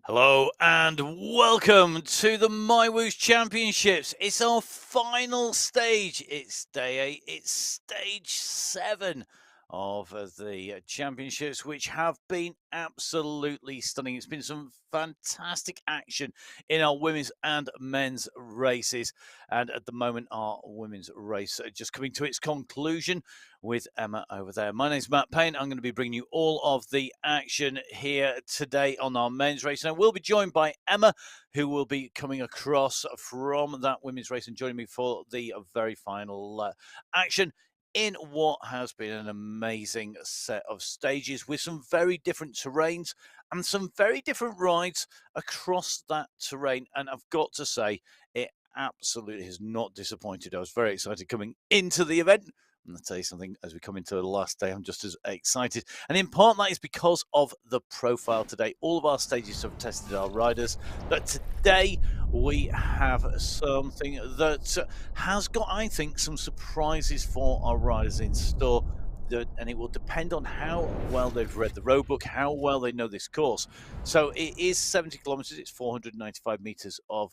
Hello and welcome to the MyWhoosh Championships. It's our final stage. It's day 8. It's stage 7 of the championships, which have been absolutely stunning. It's been some fantastic action in our women's and men's races. And at the moment, our women's race just coming to its conclusion with Emma over there. My name's Matt Payne. I'm going to be bringing you all of the action here today on our men's race. And I will be joined by Emma, who will be coming across from that women's race and joining me for the very final action in what has been an amazing set of stages with some very different terrains and some very different rides across that terrain. And I've got to say, it absolutely has not disappointed. I was very excited coming into the event. And I'll tell you something, as we come into the last day, I'm just as excited. And in part, that is because of the profile today. All of our stages have tested our riders. But today, we have something that has got, I think, some surprises for our riders in store. And it will depend on how well they've read the road book, how well they know this course. So it is 70 kilometers. It's 495 meters of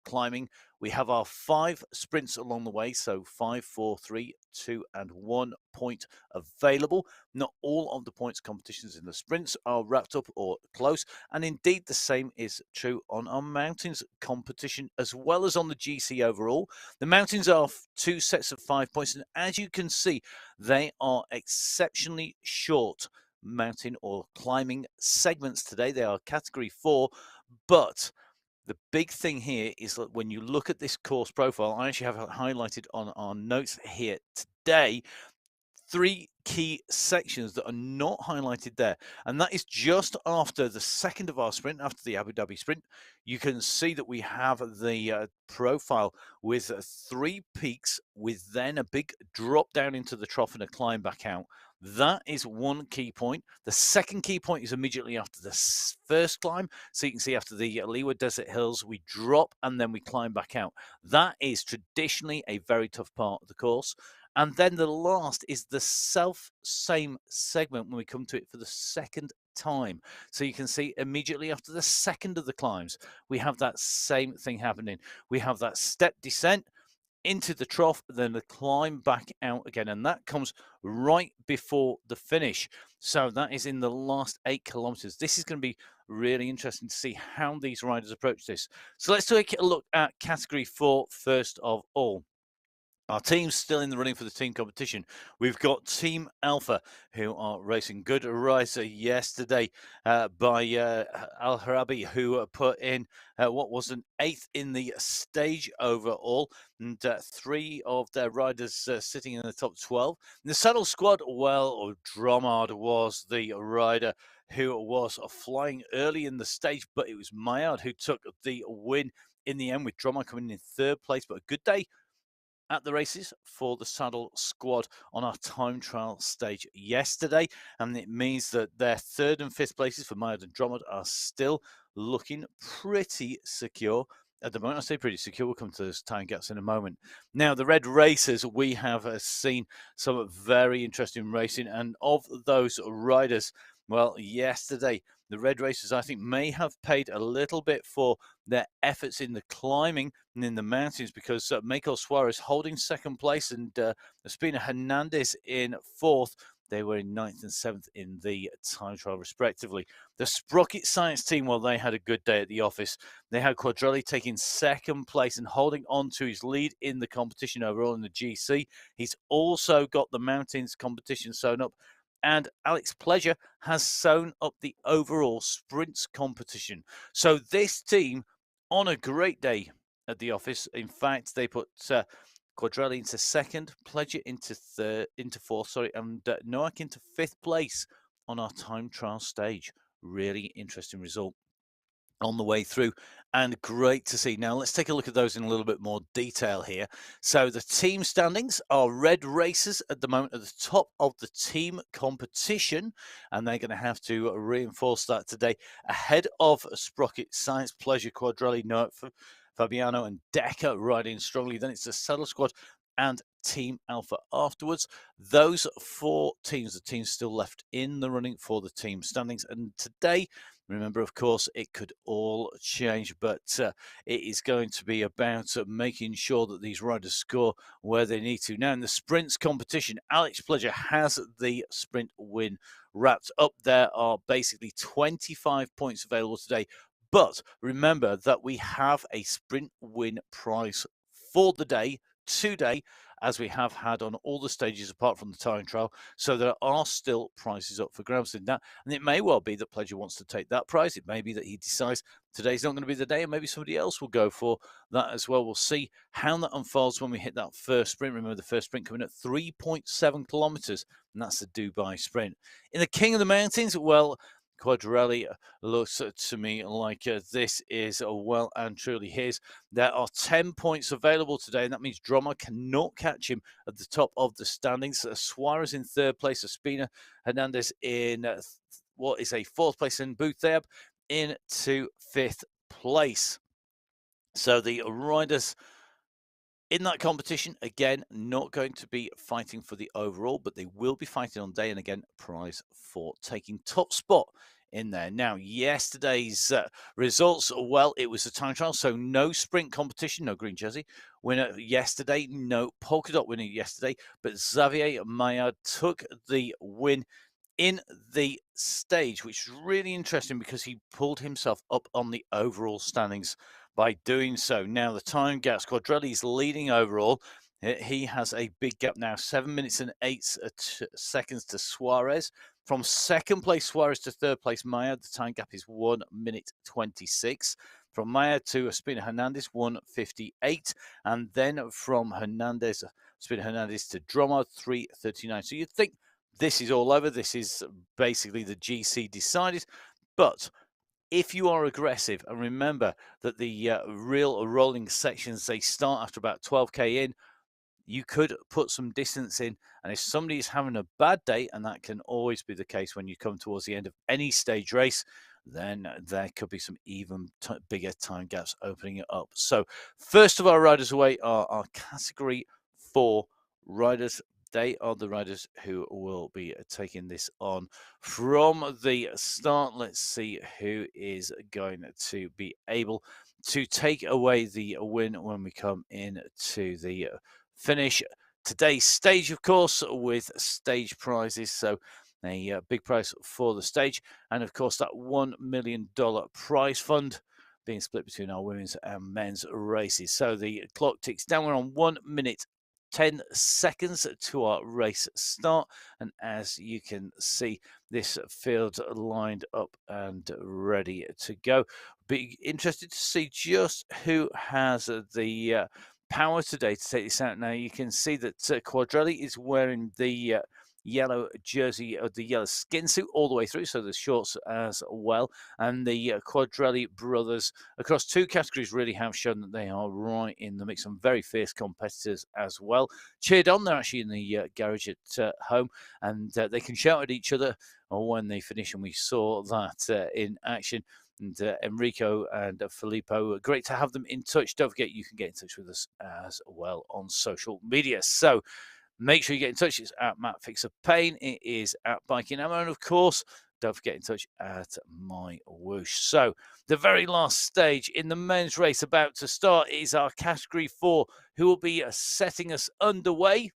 climbing. We have our 5 sprints along the way, so 5, 4, 3, 2, and 1 point available. Not all of the points competitions in the sprints are wrapped up or close, and indeed the same is true on our mountains competition as well as on the GC overall. The mountains are 2 sets of 5 points, and as you can see, they are exceptionally short mountain or climbing segments today. They are category 4, but the big thing here is that when you look at this course profile, I actually have it highlighted on our notes here today. three key sections that are not highlighted there, and that is just after the second of our sprint, after the Abu Dhabi sprint. You can see that we have the profile with three peaks, with then a big drop down into the trough and a climb back out. That is one key point. The second key point is immediately after the first climb. So you can see after the Leeward Desert Hills, we drop and then we climb back out. That is traditionally a very tough part of the course. And then the last is the same segment when we come to it for the second time. So you can see immediately after the second of the climbs, we have that same thing happening. We have that step descent into the trough, then the climb back out again, and that comes right before the finish. So that is in the last 8 kilometers. This is going to be really interesting to see how these riders approach this. So let's take a look at category 4 first of all. Our team's still in the running for the team competition. We've got Team Alpha, who are racing. Good rider yesterday by Al Harabi, who put in what was an 8th in the stage overall, and 3 of their riders sitting in the top 12. In the saddle squad, well, Dromard was the rider who was flying early in the stage, but it was Maillard who took the win in the end, with Dromard coming in 3rd place. But a good day at the races for the saddle squad on our time trial stage yesterday, and it means that their 3rd and 5th places for Maillard and Dromard are still looking pretty secure at the moment. I say pretty secure. We'll come to those time gaps in a moment. Now, the red racers, we have seen some very interesting racing, and of those riders, well, yesterday the red racers, I think, may have paid a little bit for their efforts in the climbing and in the mountains, because Michael Suarez holding 2nd place and Espina Hernandez in 4th. They were in 9th and 7th in the time trial, respectively. The Sprocket Science team, well, they had a good day at the office. They had Quadrelli taking 2nd place and holding on to his lead in the competition overall in the GC. He's also got the mountains competition sewn up, and Alex Pleasure has sewn up the overall sprints competition. So this team, on a great day at the office, in fact, they put Quadrelli into 2nd, Pleasure into 4th, and Noack into 5th place on our time trial stage. Really interesting result on the way through, and great to see. Now let's take a look at those in a little bit more detail here. So the team standings are red racers at the moment at the top of the team competition, and they're going to have to reinforce that today ahead of Sprocket Science, Pleasure, Quadrelli, Noack, Fabiano and Decker riding strongly. Then it's the saddle squad and Team Alpha afterwards. Those 4 teams, the teams still left in the running for the team standings. And today, remember, of course, it could all change, but it is going to be about making sure that these riders score where they need to. Now, in the sprints competition, Alex Pleasure has the sprint win wrapped up. There are basically 25 points available today. But remember that we have a sprint win prize for the day, today, as we have had on all the stages apart from the time trial. So there are still prizes up for grabs in that. And it may well be that Pleasure wants to take that prize. It may be that he decides today's not going to be the day, and maybe somebody else will go for that as well. We'll see how that unfolds when we hit that first sprint. Remember, the first sprint coming at 3.7 kilometers, and that's the Dubai sprint. In the King of the Mountains, well, Quadrelli looks to me like this is well and truly his. There are 10 points available today, and that means Drummer cannot catch him at the top of the standings. Suarez in 3rd place, Espina Hernandez in what is a 4th place, and Boutheb into 5th place. So the riders in that competition, again, not going to be fighting for the overall, but they will be fighting on day, and again, prize for taking top spot in there. Now, yesterday's results, well, it was a time trial, so no sprint competition, no green jersey winner yesterday, no polka dot winner yesterday, but Xavier Maillard took the win in the stage, which is really interesting because he pulled himself up on the overall standings by doing so. Now, the time gaps, Quadrelli is leading overall. He has a big gap now, 7 minutes and 8 seconds to Suarez. From 2nd place, Suarez, to 3rd place, Maillard, the time gap is 1 minute 26. From Maya to Spina Hernandez, 1:58. And then from Spina Hernandez to Dromo, 3:39. So you'd think this is all over. This is basically the GC decided. But if you are aggressive, and remember that the real rolling sections, they start after about 12K in, you could put some distance in. And if somebody is having a bad day, and that can always be the case when you come towards the end of any stage race, then there could be some even bigger time gaps opening it up. So first of our riders away are our category 4 riders. They are the riders who will be taking this on from the start. Let's see who is going to be able to take away the win when we come into the finish. Today's stage, of course, with stage prizes. So a big prize for the stage, and of course that $1 million prize fund being split between our women's and men's races. So the clock ticks down. We're on 1 minute 10 seconds to our race start, and as you can see, this field lined up and ready to go. Be interested to see just who has the power today to take this out. Now you can see that Quadrelli is wearing the yellow jersey, the yellow skin suit all the way through, so the shorts as well. And the Quadrelli brothers across 2 categories really have shown that they are right in the mix. Some very fierce competitors as well. Cheered on, they're actually in the garage at home, and they can shout at each other when they finish, and we saw that in action. And Enrico and Filippo, great to have them in touch. Don't forget, you can get in touch with us as well on social media. So make sure you get in touch. It's at Matt Fixer Pain. It is at Biking Ammo. And of course, don't forget in touch at MyWhoosh. So the very last stage in the men's race about to start is our category 4, who will be setting us underway.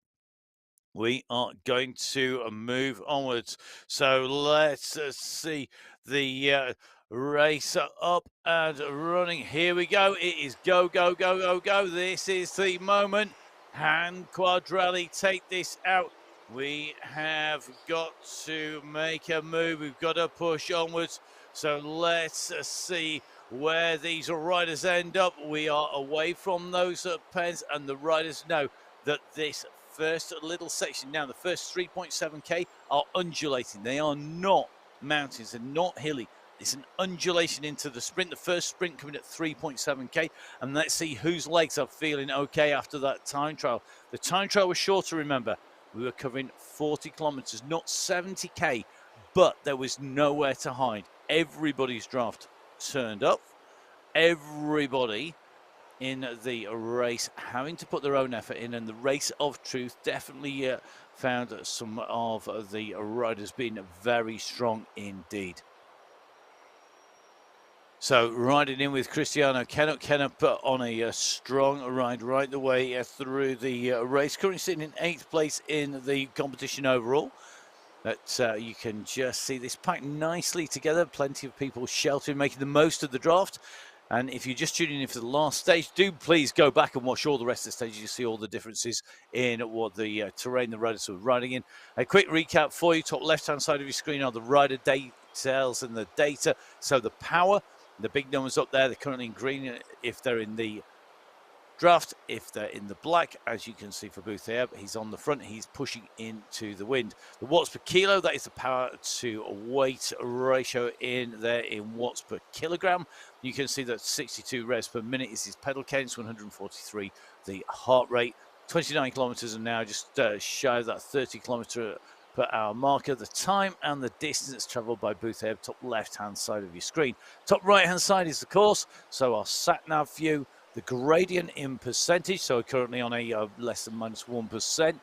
We are going to move onwards. So let's see the race up and running. Here we go. It is go, go, go, go, go. This is the moment. Can Quadrelli take this out? We have got to make a move. We've got to push onwards. So let's see where these riders end up. We are away from those pens, and the riders know that this first little section, now the first 3.7K, are undulating. They are not mountains and not hilly. It's an undulation into the sprint. The first sprint coming at 3.7K, and let's see whose legs are feeling okay after that time trial. The time trial was shorter, remember. We were covering 40 kilometers, not 70K, but there was nowhere to hide. Everybody's draft turned up. Everybody in the race having to put their own effort in, and the race of truth definitely found some of the riders being very strong indeed. So riding in with Cristiano Kennup put on a strong ride right the way through the race, currently sitting in 8th place in the competition overall. But you can just see this packed nicely together, plenty of people sheltering, making the most of the draft. And if you're just tuning in for the last stage, do please go back and watch all the rest of the stages. You see all the differences in what the terrain the riders were riding in. A quick recap for you. Top left-hand side of your screen are the rider details and the data. So the power, the big numbers up there, they're currently in green if they're in the draft. If they're in the black, as you can see for Boothia, he's on the front, he's pushing into the wind. The watts per kilo, that is the power to weight ratio in there in watts per kilogram. You can see that 62 revs per minute is his pedal cadence, 143 the heart rate, 29 kilometers an hour, just shy of that 30 kilometer per hour marker. The time and the distance traveled by Boothia, top left hand side of your screen. Top right hand side is the course, so our sat nav view, the gradient in percentage, so we're currently on a less than -1%,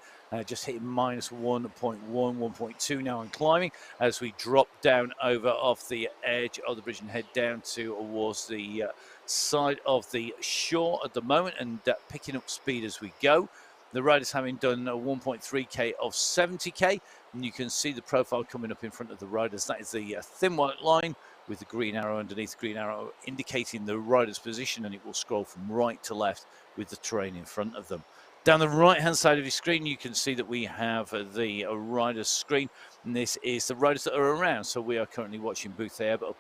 just hitting -1.1, 1.2 now and climbing as we drop down over off the edge of the bridge and head down towards the side of the shore at the moment, and picking up speed as we go. The riders having done 1.3K of 70K, and you can see the profile coming up in front of the riders. That is the thin white line with the green arrow underneath, the green arrow indicating the rider's position, and it will scroll from right to left with the terrain in front of them. Down the right-hand side of your screen, you can see that we have the rider's screen, and this is the riders that are around. So we are currently watching Boothia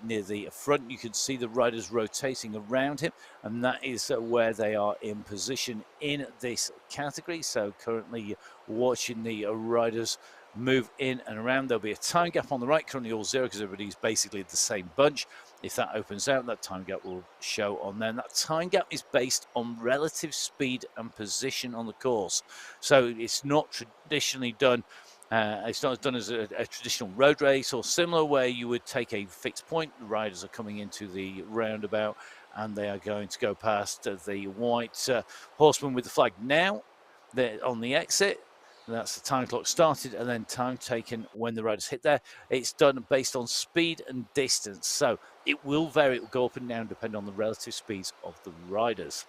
near the front. You can see the riders rotating around him, and that is where they are in position in this category. So currently watching the riders move in and around. There'll be a time gap on the right, currently all 0 because everybody's basically the same bunch. If that opens out, that time gap will show on there. And that time gap is based on relative speed and position on the course. So it's not traditionally done. It's not done as a traditional road race or similar, where you would take a fixed point. The riders are coming into the roundabout and they are going to go past the white horseman with the flag. Now they're on the exit. That's the time clock started, and then time taken when the riders hit there. It's done based on speed and distance, so it will vary. It will go up and down depending on the relative speeds of the riders.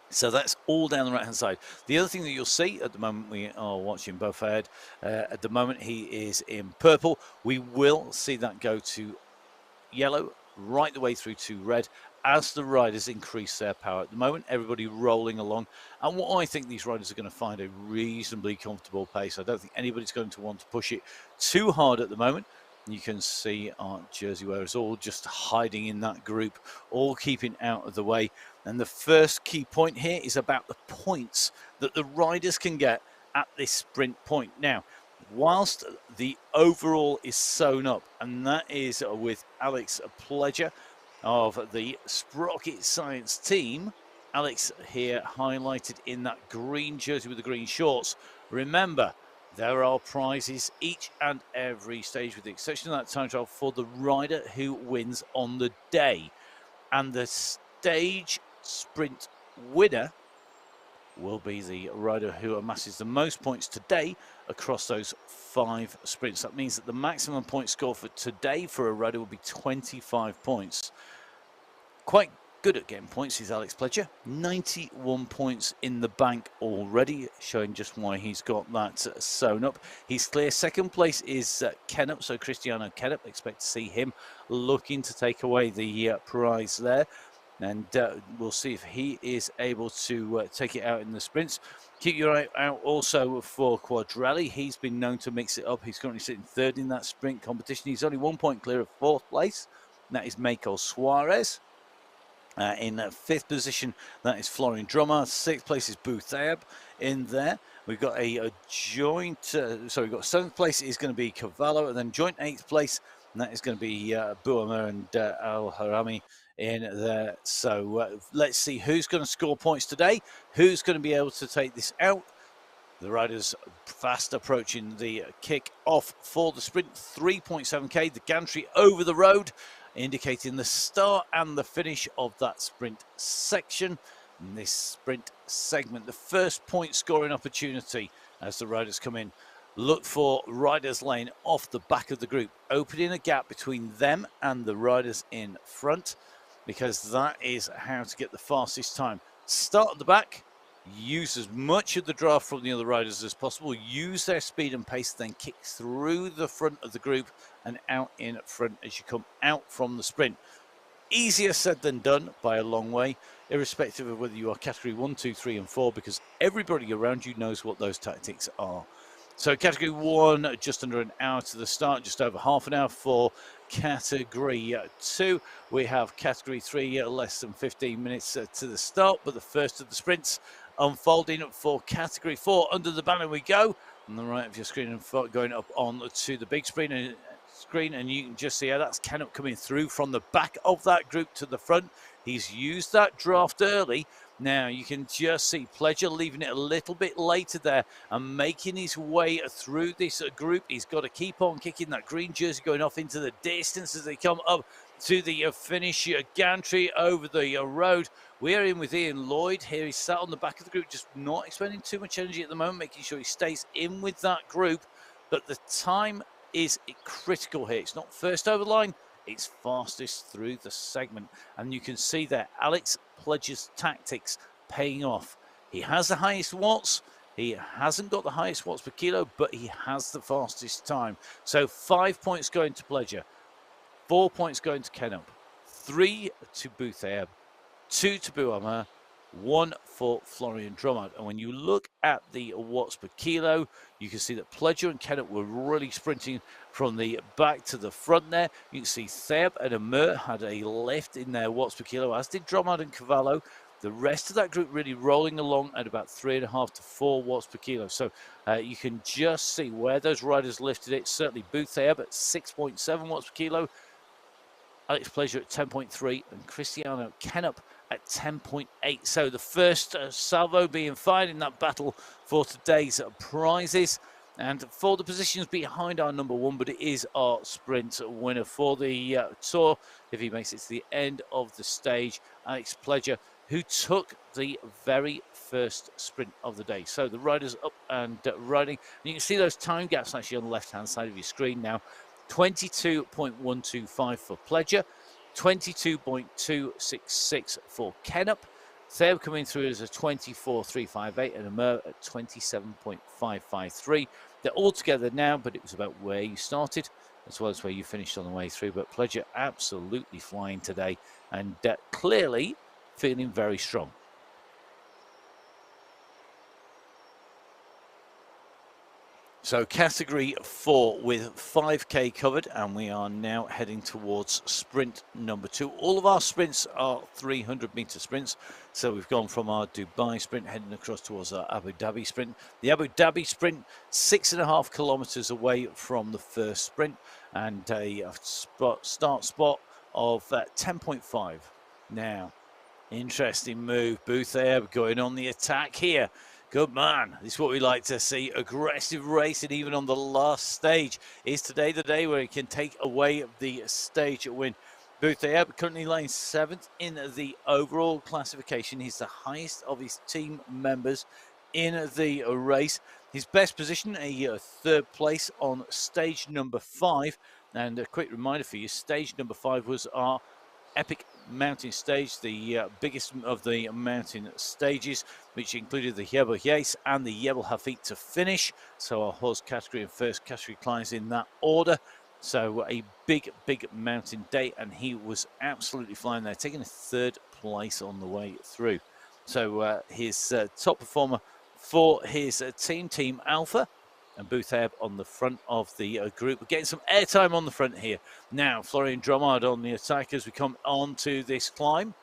So that's all down the right-hand side. The other thing that you'll see at the moment, we are watching Beaufort. At the moment, he is in purple. We will see that go to yellow right the way through to red as the riders increase their power. At the moment, everybody rolling along, and what I think these riders are going to find a reasonably comfortable pace. I don't think anybody's going to want to push it too hard at the moment. You can see our jersey wearers all just hiding in that group, all keeping out of the way. And the first key point here is about the points that the riders can get at this sprint point. Now, whilst the overall is sewn up, and that is with Alex Pledger of the Sprocket Science team. Alex here highlighted in that green jersey with the green shorts. Remember, there are prizes each and every stage, with the exception of that time trial, for the rider who wins on the day. And the stage sprint winner will be the rider who amasses the most points today across those 5 sprints. That means that the maximum point score for today for a rider will be 25 points. Quite good at getting points is Alex Pledger. 91 points in the bank already, showing just why he's got that sewn up. He's clear. Second place is Kennup, so Cristiano Kennup. Expect to see him looking to take away the prize there. And we'll see if he is able to take it out in the sprints. Keep your eye out also for Quadrelli. He's been known to mix it up. He's currently sitting 3rd in that sprint competition. He's only 1 point clear of 4th place. That is Mako Suarez. In 5th position, that is Florian Drummer. 6th place is Boothab in there. We've got a joint, so we've got 7th place is going to be Cavallo, and then joint 8th place, and that is going to be Bouamer and Al Harami in there. So let's see who's going to score points today, who's going to be able to take this out. The riders fast approaching the kick off for the sprint. 3.7k, the gantry over the road, indicating the start and the finish of that sprint section. In this sprint segment, the first point scoring opportunity as the riders come in. Look for riders lane off the back of the group, opening a gap between them and the riders in front, because that is how to get the fastest time. Start at the back, use as much of the draft from the other riders as possible, use their speed and pace, then kick through the front of the group and out in front as you come out from the sprint. Easier said than done by a long way, irrespective of whether you are category 1, 2, 3 and 4, because everybody around you knows what those tactics are. So category 1, just under an hour to the start, just over half an hour for category 2. We have category 3, less than 15 minutes to the start, but the first of the sprints unfolding for category 4. Under the banner we go, on the right of your screen, and going up on to the big screen, and you can just see how that's Kennup coming through from the back of that group to the front. He's used that draft early. Now you can just see Pledger leaving it a little bit later there and making his way through this group. He's got to keep on kicking. That green jersey going off into the distance as they come up to the finish gantry over the road. We are in with Ian Lloyd here. He's sat on the back of the group, just not expending too much energy at the moment, making sure he stays in with that group. But the time is critical here. It's not first over the line, it's fastest through the segment. And you can see there Alex Pledger's tactics paying off. He has the highest watts. He hasn't got the highest watts per kilo, but he has the fastest time. So 5 points going to Pledger, 4 points going to Kennup, 3 to Boothab, 2 to Bouamer, 1 for Florian Drummond. And when you look at the watts per kilo, you can see that Pledger and Kennett were really sprinting from the back to the front there. You can see Theb and Amur had a lift in their watts per kilo, as did Drummond and Cavallo. The rest of that group really rolling along at about 3.5 to 4 watts per kilo. So you can just see where those riders lifted it. Certainly Bootheb at 6.7 watts per kilo, Alex Pledger at 10.3, and Cristiano Kennup at 10.8. So the first salvo being fired in that battle for today's prizes. And for the positions behind our number 1, but it is our sprint winner for the Tour. If he makes it to the end of the stage, Alex Pledger, who took the very first sprint of the day. So the riders up and riding. And you can see those time gaps actually on the left-hand side of your screen now. 22.125 for Pledger, 22.266 for Kennup. Theb coming through as a 24.358 and Amur at 27.553. They're all together now, but it was about where you started as well as where you finished on the way through. But Pledger absolutely flying today and clearly feeling very strong. So category 4 with 5K covered, and we are now heading towards sprint number 2. All of our sprints are 300-meter sprints. So we've gone from our Dubai sprint heading across towards our Abu Dhabi sprint. The Abu Dhabi sprint, 6.5 kilometers away from the first sprint, and a start spot of 10.5. Now, interesting move. Bootheb going on the attack here. Good man. This is what we like to see. Aggressive racing even on the last stage. Is today the day where he can take away the stage win? Bootheb currently lying 7th in the overall classification. He's the highest of his team members in the race. His best position, a 3rd place on stage number 5. And a quick reminder for you, stage number 5 was our epic mountain stage, the biggest of the mountain stages, which included the Jebel Yais and the Jebel Hafid to finish. So our horse category and first category climbs in that order. So a big mountain day, and he was absolutely flying there, taking a 3rd place on the way through. So his top performer for his Team Alpha, and Bootheb on the front of the group. We're getting some airtime on the front here. Now, Florian Drummond on the attack as we come on to this climb.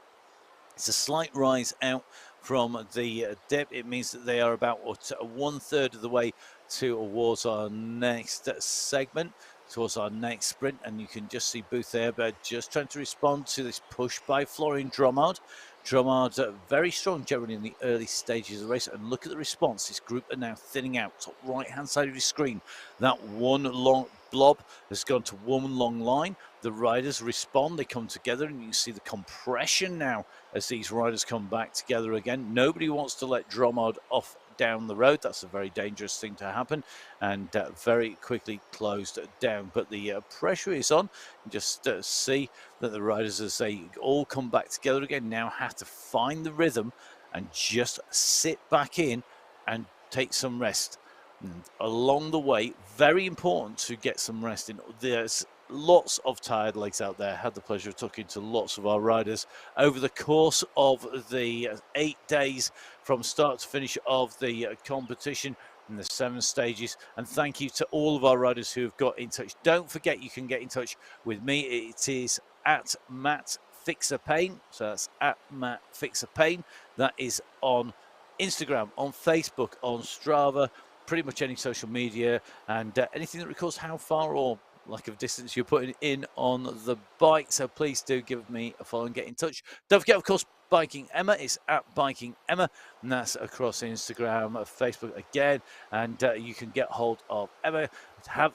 It's a slight rise out from the dip. It means that they are about 1/3 of the way towards our next segment, towards our next sprint. And you can just see Bootheb just trying to respond to this push by Florian Drummond. Drummond very strong generally in the early stages of the race, and look at the response. This group are now thinning out. Top right hand side of your screen, that one long blob has gone to one long line. The riders respond, they come together, and you can see the compression now as these riders come back together again. Nobody wants to let Drummond off down the road. That's a very dangerous thing to happen, and very quickly closed down. But the pressure is on. Just see that the riders, as they all come back together again, now have to find the rhythm and just sit back in and take some rest. And along the way, very important to get some rest in. There's lots of tired legs out there. Had the pleasure of talking to lots of our riders over the course of the 8 days from start to finish of the competition and the 7 stages. And thank you to all of our riders who have got in touch. Don't forget, you can get in touch with me. It is at Matt Fixer Pain. So that's at Matt Fixer Pain. That is on Instagram, on Facebook, on Strava, pretty much any social media, and anything that records how far or lack of distance you're putting in on the bike. So please do give me a follow and get in touch. Don't forget, of course, Biking Emma is at Biking Emma, and that's across Instagram, Facebook again, and you can get hold of Emma.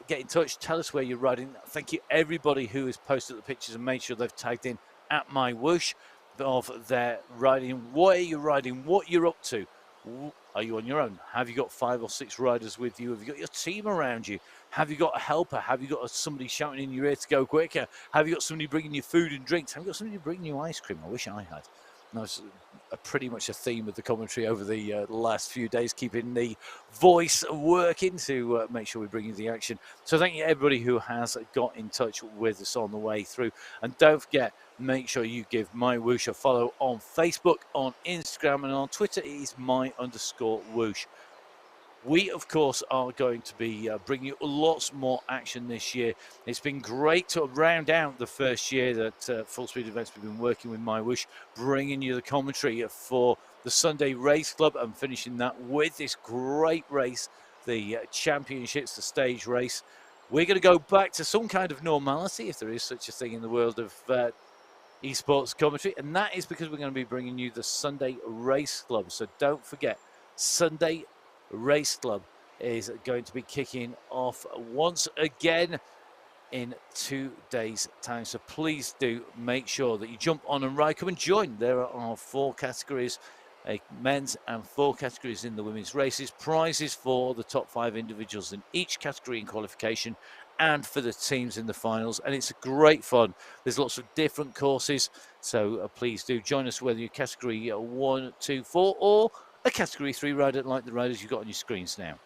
Get in touch, tell us where you're riding. Thank you everybody who has posted the pictures and made sure they've tagged in at MyWhoosh of their riding. What are you riding? What you're up to? Are you on your own? Have you got 5 or 6 riders with you? Have you got your team around you? Have you got a helper? Have you got somebody shouting in your ear to go quicker? Have you got somebody bringing you food and drinks? Have you got somebody bringing you ice cream? I wish I had. That's pretty much a theme of the commentary over the last few days, keeping the voice working to make sure we bring you the action. So thank you everybody who has got in touch with us on the way through. And don't forget, make sure you give MyWhoosh a follow on Facebook, on Instagram, and on Twitter. It is my_whoosh. We, of course, are going to be bringing you lots more action this year. It's been great to round out the first year that Full Speed Events we've been working with MyWhoosh, bringing you the commentary for the Sunday Race Club and finishing that with this great race, the championships, the stage race. We're going to go back to some kind of normality, if there is such a thing in the world of esports commentary, and that is because we're going to be bringing you the Sunday Race Club. So don't forget, Sunday Race Club is going to be kicking off once again in 2 days' time. So please do make sure that you jump on and ride. Come and join. There are 4 categories, men's, and 4 categories in the women's races. Prizes for the top 5 individuals in each category in qualification, and for the teams in the finals. And it's great fun. There's lots of different courses. So please do join us, whether you're category 1, 2, 4, or a category 3 rider like the riders you've got on your screens now.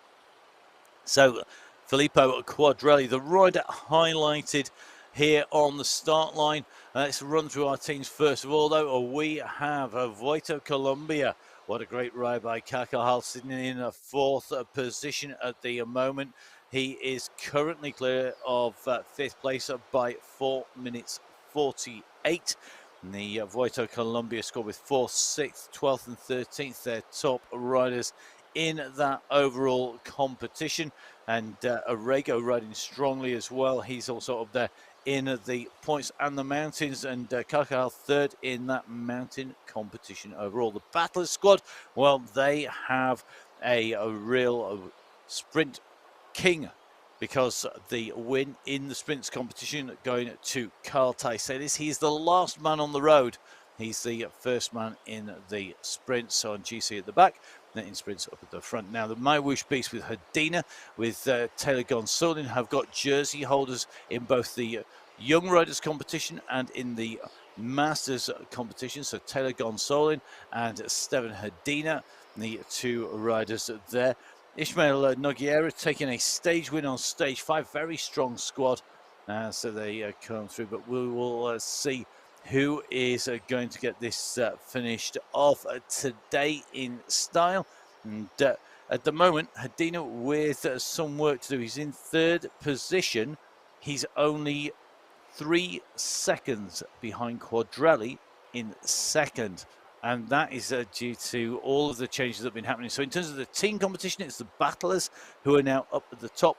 So Filippo Quadrelli, the rider highlighted here on the start line. Let's run through our teams first of all, though. We have Voito Colombia. What a great ride by Kakahal, sitting in a 4th position at the moment. He is currently clear of 5th place by 4 minutes 48. And the Voito Colombia score with 4th, 6th, 12th and 13th. They're top riders in that overall competition. And Arrego riding strongly as well. He's also up there in the points and the mountains, and Kakal 3rd in that mountain competition overall. The Battlers squad, well, they have a real sprint king, because the win in the sprints competition going to Carl Taiselis. He's the last man on the road. He's the first man in the sprints, so on GC at the back, then in sprints up at the front. Now the MyWhoosh Beast with Hadina, with Taylor Gonsolin, have got jersey holders in both the Young Riders competition and in the Masters competition. So Taylor Gonsolin and Steven Hadina, the 2 riders there. Ishmael Nogueira taking a stage win on stage 5. Very strong squad. So they come through, but we will see who is going to get this finished off today in style. And at the moment, Hadina with some work to do. He's in 3rd position. He's only 3 seconds behind Quadrelli in 2nd. And that is due to all of the changes that have been happening. So in terms of the team competition, it's the Battlers who are now up at the top.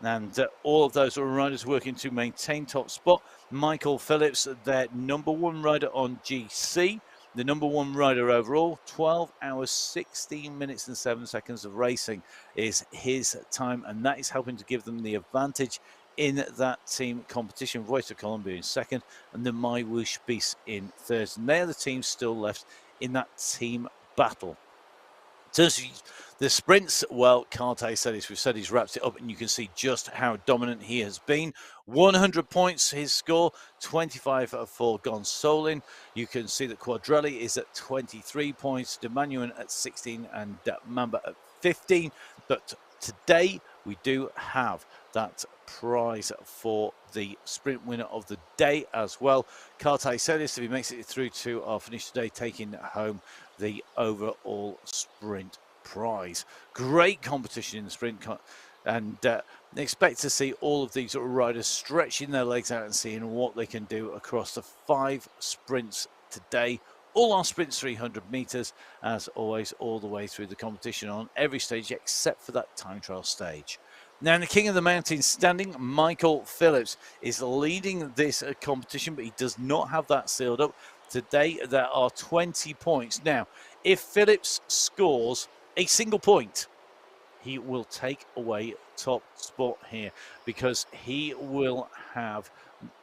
And all of those are riders working to maintain top spot. Michael Phillips, their #1 rider on GC, the #1 rider overall. 12 hours, 16 minutes and 7 seconds of racing is his time. And that is helping to give them the advantage in that team competition. Voito Colombia in 2nd, and the MyWhoosh Beast in 3rd. And they're the teams still left in that team battle. In terms of the sprints, well, Karte said this, we've said he's wrapped it up, and you can see just how dominant he has been. 100 points, his score, 25 for Gonsolin. You can see that Quadrelli is at 23 points, Demanuan at 16, and Mamba at 15. But today we do have that prize for the sprint winner of the day as well. Karte said this, if he makes it through to our finish today, taking home the overall sprint prize. Great competition in the sprint, and expect to see all of these riders stretching their legs out and seeing what they can do across the 5 sprints today. All our sprints 300 meters, as always, all the way through the competition on every stage except for that time trial stage. Now, in the King of the Mountain standing, Michael Phillips is leading this competition, but he does not have that sealed up. Today, there are 20 points. Now, if Phillips scores a single point, he will take away top spot here, because he will have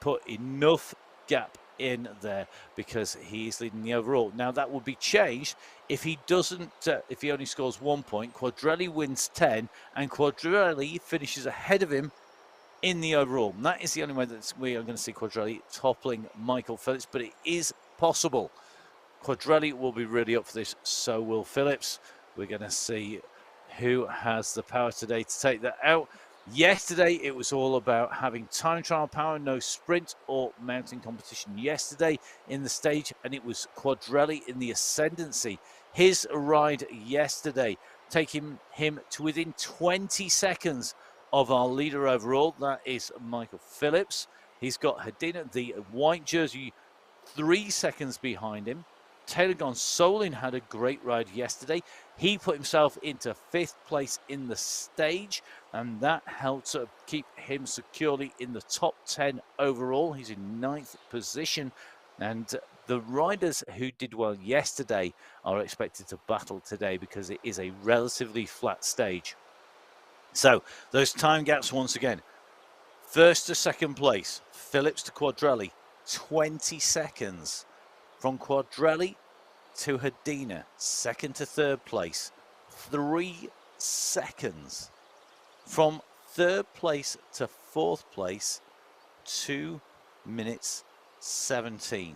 put enough gap in there, because he's leading the overall. Now, that will be changed if he doesn't, if he only scores 1 point. Quadrelli wins 10, and Quadrelli finishes ahead of him in the overall. And that is the only way that we are going to see Quadrelli toppling Michael Phillips, but it is possible. Quadrelli will be really up for this, so will Phillips. We're going to see who has the power today to take that out. Yesterday, it was all about having time trial power, no sprint or mountain competition yesterday in the stage, and it was Quadrelli in the ascendancy. His ride yesterday, taking him to within 20 seconds of our leader overall. That is Michael Phillips. He's got Hedina, the white jersey, 3 seconds behind him. Taylor Gonsolin had a great ride yesterday. He put himself into 5th place in the stage, and that helped keep him securely in the top 10 overall. He's in 9th position, and the riders who did well yesterday are expected to battle today because it is a relatively flat stage. So those time gaps once again. 1st to 2nd place, Phillips to Quadrelli, 20 seconds. From Quadrelli to Hedina, 2nd to 3rd place, 3 seconds. From 3rd place to 4th place, 2 minutes 17.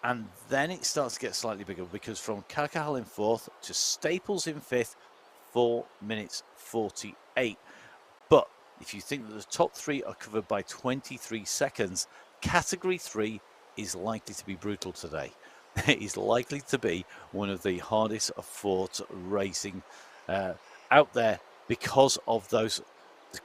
And then it starts to get slightly bigger because from Kakahal in 4th to Staples in 5th, 4 minutes 48. But if you think that the top 3 are covered by 23 seconds, Category 3 is likely to be brutal today. It is likely to be one of the hardest fought racing out there because of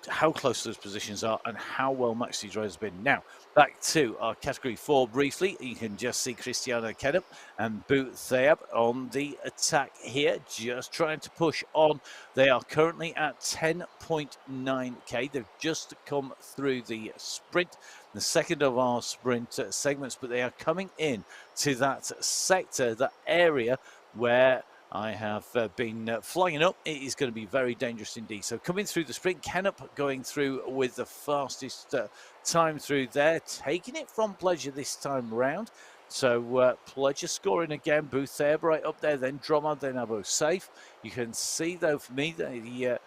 how close those positions are and how well matched these riders have been. Now, back to our Category 4 briefly. You can just see Cristiano Kennup and Boot Theab on the attack here, just trying to push on. They are currently at 10.9k. They've just come through the sprint, the second of our sprint segments, but they are coming in to that sector, that area where I have been flying up. It is going to be very dangerous indeed. So coming through the sprint, Kennup going through with the fastest time through there, taking it from Pleasure this time round. So Pleasure scoring again, Booth there, right up there, then Drummond, then Abu Safe. You can see though for me the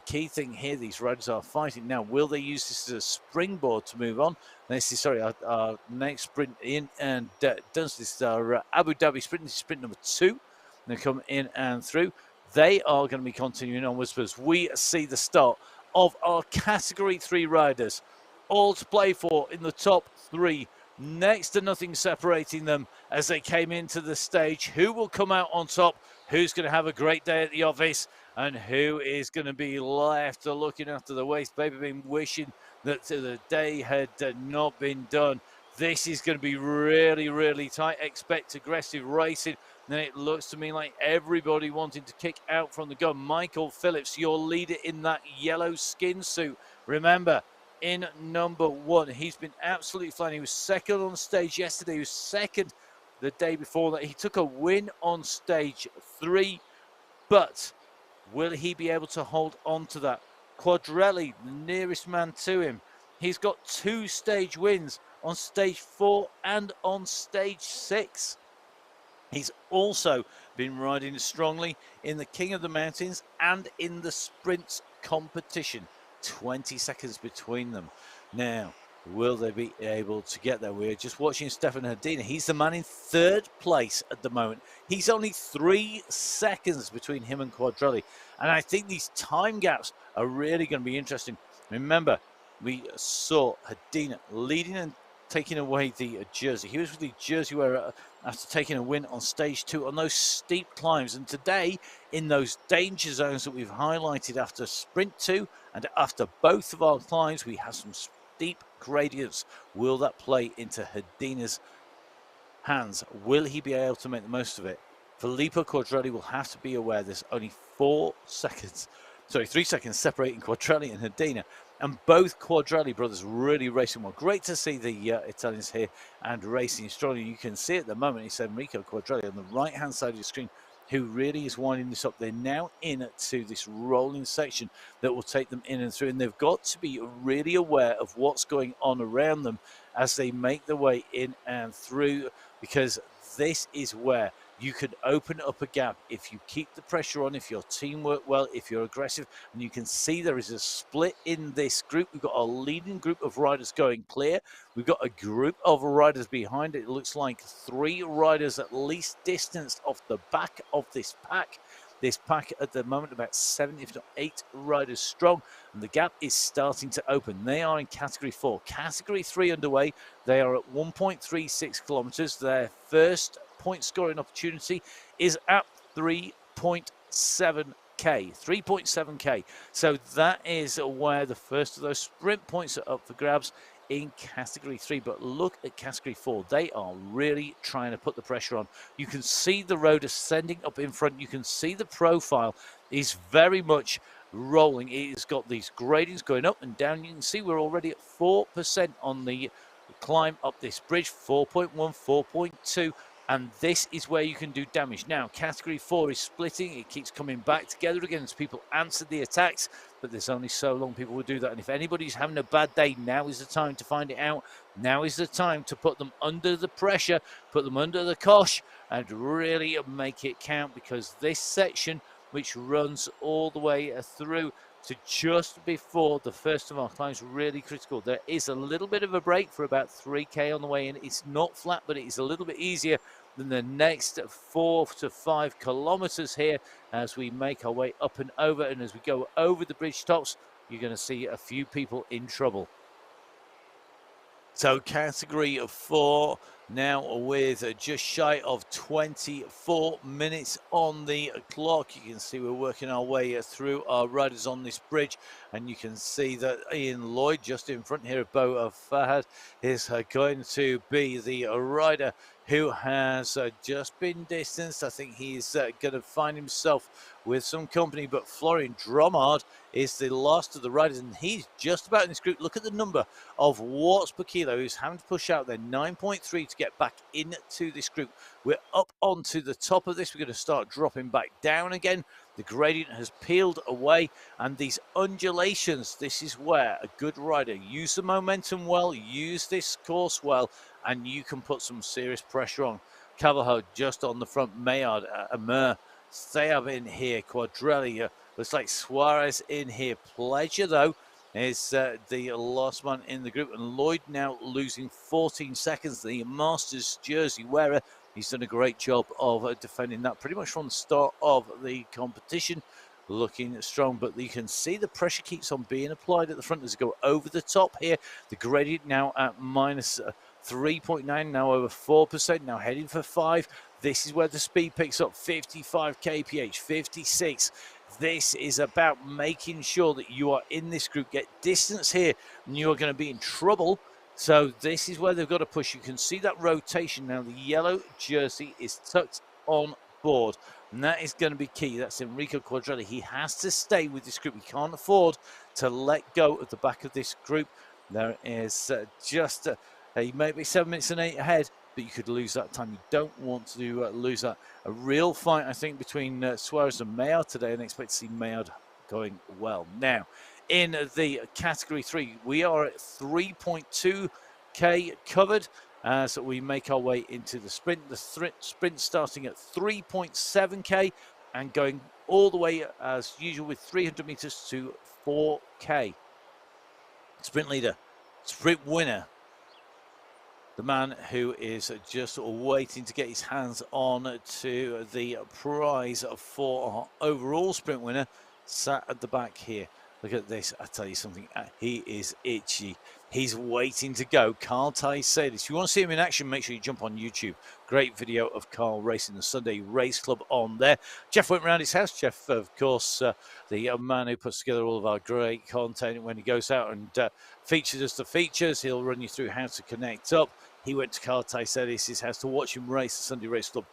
key thing here, these riders are fighting. Now, will they use this as a springboard to move on? This is, sorry, our next sprint in and does this, our Abu Dhabi sprint. This is sprint number 2. They come in and through. They are going to be continuing onwards as we see the start of our Category 3 riders. All to play for in the top 3. Next to nothing separating them as they came into the stage. Who will come out on top? Who's going to have a great day at the office? And who is going to be left looking after the waste paper, been wishing that the day had not been done. This is going to be really, really tight. Expect aggressive racing. Then it looks to me like everybody wanting to kick out from the gun. Michael Phillips, your leader in that yellow skin suit. Remember, in number 1, he's been absolutely flying. He was 2nd on stage yesterday. He was 2nd the day before that. He took a win on stage 3, but will he be able to hold on to that? Quadrelli, the nearest man to him. He's got 2 stage wins on stage 4 and on stage 6. He's also been riding strongly in the King of the Mountains and in the sprint competition. 20 seconds between them. Now, will they be able to get there? We're just watching Stefan Hedina. He's the man in 3rd place at the moment. He's only 3 seconds between him and Quadrelli. And I think these time gaps are really going to be interesting. Remember, we saw Hedina leading and taking away the jersey. He was with the jersey wearer after taking a win on stage 2 on those steep climbs. And today, in those danger zones that we've highlighted after sprint 2 and after both of our climbs, we have some steep gradients. Will that play into Hedina's hands? Will he be able to make the most of it? Filippo Quadrelli will have to be aware there's only 3 seconds separating Quadrelli and Hedina. And both Quadrelli brothers really racing well. Great to see the Italians here and racing strongly. You can see at the moment, it's Enrico Quadrelli on the right-hand side of the screen who really is winding this up. They're now into this rolling section that will take them in and through. And they've got to be really aware of what's going on around them as they make their way in and through, because this is where You can open up a gap if you keep the pressure on, if your team work well, if you're aggressive. And you can see there is a split in this group. We've got a leading group of riders going clear. We've got a group of riders behind it. It looks like 3 riders at least distanced off the back of this pack. This pack at the moment about 7, if not 8 riders strong, and the gap is starting to open. They are in category 4. Category 3 underway. They are at 1.36 kilometers. Their first point scoring opportunity is at 3.7K. 3.7K. So that is where the first of those sprint points are up for grabs in category 3. But look at category 4. They are really trying to put the pressure on. You can see the road ascending up in front. You can see the profile is very much rolling. It's got these gradients going up and down. You can see we're already at 4% on the climb up this bridge. 4.1, 4.2. And this is where you can do damage. Now, category 4 is splitting. It keeps coming back together again as people answer the attacks, but there's only so long people will do that. And if anybody's having a bad day, now is the time to find it out. Now is the time to put them under the pressure, put them under the cosh, and really make it count, because this section, which runs all the way through to just before the first of our climbs, really critical. There is a little bit of a break for about 3K on the way in. It's not flat, but it is a little bit easier than the next 4 to 5 kilometers here as we make our way up and over. And as we go over the bridge tops, you're going to see a few people in trouble. So category 4 now with just shy of 24 minutes on the clock. You can see we're working our way through our riders on this bridge, and you can see that Ian Lloyd just in front here of Bo Fahad is going to be the rider who has just been distanced. I think he's going to find himself with some company, but Florian Dromard is the last of the riders, and he's just about in this group. Look at the number of watts per kilo who's having to push out there, 9.3 to get back into this group. We're up onto the top of this. We're going to start dropping back down again. The gradient has peeled away, and these undulations, this is where a good rider use the momentum well, use this course well, and you can put some serious pressure on. Cavalho just on the front, Maillard, Amer, Steab in here, Quadrelli, looks like Suarez in here. Pleasure, though, is the last one in the group, and Lloyd now losing 14 seconds. The Masters jersey wearer, he's done a great job of defending that pretty much from the start of the competition. Looking strong, but you can see the pressure keeps on being applied at the front as we go over the top here. The gradient now at minus 3.9, now over 4%, now heading for 5. This is where the speed picks up, 55 kph, 56. This is about making sure that you are in this group, get distance here, and you're going to be in trouble. So this is where they've got to push. You can see that rotation now. The yellow jersey is tucked on board, and that is going to be key. That's Enrico Quadrelli. He has to stay with this group. He can't afford to let go of the back of this group. There is he may be 7 minutes and 8 ahead, but you could lose that time. You don't want to lose that. A real fight, I think, between Suarez and Maillard today, and I expect to see Maillard going well. Now, in the category 3, we are at 3.2K covered as we make our way into the sprint. The sprint starting at 3.7K and going all the way, as usual, with 300 meters to 4K. Sprint leader, sprint winner, the man who is just waiting to get his hands on to the prize for our overall sprint winner, sat at the back here. Look at this. I tell you something, he is itchy. He's waiting to go. Carl Tais said, if you want to see him in action, make sure you jump on YouTube. Great video of Carl racing the Sunday Race Club on there. Jeff went round his house. Jeff, of course, the man who puts together all of our great content when he goes out and features us the features. He'll run you through how to connect up. He went to Carl Tais, said it's his house to watch him race the Sunday Race Club.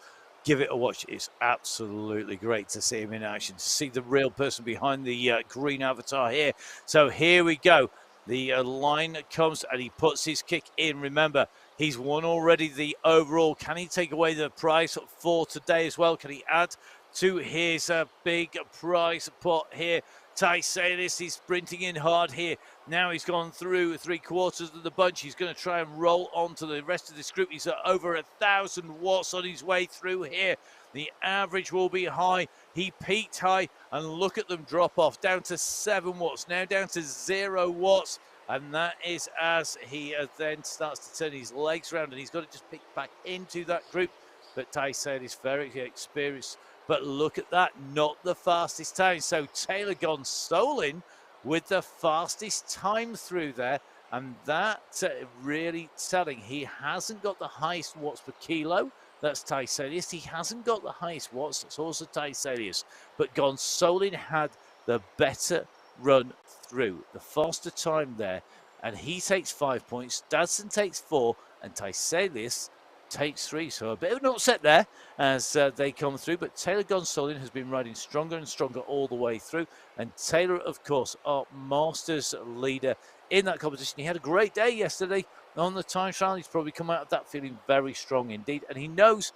Give it a watch. It's absolutely great to see him in action, to see the real person behind the green avatar here. So here we go. The line comes and he puts his kick in. Remember, he's won already the overall. Can he take away the prize for today as well? Can he add to his big prize pot here? Taisalis is sprinting in hard here. Now he's gone through 3/4 of the bunch. He's going to try and roll on to the rest of this group. He's at over 1,000 watts on his way through here. The average will be high. He peaked high, and look at them drop off down to 7 watts, now down to 0 watts. And that is as he then starts to turn his legs around, and he's got to just pick back into that group. But Taisalis very experienced. But look at that, not the fastest time. So Taylor Gonsolin with the fastest time through there. And that really telling. He hasn't got the highest watts per kilo. That's Taisalis. He hasn't got the highest watts. That's also Taisalis. But Gonsolin had the better run through. The faster time there. And he takes 5 points. Dadson takes 4. And Taisalis takes 3. So a bit of an upset there as they come through. But Taylor Gonsolin has been riding stronger and stronger all the way through. And Taylor, of course, our Masters leader in that competition. He had a great day yesterday on the time trial. He's probably come out of that feeling very strong indeed. And he knows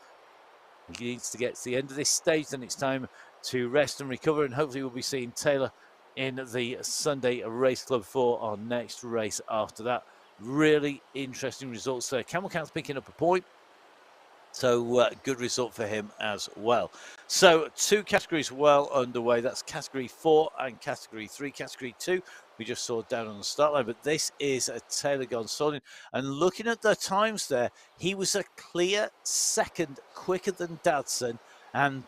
he needs to get to the end of this stage. Then it's time to rest and recover. And hopefully we'll be seeing Taylor in the Sunday Race Club for our next race after that. Really interesting results there. Camel Cat's picking up a point. So good result for him as well. So 2 categories well underway. That's category 4 and category 3. Category 2 we just saw down on the start line, but this is a Taylor Gonsolin. And looking at the times there, he was a clear second quicker than Dadson, and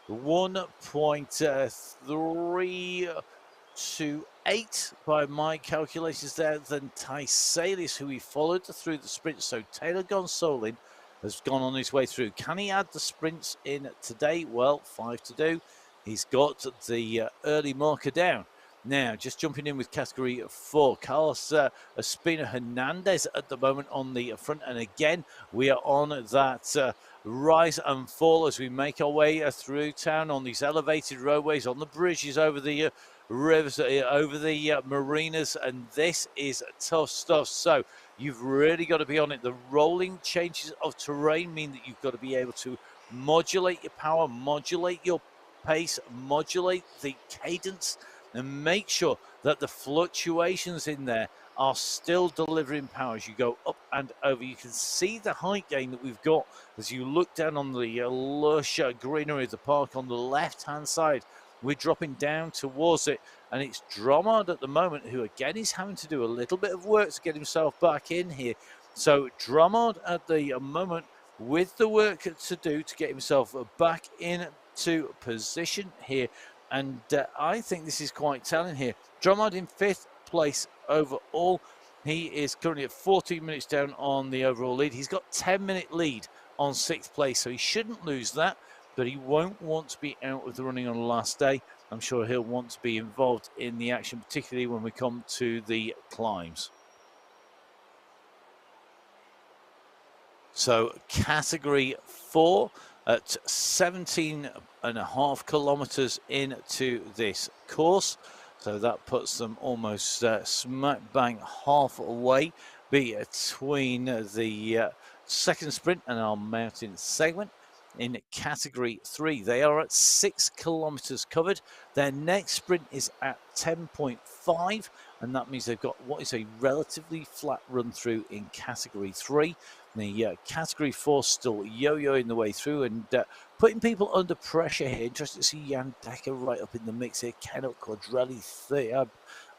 1.328 by my calculations there than Taisalis, who he followed through the sprint. So Taylor Gonsolin has gone on his way through. Can he add the sprints in today? Well, 5 to do. He's got the early marker down. Now, just jumping in with category 4, Carlos Espina Hernandez at the moment on the front. And again, we are on that rise and fall as we make our way through town on these elevated roadways, on the bridges over the rivers, over the marinas. And this is tough stuff. So you've really got to be on it. The rolling changes of terrain mean that you've got to be able to modulate your power, modulate your pace, modulate the cadence, and make sure that the fluctuations in there are still delivering power as you go up and over. You can see the height gain that we've got as you look down on the lush greenery of the park on the left-hand side. We're dropping down towards it, and it's Dromard at the moment who again is having to do a little bit of work to get himself back in here. So Dromard at the moment with the work to do to get himself back into position here. And I think this is quite telling here. Dromard in 5th place overall. He is currently at 14 minutes down on the overall lead. He's got 10-minute lead on 6th place, so he shouldn't lose that. But he won't want to be out of the running on the last day. I'm sure he'll want to be involved in the action, particularly when we come to the climbs. So category 4 at 17.5 kilometers into this course. So that puts them almost smack bang halfway between the second sprint and our mountain segment. In category 3, they are at 6 kilometers covered. Their next sprint is at 10.5, and that means they've got what is a relatively flat run through in category 3. The category 4 still yo-yoing the way through and putting people under pressure here. Interesting to see Jan Decker right up in the mix here. Kenneth Quadrelli, Theab,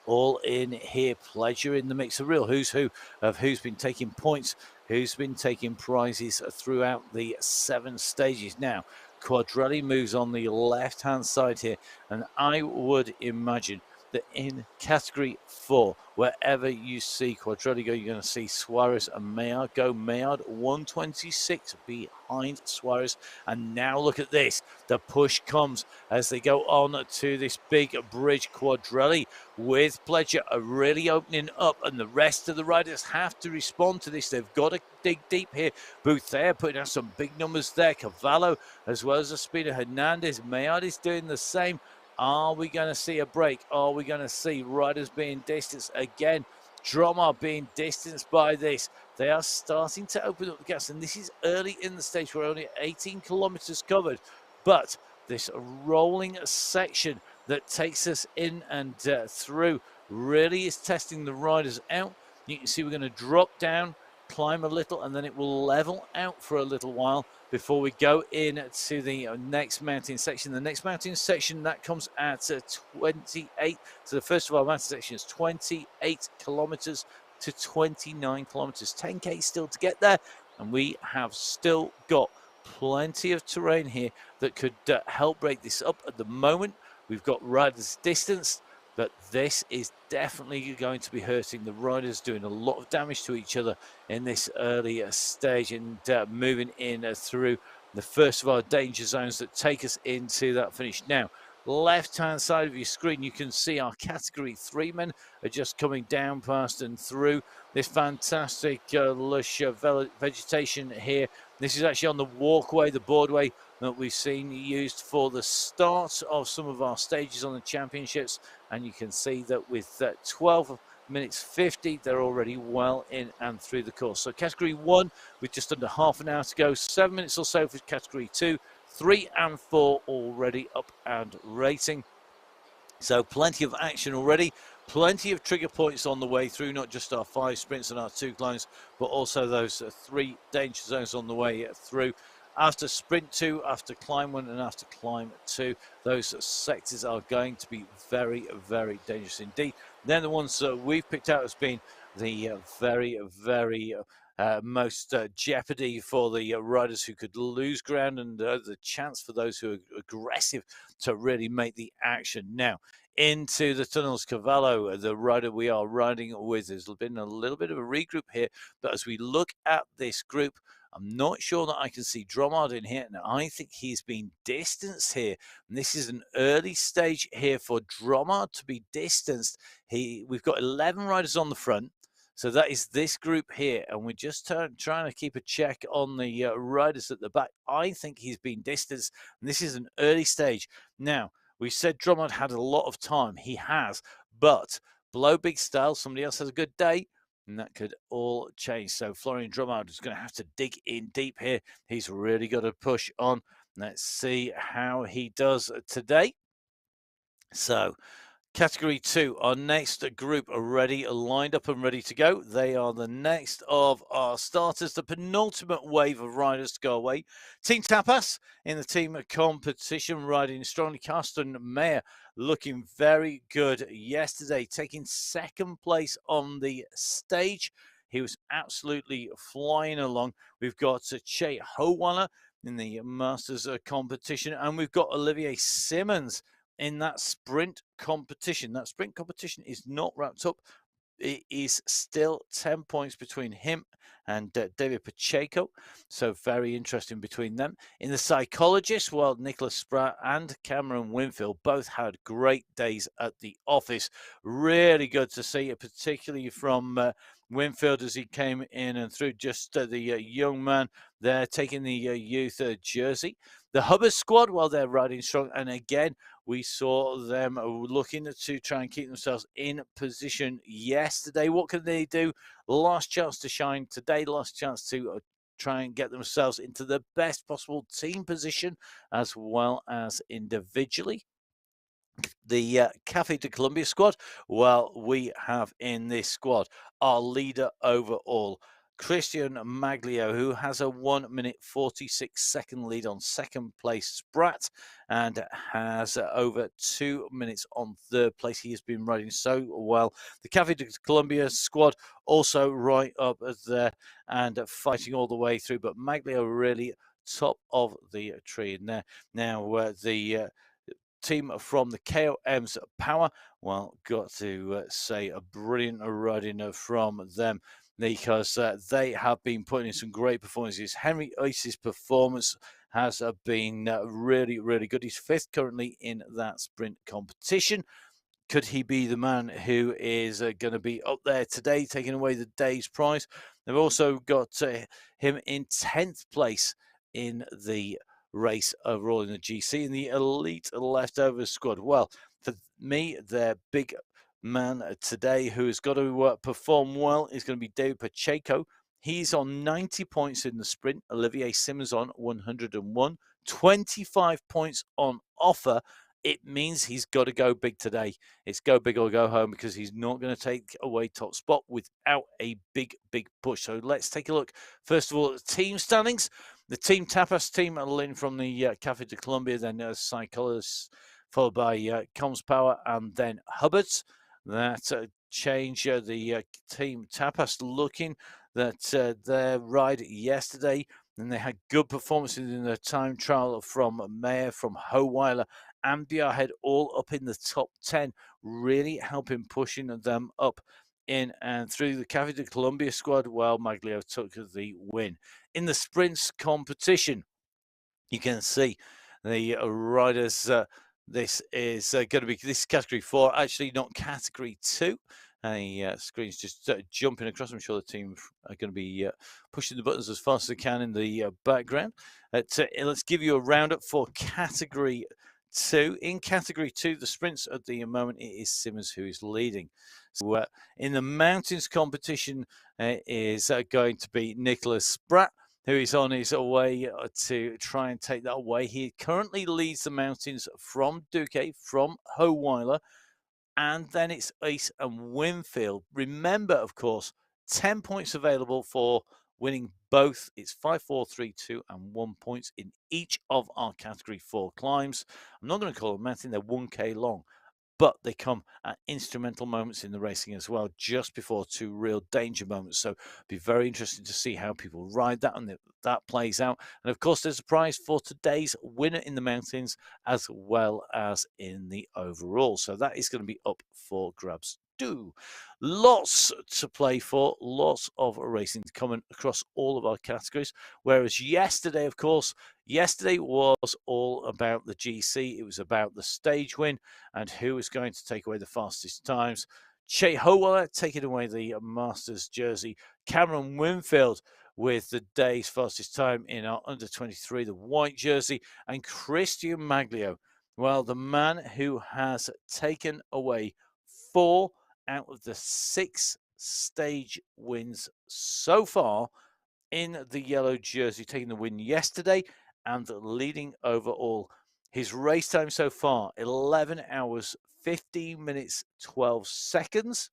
all in here. Pleasure in the mix. A real who's who of who's been taking points, who's been taking prizes throughout the 7 stages. Now, Quadrelli moves on the left-hand side here, and I would imagine that in category 4, wherever you see Quadrelli go, you're going to see Suarez and Maillard go. Maillard 126 behind Suarez. And now look at this. The push comes as they go on to this big bridge. Quadrelli with Pledger are really opening up, and the rest of the riders have to respond to this. They've got to dig deep here. Bouthier putting out some big numbers there. Cavallo as well as Espina Hernandez. Maillard is doing the same. Are we going to see a break? Are we going to see riders being distanced again? Dromard being distanced by this. They are starting to open up the gas, and this is early in the stage. We're only at 18 kilometers covered, but this rolling section that takes us in and through. Really is testing the riders out. You can see we're going to drop down, climb a little, and then it will level out for a little while before we go in to the next mountain section. The next mountain section, that comes at 28. So the first of our mountain sections, 28 kilometers to 29 kilometers. 10K still to get there, and we have still got plenty of terrain here that could help break this up. At the moment, we've got riders distanced, but this is definitely going to be hurting the riders, doing a lot of damage to each other in this early stage, and moving in through the first of our danger zones that take us into that finish. Now, left-hand side of your screen, you can see our Category 3 men are just coming down past and through this fantastic lush vegetation here. This is actually on the walkway, the boardway that we've seen used for the start of some of our stages on the championships, and you can see that with 12 minutes 50, they're already well in and through the course. So Category 1 with just under half an hour to go, 7 minutes or so for Category 2, 3 and 4 already up and racing. So plenty of action already, plenty of trigger points on the way through, not just our 5 sprints and our 2 climbs, but also those 3 danger zones on the way through. After sprint 2, after climb 1, and after climb 2, those sectors are going to be very, very dangerous indeed. Then the ones we've picked out as being the very, very most jeopardy for the riders who could lose ground, and the chance for those who are aggressive to really make the action. Now, into the tunnels, Cavallo, the rider we are riding with, there's been a little bit of a regroup here, but as we look at this group, I'm not sure that I can see Dromard in here, and I think he's been distanced here. And this is an early stage here for Dromard to be distanced. We've got 11 riders on the front. So that is this group here, and we're just trying to keep a check on the riders at the back. I think he's been distanced, and this is an early stage. Now, we said Drummond had a lot of time. He has, but below big style, somebody else has a good day, and that could all change. So Florian Drummond is going to have to dig in deep here. He's really got to push on. Let's see how he does today. So Category 2, our next group are ready, lined up and ready to go. They are the next of our starters, the penultimate wave of riders to go away. Team Tapas in the team competition, riding strongly. Carsten Mayer looking very good yesterday, taking second place on the stage. He was absolutely flying along. We've got Che Howaller in the Masters competition, and we've got Olivier Simmons in that sprint competition. That sprint competition is not wrapped up. It is still 10 points between him and David Pacheco. So very interesting between them. In the psychologist, well, Nicholas Spratt and Cameron Winfield both had great days at the office. Really good to see, particularly from Winfield as he came in and through, just the young man there taking the youth jersey. The Hubbard squad, well, they're riding strong. And again, we saw them looking to try and keep themselves in position yesterday. What can they do? Last chance to shine today, last chance to try and get themselves into the best possible team position as well as individually. The Cafe de Colombia squad, well, we have in this squad our leader overall, Christian Maglio, who has a 1 minute 46 second lead on second place Spratt, and has over 2 minutes on third place. He has been riding so well. The Cafe de Colombia squad also right up there and fighting all the way through, but Maglio really top of the tree in there. Now, the team from the KOM's Power, well, got to say a brilliant riding from them, because they have been putting in some great performances. Henry Oasis' performance has been really, really good. He's fifth currently in that sprint competition. Could he be the man who is going to be up there today, taking away the day's prize? They've also got him in 10th place in the race overall in the GC, in the elite leftover squad. Well, for me, their big man today who has got to perform well is going to be David Pacheco. He's on 90 points in the sprint. Olivier Simmons on 101. 25 points on offer it means he's got to go big today. It's go big or go home, because he's not going to take away top spot without a big push. So let's take a look, first of all, at the team standings. The Team Tapas team are in from the Cafe de Colombia, then Psychologists, followed by Comms Power, and then Hubbards. That change the Team Tapas looking that their ride yesterday, and they had good performances in the time trial from Mayer, from Howeiler, and Bjarhead, all up in the top 10, really helping pushing them up in and through the Cafe de Colombia squad, while Maglio took the win. In the sprints competition, you can see the riders. This is going to be this category 4, actually not category 2. Screen's just jumping across. I'm sure the team are going to be pushing the buttons as fast as they can in the background. Let's give you a roundup for category 2. In category 2, the sprints at the moment, it is Simmons who is leading. So in the mountains competition is going to be Nicholas Spratt, who is on his way to try and take that away. He currently leads the mountains from Duque, from Howeiler, and then it's Ace and Winfield. Remember, of course, 10 points available for winning both. It's 5, 4, 3, 2, and 1 points in each of our category 4 climbs. I'm not going to call them mountain, they're 1K long, but they come at instrumental moments in the racing as well, just before 2 real danger moments. So be very interesting to see how people ride that and that plays out. And of course, there's a prize for today's winner in the mountains as well as in the overall. So that is going to be up for grabs too. Lots to play for, lots of racing coming across all of our categories. Whereas yesterday, of course, yesterday was all about the GC. It was about the stage win and who was going to take away the fastest times. Che Howeiler taking away the Masters jersey. Cameron Winfield with the day's fastest time in our under 23, the white jersey. And Christian Maglio, well, the man who has taken away 4 out of the 6 stage wins so far in the yellow jersey, taking the win yesterday and leading overall. His race time so far, 11 hours, 15 minutes, 12 seconds.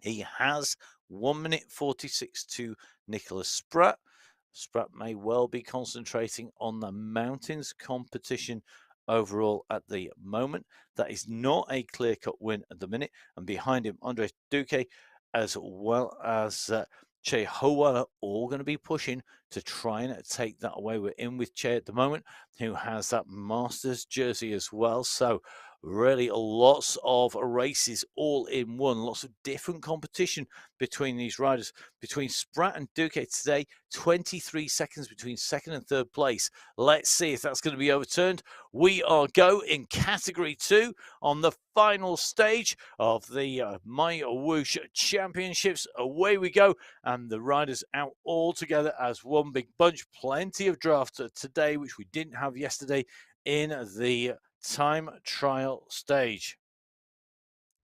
He has 1 minute 46 to Nicholas Spratt. Spratt may well be concentrating on the mountains competition overall at the moment. That is not a clear-cut win at the minute. And behind him, Andre Duque, as well as Che Howeiler, all going to be pushing to try and take that away. We're in with Che at the moment, who has that Masters jersey as well. So really lots of races all in one, lots of different competition between these riders. Between Spratt and Duque today, 23 seconds between second and third place. Let's see if that's going to be overturned. We are go in category 2 on the final stage of the MyWhoosh Championships. Away we go, and the riders out all together as one big bunch. Plenty of draft today, which we didn't have yesterday in the time trial stage.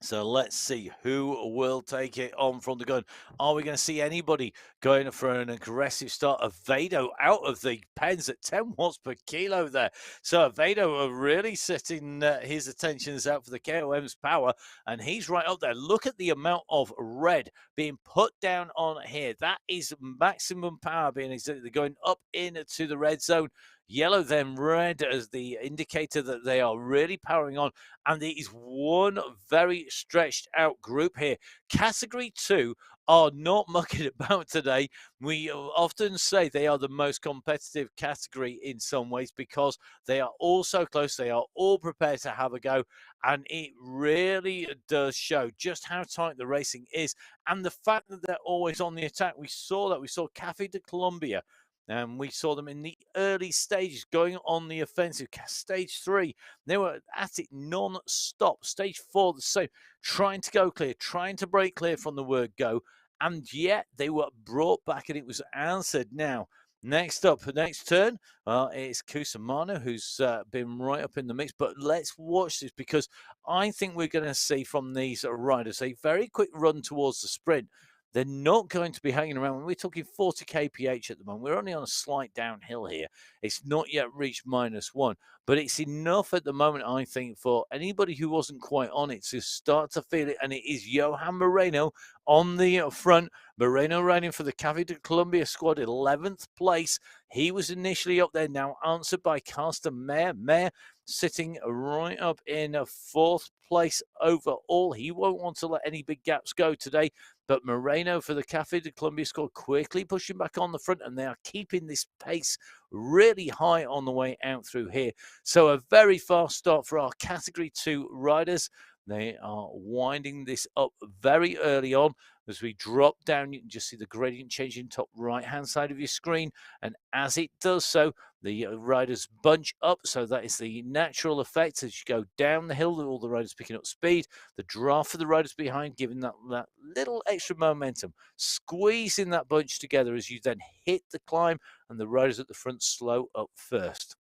So let's see who will take it on from the gun. Are we going to see anybody going for an aggressive start? Avedo out of the pens at 10 watts per kilo there. So Avedo are really setting his attentions out for the KOM's power, and he's right up there. Look at the amount of red being put down on here. That is maximum power being exerted. They're going up into the red zone. Yellow, then red as the indicator that they are really powering on. And it is one very stretched out group here. Category 2 are not mucking about today. We often say they are the most competitive category in some ways because they are all so close. They are all prepared to have a go. And it really does show just how tight the racing is. And the fact that they're always on the attack. We saw that. We saw Cafe de Colombia. And we saw them in the early stages going on the offensive. Stage 3, they were at it non-stop. Stage 4, the same, trying to go clear, trying to break clear from the word go. And yet they were brought back and it was answered. Now, next up, next turn, it's Kusamano, who's been right up in the mix. But let's watch this because I think we're going to see from these riders a very quick run towards the sprint. they're not going to be hanging around. When we're talking 40 kph at the moment, we're only on a slight downhill here. It's not yet reached -1, but it's enough at the moment, I think, for anybody who wasn't quite on it to start to feel it. And it is Johan Moreno on the front. Moreno riding for the Café de Colombia squad, 11th place. He was initially up there, now answered by Carsten Mayer. Mayer sitting right up in 4th place overall. He won't want to let any big gaps go today. But Moreno for the Café de Colombia squad quickly pushing back on the front, and they are keeping this pace really high on the way out through here. So a very fast start for our Category 2 riders. They are winding this up very early on. As we drop down, you can just see the gradient changing top right-hand side of your screen. And as it does so, the riders bunch up. So that is the natural effect as you go down the hill, all the riders picking up speed. The draft for the riders behind, giving that little extra momentum, squeezing that bunch together as you then hit the climb, and the riders at the front slow up first.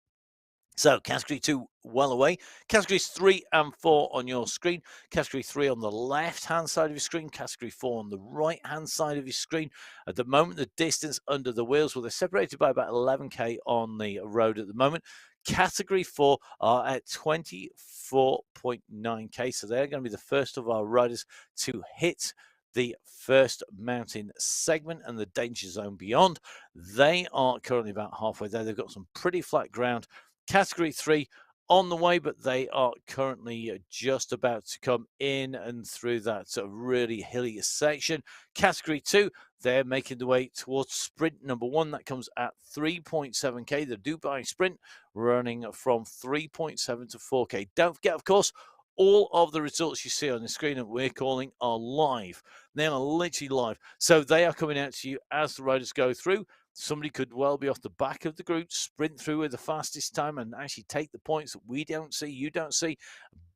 So Category 2 well away. Categories 3 and 4 on your screen. Category 3 on the left-hand side of your screen. Category 4 on the right-hand side of your screen. At the moment, the distance under the wheels, well, they're separated by about 11k on the road at the moment. Category 4 are at 24.9k. So they're going to be the first of our riders to hit the first mountain segment and the danger zone beyond. They are currently about halfway there. They've got some pretty flat ground. Category 3 on the way, but they are currently just about to come in and through that really hilly section. Category 2, they're making the way towards sprint number 1. That comes at 3.7k. The Dubai sprint running from 3.7 to 4k. Don't forget, of course, all of the results you see on the screen that we're calling are live. They are literally live. So they are coming out to you as the riders go through. Somebody could well be off the back of the group, sprint through with the fastest time and actually take the points that we don't see, you don't see,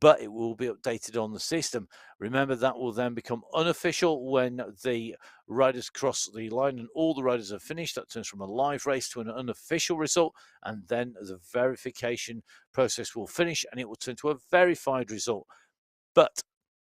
but it will be updated on the system. Remember, that will then become unofficial when the riders cross the line and all the riders are finished. That turns from a live race to an unofficial result, and then the verification process will finish and it will turn to a verified result. But,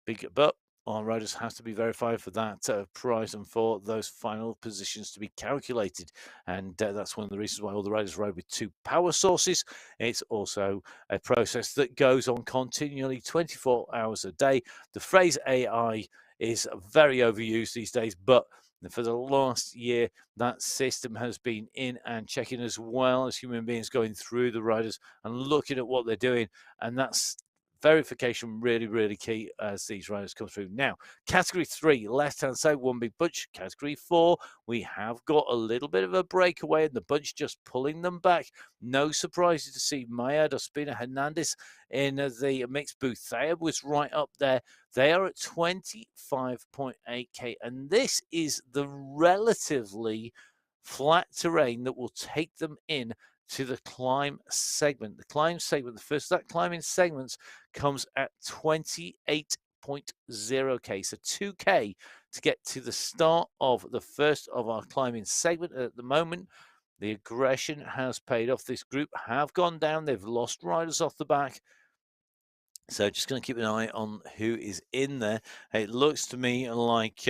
big but, our riders have to be verified for that prize and for those final positions to be calculated. And that's one of the reasons why all the riders ride with 2 power sources. It's also a process that goes on continually 24 hours a day. The phrase AI is very overused these days, but for the last year, that system has been in and checking as well as human beings, going through the riders and looking at what they're doing. And that's verification really key as these riders come through. Now, category 3, left-hand side, one big bunch. Category 4, we have got a little bit of a breakaway and the bunch just pulling them back. No surprises to see Maya Ospina Hernandez in the mixed booth. Thea was right up there. They are at 25.8k, and this is the relatively flat terrain that will take them in to the climb segment. The climb segment, the first of that climbing segments comes at 28.0k, so 2k to get to the start of the first of our climbing segment. At the moment, the aggression has paid off. This group have gone down. They've lost riders off the back. So just going to keep an eye on who is in there. It looks to me like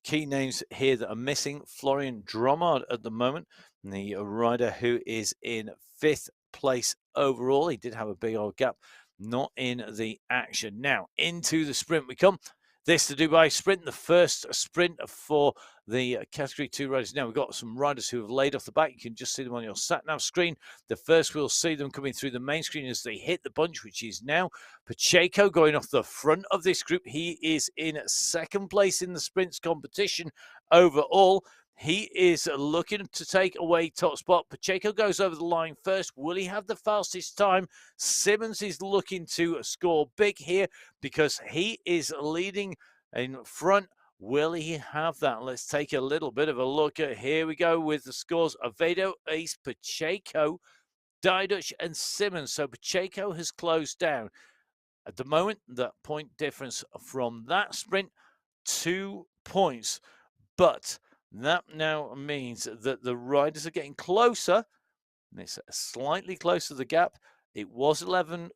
key names here that are missing. Florian Dromard at the moment, the rider who is in 5th place overall. He did have a big old gap, not in the action. Now, into the sprint we come. This the Dubai sprint, the first sprint for the category 2 riders. Now we've got some riders who have laid off the back. You can just see them on your sat nav screen. The first we'll see them coming through the main screen as they hit the bunch, which is now Pacheco going off the front of this group. He is in 2nd place in the sprints competition overall. He is looking to take away top spot. Pacheco goes over the line first. Will he have the fastest time? Simmons is looking to score big here because he is leading in front. Will he have that? Let's take a little bit of a look at. Here we go with the scores. Avedo, Ace, Pacheco, Diduch, and Simmons. So Pacheco has closed down. At the moment, the point difference from that sprint, 2 points. But that now means that the riders are getting closer. It's slightly closer, the gap. It was 11,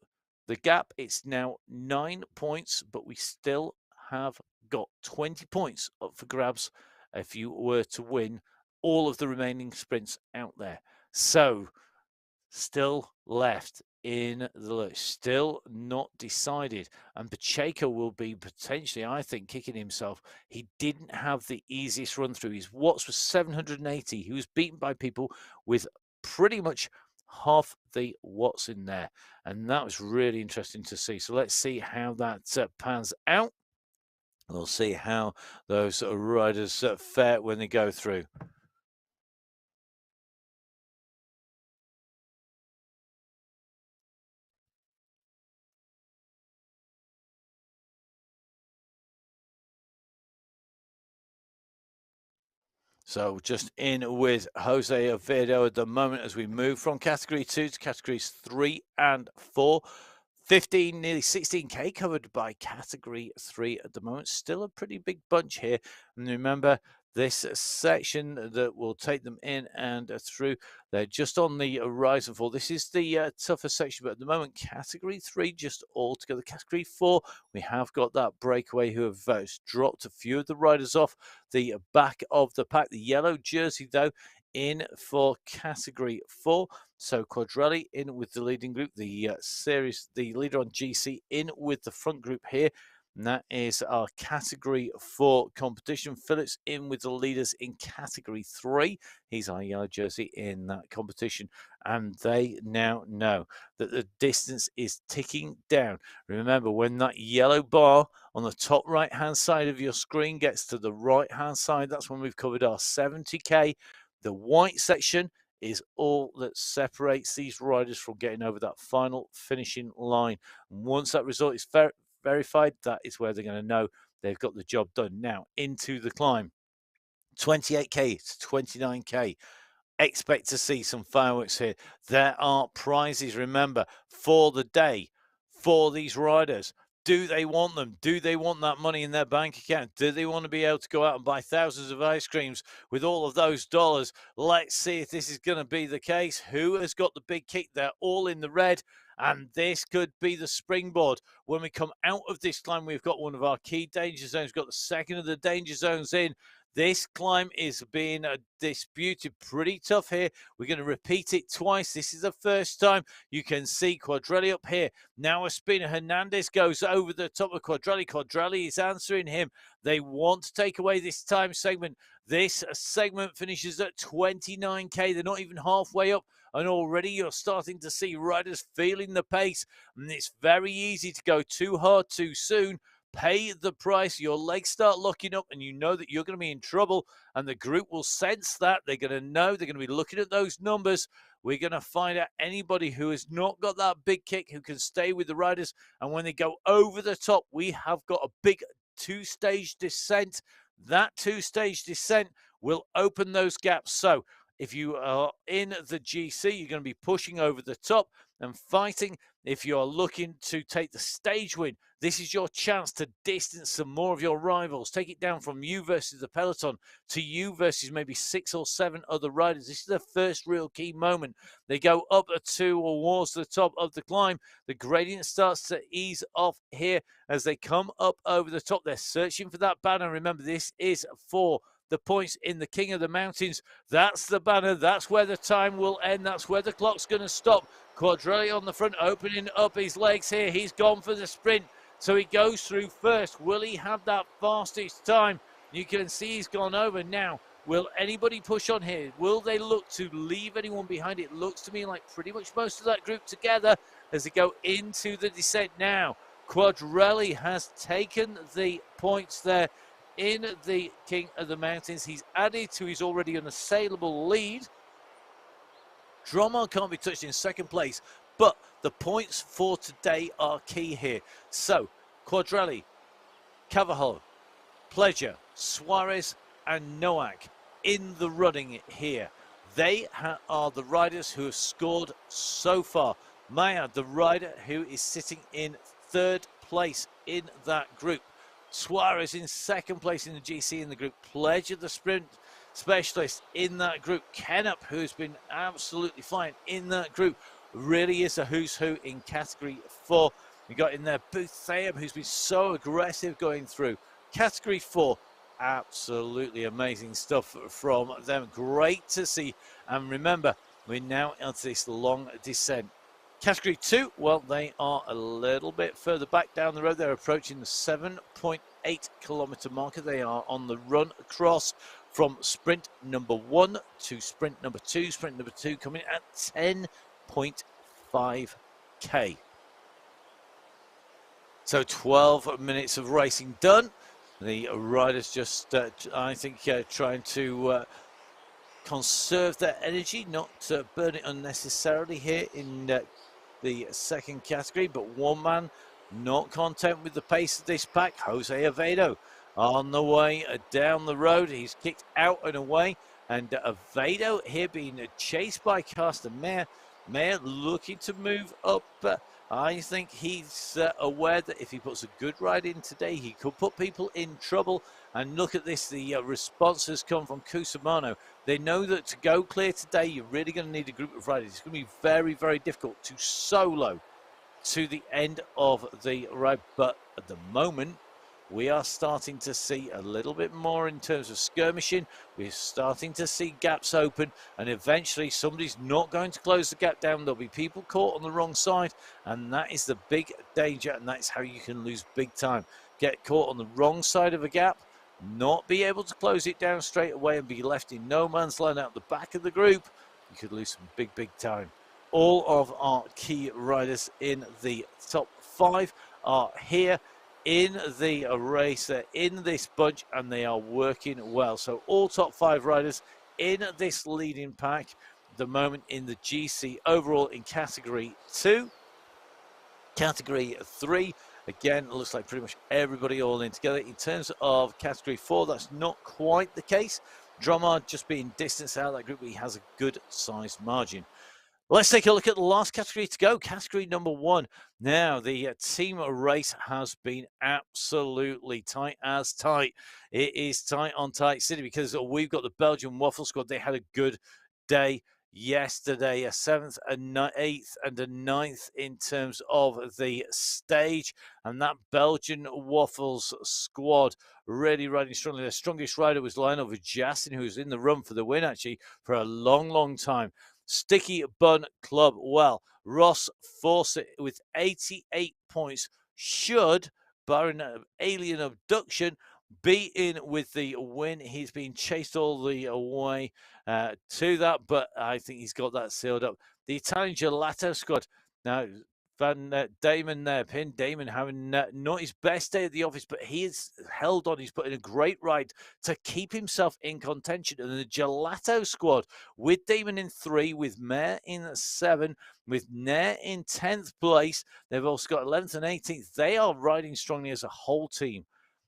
the gap. It's now 9 points, but we still have got 20 points up for grabs if you were to win all of the remaining sprints out there. So still left in the lurch, still not decided, and Pacheco will be potentially, I think, kicking himself. He didn't have the easiest run through. His watts was 780. He was beaten by people with pretty much half the watts in there, and that was really interesting to see. So let's see how that pans out. We'll see how those riders fare when they go through. So just in with Jose Oviedo at the moment as we move from Category 2 to Categories 3 and 4. 15, nearly 16k covered by Category 3 at the moment. Still a pretty big bunch here. And remember, this section that will take them in and through, they're just on the rise and fall. This is the tougher section, but at the moment, Category 3 just all together. Category 4, we have got that breakaway who have dropped a few of the riders off the back of the pack. The yellow jersey, though, in for Category 4. So Quadrelli in with the leading group, the leader on GC in with the front group here. And that is our Category 4 competition. Phillips in with the leaders in Category 3. He's our yellow jersey in that competition. And they now know that the distance is ticking down. Remember, when that yellow bar on the top right-hand side of your screen gets to the right-hand side, that's when we've covered our 70k. The white section is all that separates these riders from getting over that final finishing line. And once that result is verified, that is where they're going to know they've got the job done. Now, into the climb. 28k to 29k. Expect to see some fireworks here. There are prizes, remember, for the day, for these riders. Do they want them? Do they want that money in their bank account? Do they want to be able to go out and buy thousands of ice creams with all of those dollars? Let's see if this is going to be the case. Who has got the big kick? They're all in the red, and this could be the springboard. When we come out of this climb, we've got one of our key danger zones. We've got the second of the danger zones in. This climb is being disputed pretty tough here. We're going to repeat it twice. This is the first time. You can see Quadrelli up here. Now Espina Hernandez goes over the top of Quadrelli. Quadrelli is answering him. They want to take away this time segment. This segment finishes at 29k. They're not even halfway up. And already you're starting to see riders feeling the pace. And it's very easy to go too hard too soon. Pay the price, your legs start locking up, and you know that you're going to be in trouble, and the group will sense that. They're going to know, they're going to be looking at those numbers. We're going to find out anybody who has not got that big kick who can stay with the riders, and when they go over the top, we have got a big two-stage descent. That two-stage descent will open those gaps. So if you are in the GC, you're going to be pushing over the top and fighting. If you're looking to take the stage win, this is your chance to distance some more of your rivals. Take it down from you versus the peloton to you versus maybe 6 or 7 other riders. This is the first real key moment. They go up to or towards the top of the climb. The gradient starts to ease off here as they come up over the top. They're searching for that banner. Remember, this is for the points in the King of the Mountains. That's the banner. That's where the time will end. That's where the clock's going to stop. Quadrelli on the front, opening up his legs here. He's gone for the sprint. So he goes through first. Will he have that fastest time? You can see he's gone over now. Will anybody push on here? Will they look to leave anyone behind? It looks to me like pretty much most of that group together as they go into the descent now. Quadrelli has taken the points there in the King of the Mountains. He's added to his already unassailable lead. Drummond can't be touched in second place, but the points for today are key here. So, Quadrelli, Cavajal, Pleasure, Suarez, and Noack in the running here. They are the riders who have scored so far. Maya, the rider who is sitting in third place in that group. Suarez in second place in the GC in the group. Pleasure, the sprint specialist in that group. Kennup, who's been absolutely flying in that group, really is a who's who in Category 4. We got in there Booth Thayab, who's been so aggressive going through. Category 4, absolutely amazing stuff from them. Great to see. And remember, we're now into this long descent. Category 2, well, they are a little bit further back down the road. They're approaching the 7.8-kilometer marker. They are on the run across from sprint number 1 to sprint number 2. Sprint number 2 coming at 10.5K. So 12 minutes of racing done. The riders just, I think, trying to conserve their energy, not burn it unnecessarily here in the second category. But one man not content with the pace of this pack, Jose Avedo, on the way down the road. He's kicked out and away. And Avedo here being chased by Carsten Mayer. Mayer looking to move up. I think he's aware that if he puts a good ride in today, he could put people in trouble. And look at this, the response has come from Cusimano. They know that to go clear today, you're really going to need a group of riders. It's going to be very, very difficult to solo to the end of the ride. But at the moment, we are starting to see a little bit more in terms of skirmishing. We're starting to see gaps open, and eventually somebody's not going to close the gap down. There'll be people caught on the wrong side, and that is the big danger, and that's how you can lose big time. Get caught on the wrong side of a gap, not be able to close it down straight away, and be left in no man's land out the back of the group. You could lose some big time. All of our key riders in the top 5 are here in the race. They're in this bunch, and they are working well. So all top 5 riders in this leading pack at the moment in the GC overall in category 2. Category 3, again, looks like pretty much everybody all in together. In terms of category 4, that's not quite the case. Dromard just being distanced out of that group, but he has a good sized margin. Let's take a look at the last category to go, category number 1. Now, the team race has been absolutely tight as tight. It is tight on tight city because we've got the Belgian Waffle Squad. They had a good day yesterday, a 7th, and 8th, and a 9th in terms of the stage. And that Belgian Waffles squad really riding strongly. Their strongest rider was Lionel Vujassin, who was in the run for the win, actually, for a long time. Sticky Bun Club, well, Ross Fawcett with 88 points should, barring an alien abduction, be in with the win. He's been chased all the way to that, but I think he's got that sealed up. The Italian Gelato squad, now Van Damon there, Pin Damon having not his best day at the office, but he has held on. He's put in a great ride to keep himself in contention. And the Gelato squad with Damon in 3, with Mayer in 7, with Nair in 10th place. They've also got 11th and 18th. They are riding strongly as a whole team.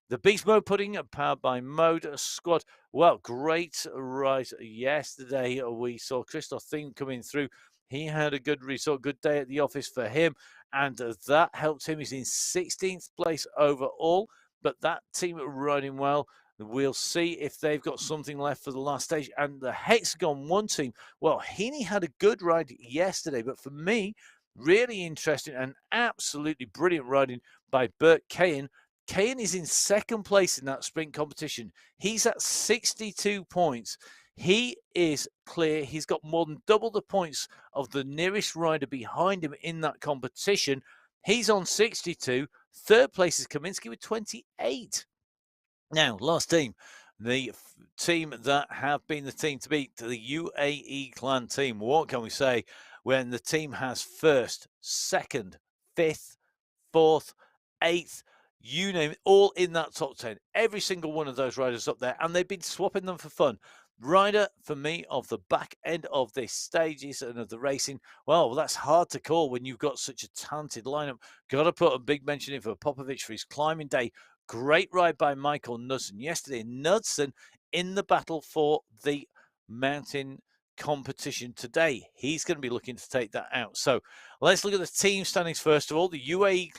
The Beast Mode Pudding, powered by Mode Squad. Well, great ride yesterday. We saw Christoph Thiem coming through. He had a good result, good day at the office for him, and that helped him. He's in 16th place overall, but that team are riding well. We'll see if they've got something left for the last stage. And the Hexagon 1 team, well, Heaney had a good ride yesterday, but for me, really interesting and absolutely brilliant riding by Bert Kahan. Kahan is in 2nd place in that sprint competition. He's at 62 points. He is clear. He's got more than double the points of the nearest rider behind him in that competition. He's on 62. 3rd place is Kaminsky with 28. Now, last team, the team that have been the team to beat, the UAE Clan team. What can we say when the team has 1st, 2nd, 5th, 4th, 8th, you name it, all in that top 10. Every single one of those riders up there, and they've been swapping them for fun. Rider, for me, of the back end of this stages and of the racing, well, that's hard to call when you've got such a talented lineup. Got to put a big mention in for Popovic for his climbing day. Great ride by Michael Knudsen yesterday. Knudsen in the battle for the mountain competition today. He's going to be looking to take that out. So let's look at the team standings first of all. The UAE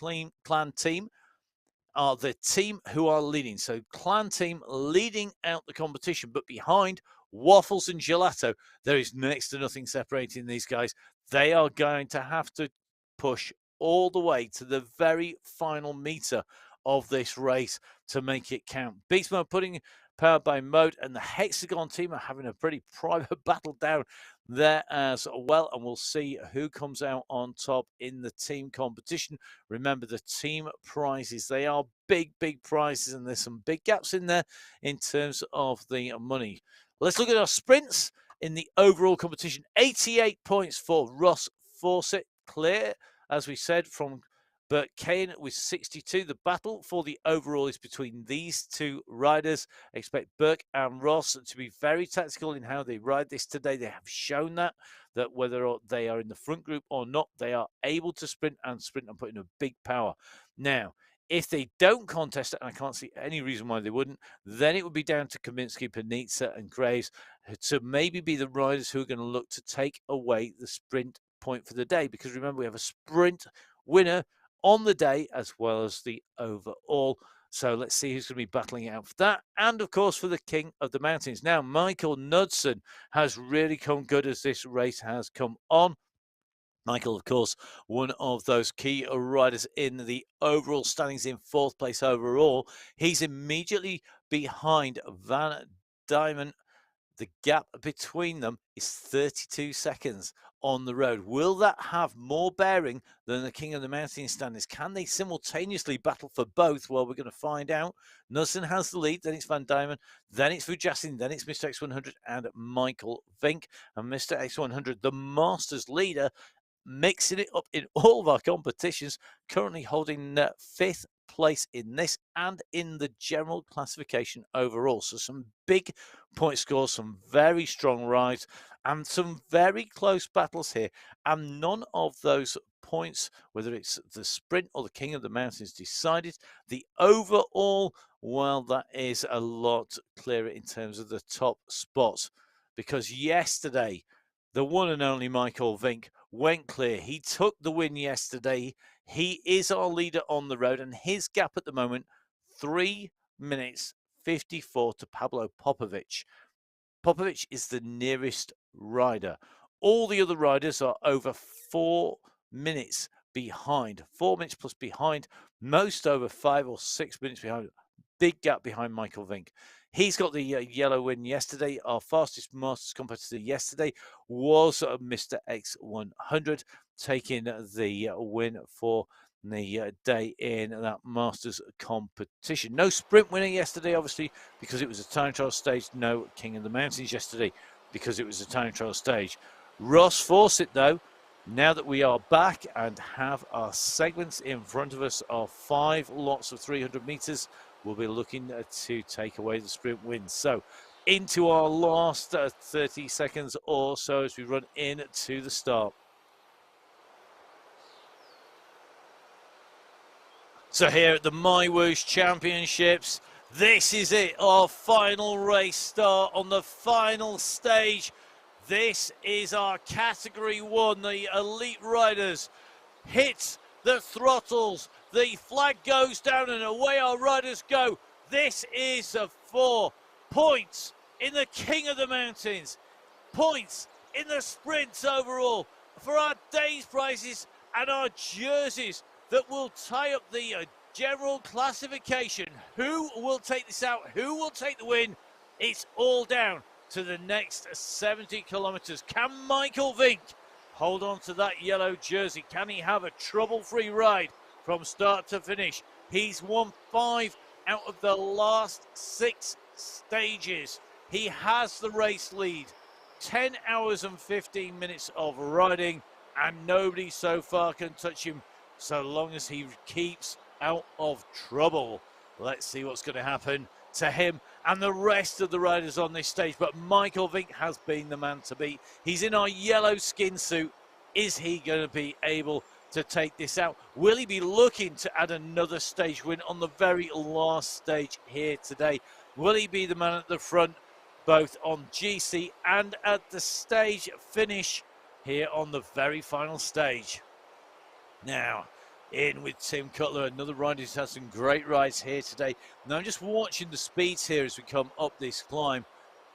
Clan team are the team who are leading. So Clan team leading out the competition, but behind Waffles and Gelato, there is next to nothing separating these guys. They are going to have to push all the way to the very final meter of this race to make it count. Beast Mode Pudding powered by Mode, and the Hexagon team are having a pretty private battle down there as well, and we'll see who comes out on top in the team competition. Remember, the team prizes, they are big prizes, and there's some big gaps in there in terms of the money. Let's look at our sprints in the overall competition. 88 points for Ross Fawcett, clear, as we said, from Bert Kane with 62. The battle for the overall is between these two riders. Expect Burke and Ross to be very tactical in how they ride this today. They have shown that whether they are in the front group or not, they are able to sprint and put in a big power. Now, if they don't contest it, and I can't see any reason why they wouldn't, then it would be down to Kaminsky, Panizza, and Graves to maybe be the riders who are going to look to take away the sprint point for the day. Because remember, we have a sprint winner on the day as well as the overall. So let's see who's going to be battling it out for that. And of course, for the King of the Mountains. Now, Michael Knudsen has really come good as this race has come on. Michael, of course, one of those key riders in the overall standings, in 4th place overall. He's immediately behind Van Diemen. The gap between them is 32 seconds on the road. Will that have more bearing than the King of the Mountain standings? Can they simultaneossly battle for both? Well, we're going to find out. Knudsen has the lead, then it's Van Diemen, then it's Vujasin, then it's Mr. X100 and Michael Vink. And Mr. X100, the Masters leader, mixing it up in all of our competitions, currently holding 5th place in this and in the general classification overall. So some big point scores, some very strong rides, and some very close battles here. And none of those points, whether it's the sprint or the King of the Mountains, decided. The overall, well, that is a lot clearer in terms of the top spots, because yesterday the one and only Michael Vink went clear. He took the win yesterday. He is our leader on the road, and his gap at the moment, 3 minutes 54 to Pablo Popovic. Popovic is the nearest rider. All the other riders are over 4 minutes behind. 4 minutes plus behind. Most over 5 or 6 minutes behind. Big gap behind Michael Vink. He's got the yellow win yesterday. Our fastest Masters competitor yesterday was Mr. X100, taking the win for the day in that Masters competition. No sprint winner yesterday, obviously, because it was a time trial stage. No King of the Mountains yesterday because it was a time trial stage. Ross Fawcett, though, now that we are back and have our segments in front of us of 5 lots of 300 meters, we'll be looking to take away the sprint win. So into our last 30 seconds or so as we run into the start. So here at the MyWhoosh Championships, this is it, our final race start on the final stage. This is our Category 1, the elite riders hit the throttles, the flag goes down and away our riders go. This is for points in the King of the Mountains, points in the sprints overall, for our day's prizes and our jerseys that will tie up the general classification. Who will take this out? Who will take the win? It's all down to the next 70 kilometers. Can Michael Vink hold on to that yellow jersey? Can he have a trouble-free ride from start to finish? He's won 5 out of the last 6 stages. He has the race lead. 10 hours and 15 minutes of riding, and nobody so far can touch him so long as he keeps out of trouble. Let's see what's going to happen to him and the rest of the riders on this stage. But Michael Vink has been the man to beat. He's in our yellow skin suit. Is he going to be able to take this out? Will he be looking to add another stage win on the very last stage here today? Will he be the man at the front, both on GC and at the stage finish here on the very final stage? Now, in with Tim Cutler, another rider who's had some great rides here today. Now I'm just watching the speeds here as we come up this climb.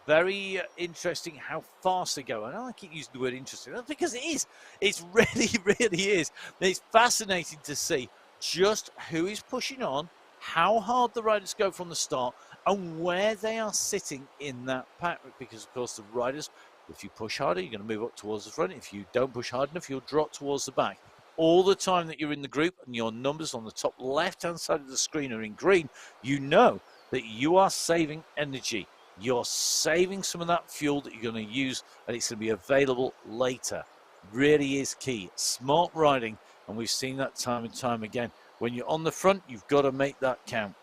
Very interesting how fast they go. And I keep using the word interesting because it is. It really, really is. It's fascinating to see just who is pushing on, how hard the riders go from the start, and where they are sitting in that pack, because of course the riders, if you push harder, you're going to move up towards the front. If you don't push hard enough, you'll drop towards the back. All the time that you're in the group and your numbers on the top left-hand side of the screen are in green, you know that you are saving energy. You're saving some of that fuel that you're going to use, and it's going to be available later. Really is key. Smart riding, and we've seen that time and time again. When you're on the front, you've got to make that count.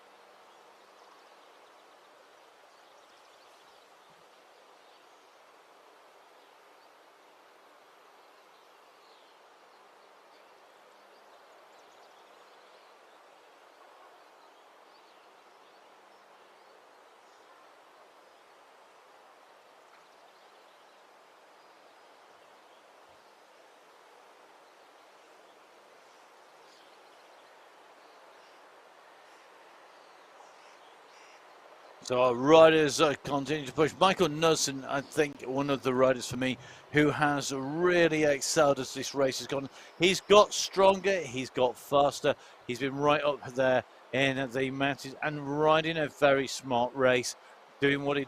So our riders continue to push. Michael Knudsen, I think, one of the riders for me who has really excelled as this race has gone. He's got stronger, he's got faster, he's been right up there in the mountains and riding a very smart race, doing what he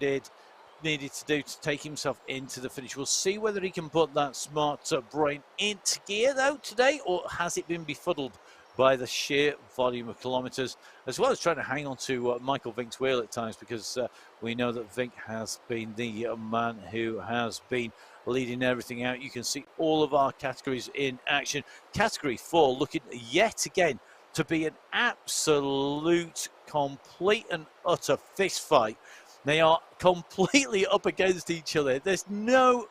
needed to do to take himself into the finish. We'll see whether he can put that smart brain into gear though today, or has it been befuddled by the sheer volume of kilometres, as well as trying to hang on to Michael Vink's wheel at times, because we know that Vink has been the man who has been leading everything out. You can see all of our categories in action. Category 4 looking yet again to be an absolute, complete and utter fist fight. They are completely up against each other. There's no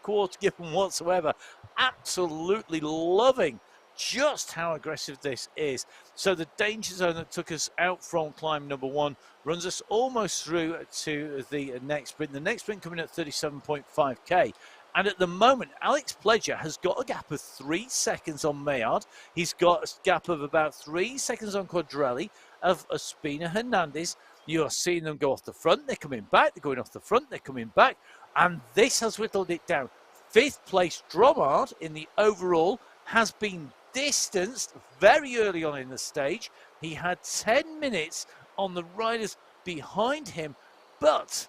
quarter given whatsoever. Absolutely loving just how aggressive this is. So the danger zone that took us out from climb number 1 runs us almost through to the next sprint. The next sprint coming at 37.5k. And at the moment, Alex Pledger has got a gap of 3 seconds on Maillard. He's got a gap of about 3 seconds on Quadrelli, of Ospina Hernandez. You are seeing them go off the front. They're coming back. They're going off the front. They're coming back. And this has whittled it down. 5th place Dromard in the overall has been distanced very early on in the stage. He had 10 minutes on the riders behind him, but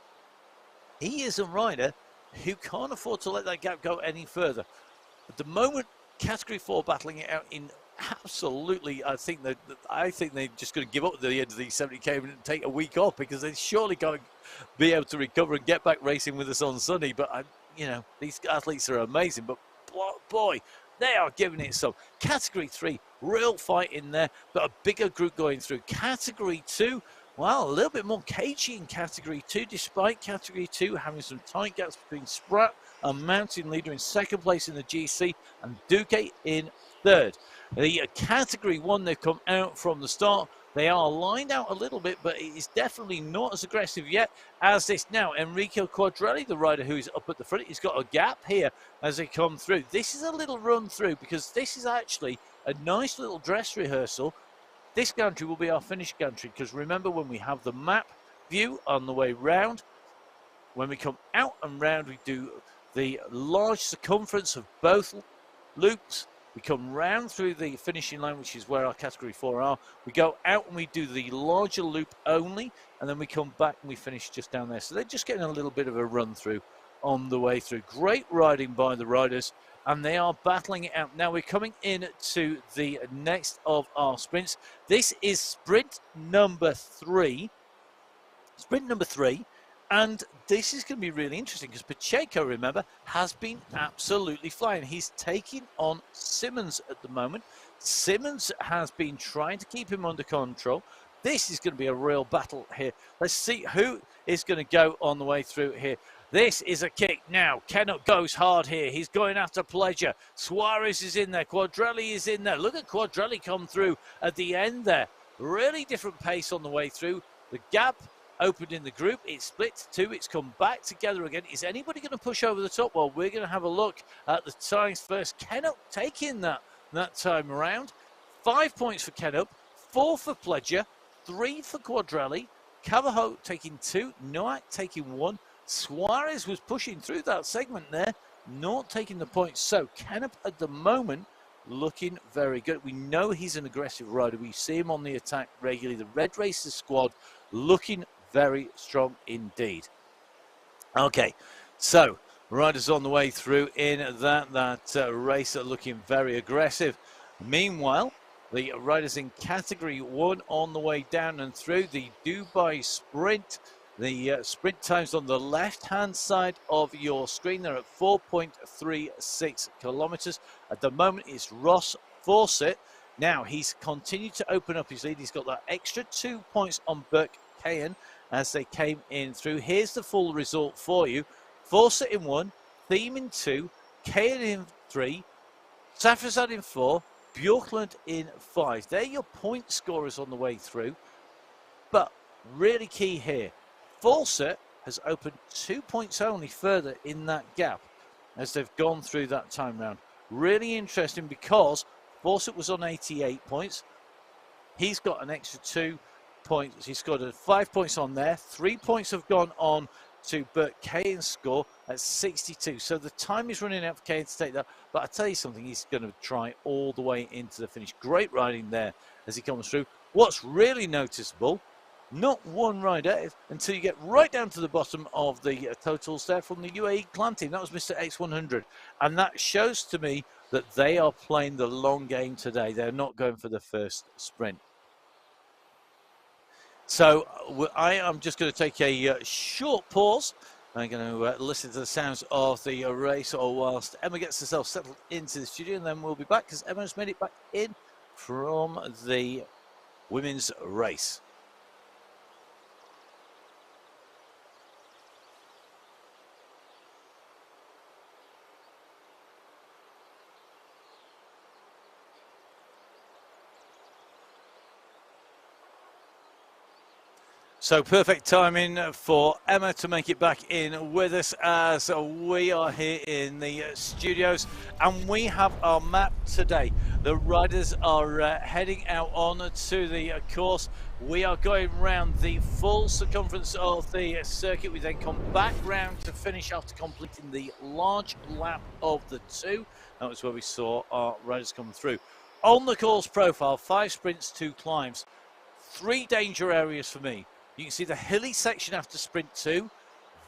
he is a rider who can't afford to let that gap go any further. At the moment, category 4 battling it out in absolutely, I think they're just going to give up at the end of the 70k and take a week off, because they're surely going to be able to recover and get back racing with us on Sunday. But these athletes are amazing, but boy, they are giving it some. Category 3, real fight in there, but a bigger group going through. Category 2, well, a little bit more cagey in Category 2, despite Category 2 having some tight gaps between Spratt and Mountain Leader in 2nd place in the GC and Duque in 3rd. The Category 1, they've come out from the start. They are lined out a little bit, but it is definitely not as aggressive yet as this. Now, Enrico Quadrelli, the rider who's up at the front, he's got a gap here as they come through. This is a little run through, because this is actually a nice little dress rehearsal. This gantry will be our finish gantry, because remember, when we have the map view on the way round, when we come out and round, we do the large circumference of both loops. We come round through the finishing line, which is where our category 4 are. We go out and we do the larger loop only, and then we come back and we finish just down there. So they're just getting a little bit of a run through on the way through. Great riding by the riders, and they are battling it out. Now we're coming in to the next of our sprints. This is sprint number 3. Sprint number 3. And this is going to be really interesting, because Pacheco, remember, has been absolutely flying. He's taking on Simmons at the moment. Simmons has been trying to keep him under control. This is going to be a real battle here. Let's see who is going to go on the way through here. This is a kick now. Kennett goes hard here. He's going after Pledger. Suarez is in there. Quadrelli is in there. Look at Quadrelli come through at the end there. Really different pace on the way through. The gap opened in the group, it's split to 2, it's come back together again. Is anybody going to push over the top? Well, we're going to have a look at the times first. Kennett taking that time around. 5 points for Kennett, 4 for Pledger, 3 for Quadrelli, Cavajo taking 2, Noack taking 1. Suarez was pushing through that segment there, not taking the points. So Kennett at the moment looking very good. We know he's an aggressive rider. We see him on the attack regularly. The Red Racers squad looking very strong indeed. Okay, so riders on the way through in that race are looking very aggressive. Meanwhile, the riders in category 1 on the way down and through the Dubai Sprint. The sprint times on the left-hand side of your screen, they're at 4.36 kilometres. At the moment, it's Ross Fawcett. Now, he's continued to open up his lead. He's got that extra 2 points on Burke Cahan as they came in through. Here's the full result for you. Fawcett in 1, Thiem in 2, Cahan in 3, Safrazad in 4, Bjorklund in 5. They're your point scorers on the way through. But really key here, Fawcett has opened 2 points only further in that gap as they've gone through that time round. Really interesting because Fawcett was on 88 points. He's got an extra 2 points. He's got 5 points on there. 3 points have gone on to Burke Cahan's score at 62. So the time is running out for Cahan to take that. But I tell you something, he's going to try all the way into the finish. Great riding there as he comes through. What's really noticeable, not one rider until you get right down to the bottom of the totals there from the UAE clan team. That was Mr. X100. And that shows to me that they are playing the long game today. They're not going for the first sprint. So I am just going to take a short pause. I'm going to listen to the sounds of the race whilst Emma gets herself settled into the studio, and then we'll be back because Emma's made it back in from the women's race. So perfect timing for Emma to make it back in with us as we are here in the studios, and we have our map today. The riders are heading out on to the course. We are going round the full circumference of the circuit. We then come back round to finish after completing the large lap of the 2. That was where we saw our riders come through. On the course profile, 5 sprints, 2 climbs, 3 danger areas for me. You can see the hilly section after sprint 2.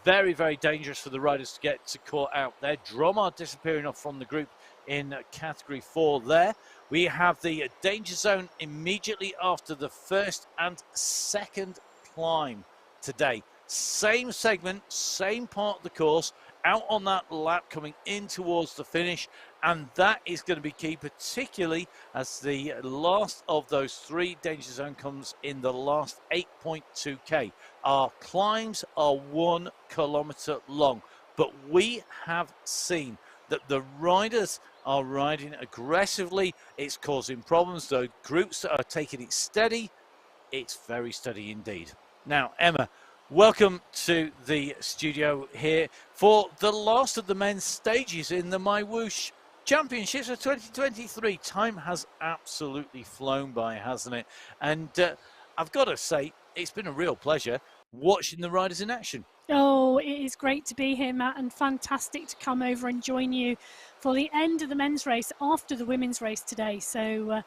Very, very dangerous for the riders to get to caught out there. Dromard disappearing off from the group in category 4 there. We have the danger zone immediately after the first and second climb today. Same segment, same part of the course, out on that lap coming in towards the finish, and that is going to be key, particularly as the last of those 3 danger zone comes in the last 8.2k. Our climbs are 1 kilometre long, but we have seen that the riders are riding aggressively. It's causing problems. The groups that are taking it steady, it's very steady indeed. Now, Emma, welcome to the studio here for the last of the men's stages in the MyWhoosh Championships of 2023. Time has absolutely flown by, hasn't it? And I've got to say, it's been a real pleasure watching the riders in action. Oh, it is great to be here, Matt, and fantastic to come over and join you for the end of the men's race after the women's race today. So,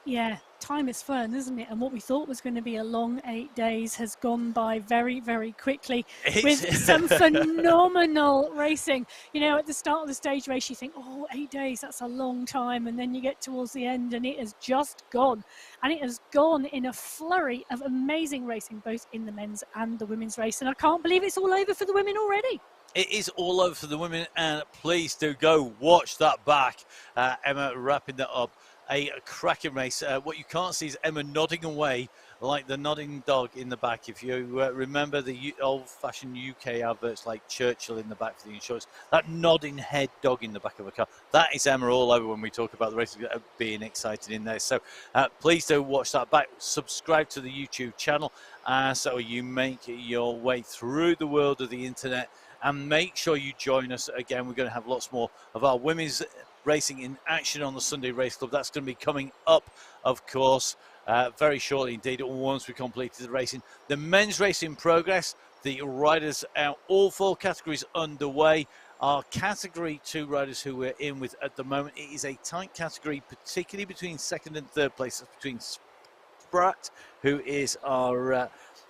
yeah, time is fun, isn't it? And what we thought was going to be a long 8 days has gone by very, very quickly with some phenomenal racing. You know, at the start of the stage race, you think, oh, 8 days, that's a long time. And then you get towards the end and it has just gone. And it has gone in a flurry of amazing racing, both in the men's and the women's race. And I can't believe it's all over for the women already. It is all over for the women, and please do go watch that back. Emma wrapping that up. A cracking race. What you can't see is Emma nodding away like the nodding dog in the back. If you remember the old-fashioned UK adverts like Churchill in the back for the insurance, that nodding head dog in the back of a car, that is Emma all over when we talk about the race being excited in there. So please do watch that back. Subscribe to the YouTube channel so you make your way through the world of the internet, and make sure you join us again. We're going to have lots more of our women's racing in action on the Sunday Race Club. That's going to be coming up, of course, very shortly indeed, once we completed the racing. The men's race in progress, the riders out, all 4 categories underway. Our category 2 riders who we're in with at the moment, it is a tight category, particularly between second and third place. That's between Spratt, who is our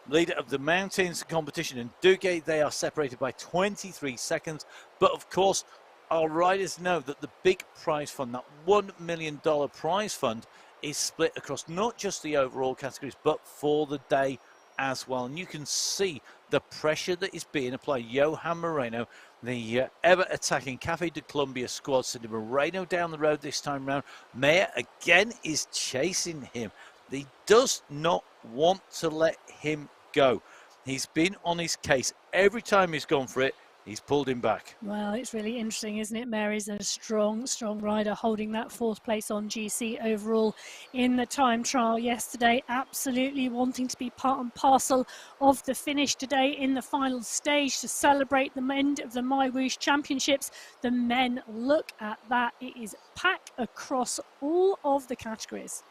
leader of the mountains competition, and Duque, they are separated by 23 seconds. But of course, our riders know that the big prize fund, that $1 million prize fund, is split across not just the overall categories, but for the day as well. And you can see the pressure that is being applied. Johan Moreno, the ever attacking Cafe de Colombia squad, sending Moreno down the road this time round. Mayer again is chasing him. He does not want to let him go. He's been on his case. Every time he's gone for it, he's pulled him back. Well, it's really interesting, isn't it? Mary's a strong rider, holding that 4th place on GC overall in the time trial yesterday. Absolutely wanting to be part and parcel of the finish today in the final stage to celebrate the end of the MyWhoosh Championships. The men, look at that. It is packed across all of the categories.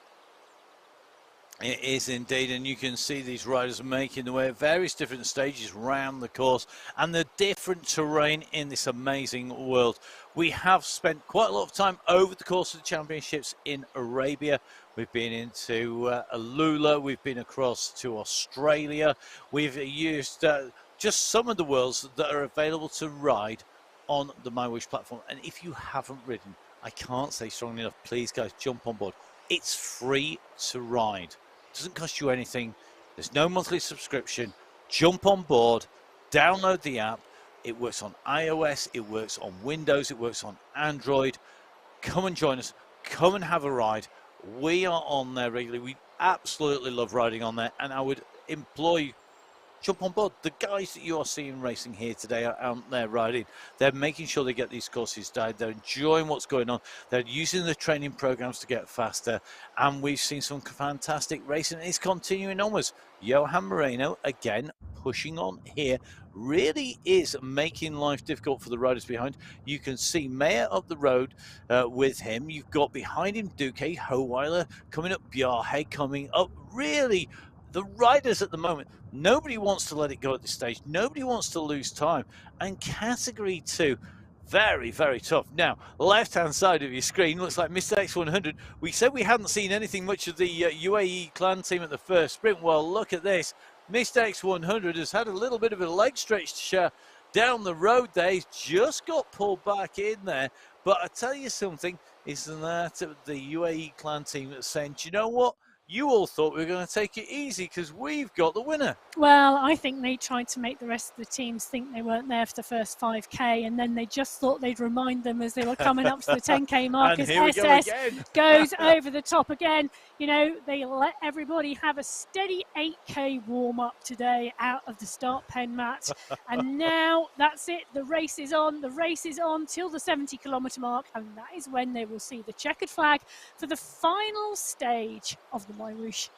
It is indeed, and you can see these riders making their way at various different stages around the course and the different terrain in this amazing world. We have spent quite a lot of time over the course of the championships in Arabia. We've been into Alula, we've been across to Australia. We've used just some of the worlds that are available to ride on the MyWhoosh platform. And if you haven't ridden, I can't say strongly enough, please guys, jump on board. It's free to ride. Doesn't cost you anything. There's no monthly subscription. Jump on board, download the app. It works on iOS, it works on Windows, it works on Android. Come and join us. Come and have a ride. We are on there regularly. We absolutely love riding on there, and I would implore you, jump on board. The guys that you are seeing racing here today are out there riding. They're making sure they get these courses done. They're enjoying what's going on. They're using the training programs to get faster. And we've seen some fantastic racing. It's continuing onwards. Johan Moreno, again, pushing on here, really is making life difficult for the riders behind. You can see Mayer up the road with him. You've got behind him Duque, Howeiler coming up, Bjarhe coming up. Really, the riders at the moment, nobody wants to let it go at this stage. Nobody wants to lose time. And category 2, very, very tough. Now, left-hand side of your screen looks like Mr. X100. We said we hadn't seen anything much of the UAE clan team at the first sprint. Well, look at this. Mr. X100 has had a little bit of a leg stretch down the road there. He's just got pulled back in there. But I tell you something, is that the UAE clan team that's saying, do you know what? You all thought we were going to take it easy because we've got the winner. Well, I think they tried to make the rest of the teams think they weren't there for the first 5K, and then they just thought they'd remind them as they were coming up to the 10K mark as SS goes over the top again. You know, they let everybody have a steady 8K warm-up today out of the start pen mat. And now that's it. The race is on. The race is on till the 70-kilometre mark, and that is when they will see the checkered flag for the final stage of the MyWhoosh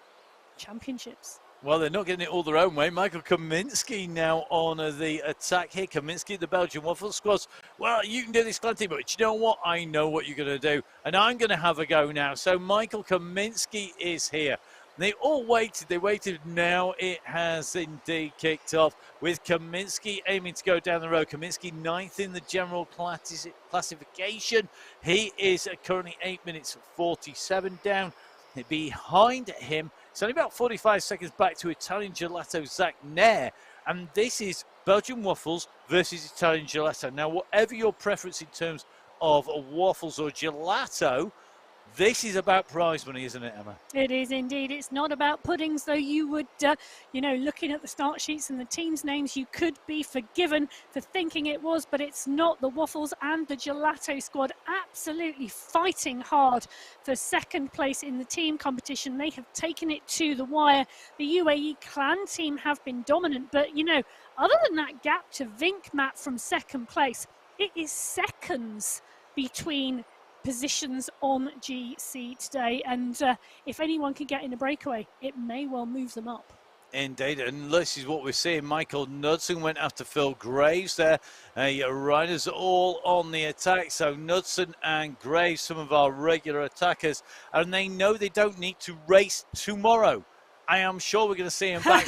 Championships. Well, they're not getting it all their own way. Michael Kaminsky now on the attack here. Kaminsky, the Belgian Waffle Squads. Well, you can do this, Clancy, but you know what? I know what you're going to do, and I'm going to have a go now. So Michael Kaminsky is here. They all waited. They waited. Now it has indeed kicked off with Kaminsky aiming to go down the road. Kaminsky 9th in the general classification. He is currently 8 minutes 47 down. Behind him, it's only about 45 seconds back to Italian Gelato Zach Nair. And this is Belgian Waffles versus Italian Gelato. Now, whatever your preference in terms of waffles or gelato, this is about prize money, isn't it, Emma? It is indeed. It's not about puddings, though. You would, you know, looking at the start sheets and the teams' names, you could be forgiven for thinking it was, but it's not. The Waffles and the Gelato squad absolutely fighting hard for second place in the team competition. They have taken it to the wire. The UAE clan team have been dominant, but, you know, other than that gap to Vinkmat from second place, it is seconds between positions on GC today, and if anyone can get in a breakaway, it may well move them up. Indeed, and this is what we're seeing. Michael Knudsen went after Phil Graves there. Riders all on the attack. So Knudsen and Graves, some of our regular attackers, and they know they don't need to race tomorrow. I am sure we're going to see him back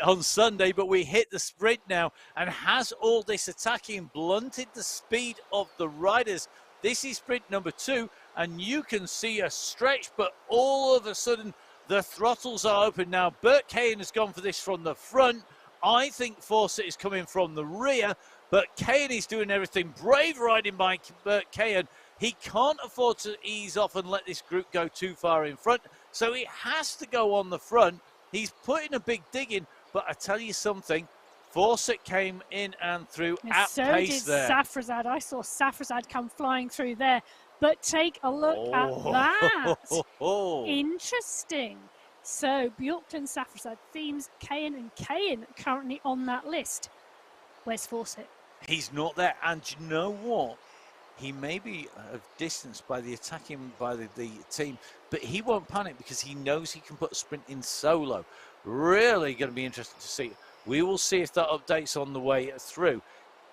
on Sunday, but we hit the sprint now, and has all this attacking blunted the speed of the riders? This is sprint number 2, and you can see a stretch, but all of a sudden The throttles are open now. Bert Kahan has gone for this from the front. I think Fawcett is coming from the rear, but Kahan is doing everything. Brave riding by Bert Kahan. He can't afford to ease off and let this group go too far in front, so he has to go on the front. He's putting a big dig in, but I tell you something, Fawcett came in and through at pace there. So did Safrazad. I saw Safrazad come flying through there. But take a look at that. Interesting. So Bjorklund, Safrazad, Themes, Kahan and Kahan currently on that list. Where's Fawcett? He's not there. And you know what? He may be distanced by the attacking by the team, but he won't panic because he knows he can put a sprint in solo. Really going to be interesting to see. We will see if that updates on the way through.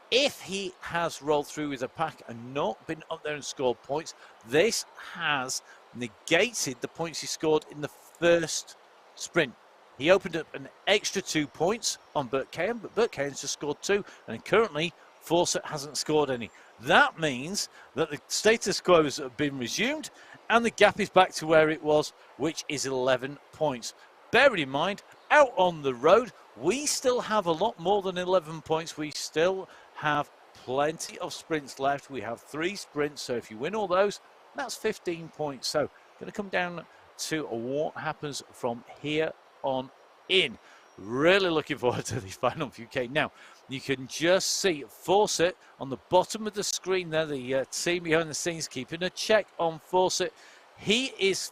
If he has rolled through with a pack and not been up there and scored points, this has negated the points he scored in the first sprint. He opened up an extra 2 points on Bert Kahan, but Bert Kahan's just scored 2, and currently Fawcett hasn't scored any. That means that the status quo has been resumed, and the gap is back to where it was, which is 11 points. Bearing in mind, out on the road, we still have a lot more than 11 points. We still have plenty of sprints left. We have 3 sprints, so if you win all those, that's 15 points. So going to come down to what happens from here on in. Really looking forward to the final few K. Now, you can just see Fawcett on the bottom of the screen there, the team behind the scenes keeping a check on Fawcett. He is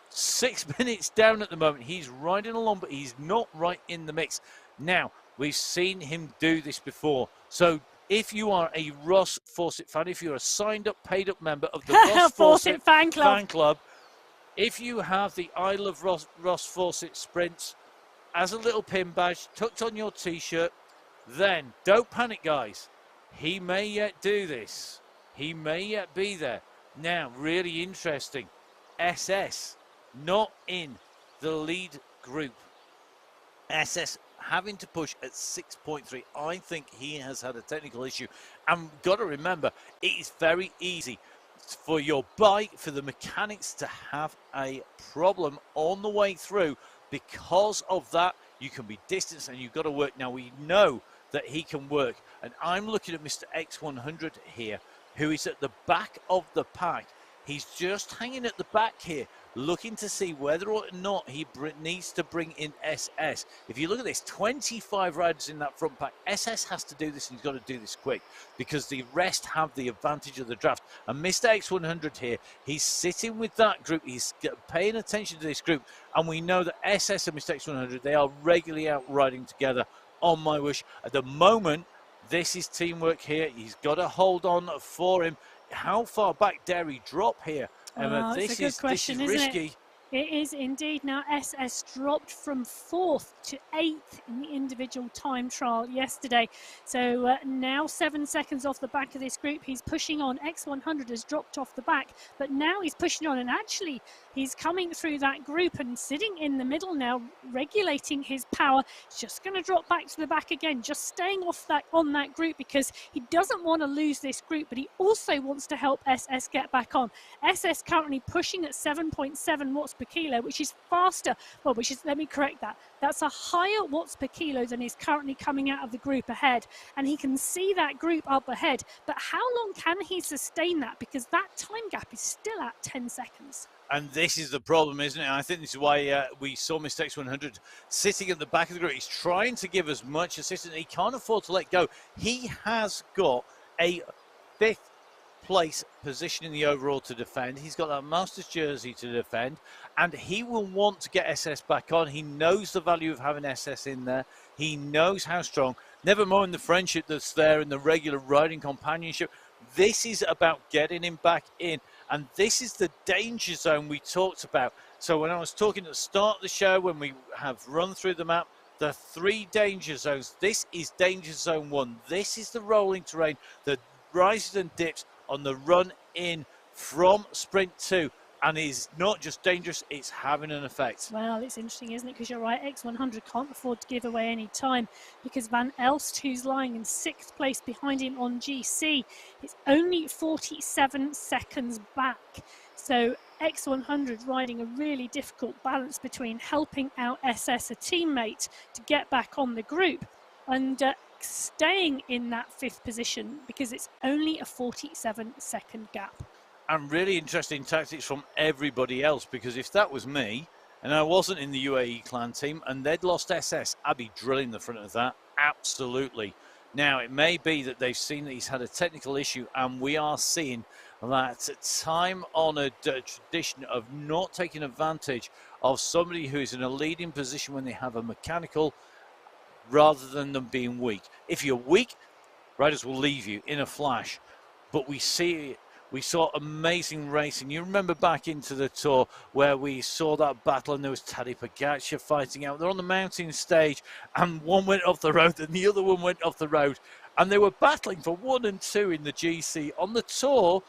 6 minutes down at the moment. He's riding along, but he's not right in the mix. Now, we've seen him do this before. So if you are a Ross Fawcett fan, if you're a signed up, paid up member of the Ross Fawcett fan club, if you have the I Love Ross Fawcett sprints as a little pin badge tucked on your t-shirt, then don't panic, guys. He may yet do this. He may yet be there. Now, really interesting. SS not in the lead group. SS having to push at 6.3. I think he has had a technical issue. And got to remember, it is very easy for your bike, for the mechanics to have a problem on the way through. Because of that, you can be distanced and you've got to work. Now, we know that he can work. And I'm looking at Mr. X100 here, who is at the back of the pack. He's just hanging at the back here, looking to see whether or not he needs to bring in SS. If you look at this, 25 riders in that front pack. SS has to do this, and he's got to do this quick because the rest have the advantage of the draft. And Mr. X100 here, he's sitting with that group. He's paying attention to this group. And we know that SS and Mr. X100, they are regularly out riding together on MyWhoosh. At the moment, this is teamwork here. He's got to hold on for him. How far back dare he drop here? Emma, this is risky. It is indeed. Now, SS dropped from 4th to 8th in the individual time trial yesterday. So now 7 seconds off the back of this group. He's pushing on. X100 has dropped off the back, but now he's pushing on. And actually, he's coming through that group and sitting in the middle now, regulating his power. He's just going to drop back to the back again, just staying off that on that group because he doesn't want to lose this group, but he also wants to help SS get back on. SS currently pushing at 7.7 watts per kilo, which is faster, well, let me correct that. That's a higher watts per kilo than is currently coming out of the group ahead. And he can see that group up ahead. But how long can he sustain that? Because that time gap is still at 10 seconds. And this is the problem, isn't it? I think this is why we saw Mr. X100 sitting at the back of the group. He's trying to give as much assistance. He can't afford to let go. He has got a 5th place position in the overall to defend. He's got that Masters jersey to defend, and he will want to get SS back on. He knows the value of having SS in there. He knows how strong. Never mind the friendship that's there and the regular riding companionship. This is about getting him back in, and this is the danger zone we talked about. So when I was talking at the start of the show, when we have run through the map, the 3 danger zones, this is danger zone 1. This is the rolling terrain, the rises and dips on the run in from sprint 2, and is not just dangerous, it's having an effect. Well, it's interesting, isn't it? Because you're right, X100 can't afford to give away any time because Van Elst, who's lying in 6th place behind him on GC, is only 47 seconds back. So X100 riding a really difficult balance between helping out SS, a teammate, to get back on the group, and staying in that 5th position because it's only a 47-second gap. And really interesting tactics from everybody else, because if that was me and I wasn't in the UAE clan team and they'd lost SS, I'd be drilling the front of that. Absolutely. Now, it may be that they've seen that he's had a technical issue, and we are seeing that time-honoured tradition of not taking advantage of somebody who is in a leading position when they have a mechanical, rather than them being weak. If you're weak, riders will leave you in a flash. But we saw amazing racing. You remember back into the Tour where we saw that battle, and there was Tadej Pogacar fighting out. They're on the mountain stage, and one went off the road and the other one went off the road. And they were battling for 1 and 2 in the GC on the Tour,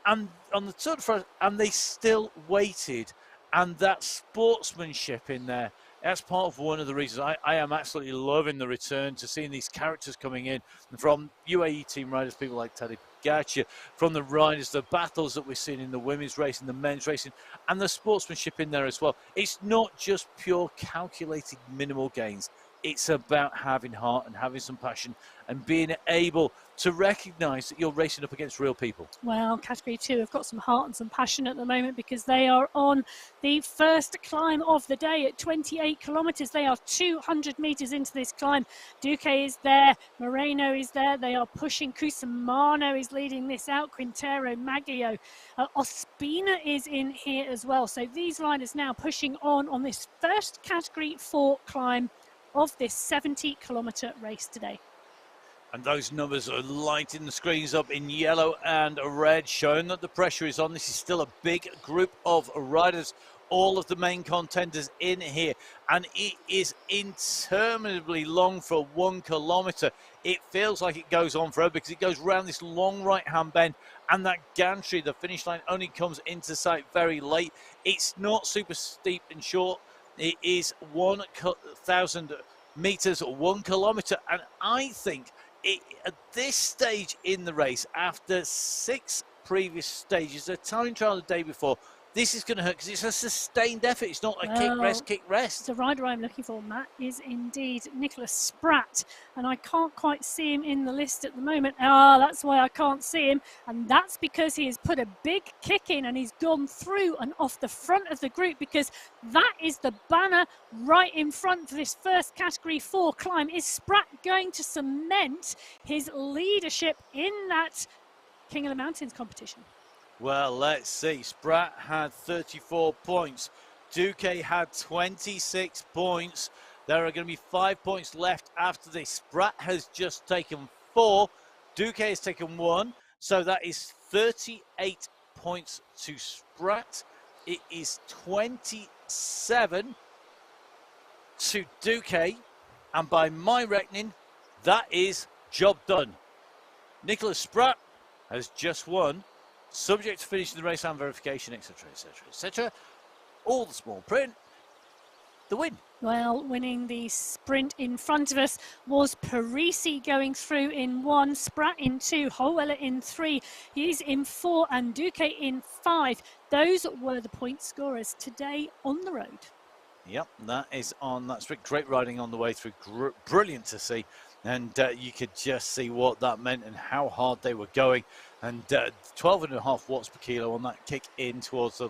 and on the Tour de France, and they still waited. And that sportsmanship in there, that's part of one of the reasons I am absolutely loving the return to seeing these characters coming in from UAE team riders, people like Tadej Pogacar, from the riders, the battles that we're seeing in the women's racing, the men's racing, and the sportsmanship in there as well. It's not just pure calculated minimal gains. It's about having heart and having some passion and being able to recognise that you're racing up against real people. Well, Category 2 have got some heart and some passion at the moment because they are on the first climb of the day at 28 kilometres. They are 200 metres into this climb. Duque is there, Moreno is there. They are pushing. Cusimano is leading this out. Quintero, Maglio. Ospina is in here as well. So these riders now pushing on this first Category 4 climb of this 70-kilometre race today. And those numbers are lighting the screens up in yellow and red, showing that the pressure is on. This is still a big group of riders, all of the main contenders in here. And it is interminably long for 1 kilometre. It feels like it goes on forever because it goes round this long right-hand bend. And that gantry, the finish line, only comes into sight very late. It's not super steep and short. It is 1,000 metres, 1 kilometre. And I think at this stage in the race, after 6 previous stages, the time trial the day before, this is going to hurt because it's a sustained effort. It's not a kick, rest. The rider I'm looking for, Matt, is indeed Nicholas Spratt. And I can't quite see him in the list at the moment. That's why I can't see him. And that's because he has put a big kick in and he's gone through and off the front of the group, because that is the banner right in front for this first Category 4 climb. Is Spratt going to cement his leadership in that King of the Mountains competition? Well, let's see. Spratt had 34 points. Duque had 26 points. There are going to be 5 points left after this. Spratt has just taken 4. Duque has taken 1. So that is 38 points to Spratt. It is 27 to Duque. And by my reckoning, that is job done. Nicholas Spratt has just won, subject to finishing the race and verification, etc., etc., etc. All the small print, the win. Well, winning the sprint in front of us was Parisi, going through in 1, Spratt in 2, Holweller in 3, he's in 4, and Duque in 5. Those were the point scorers today on the road. Yep, that is on that sprint. Great riding on the way through, brilliant to see. And you could just see what that meant and how hard they were going. And 12.5 watts per kilo on that kick in towards the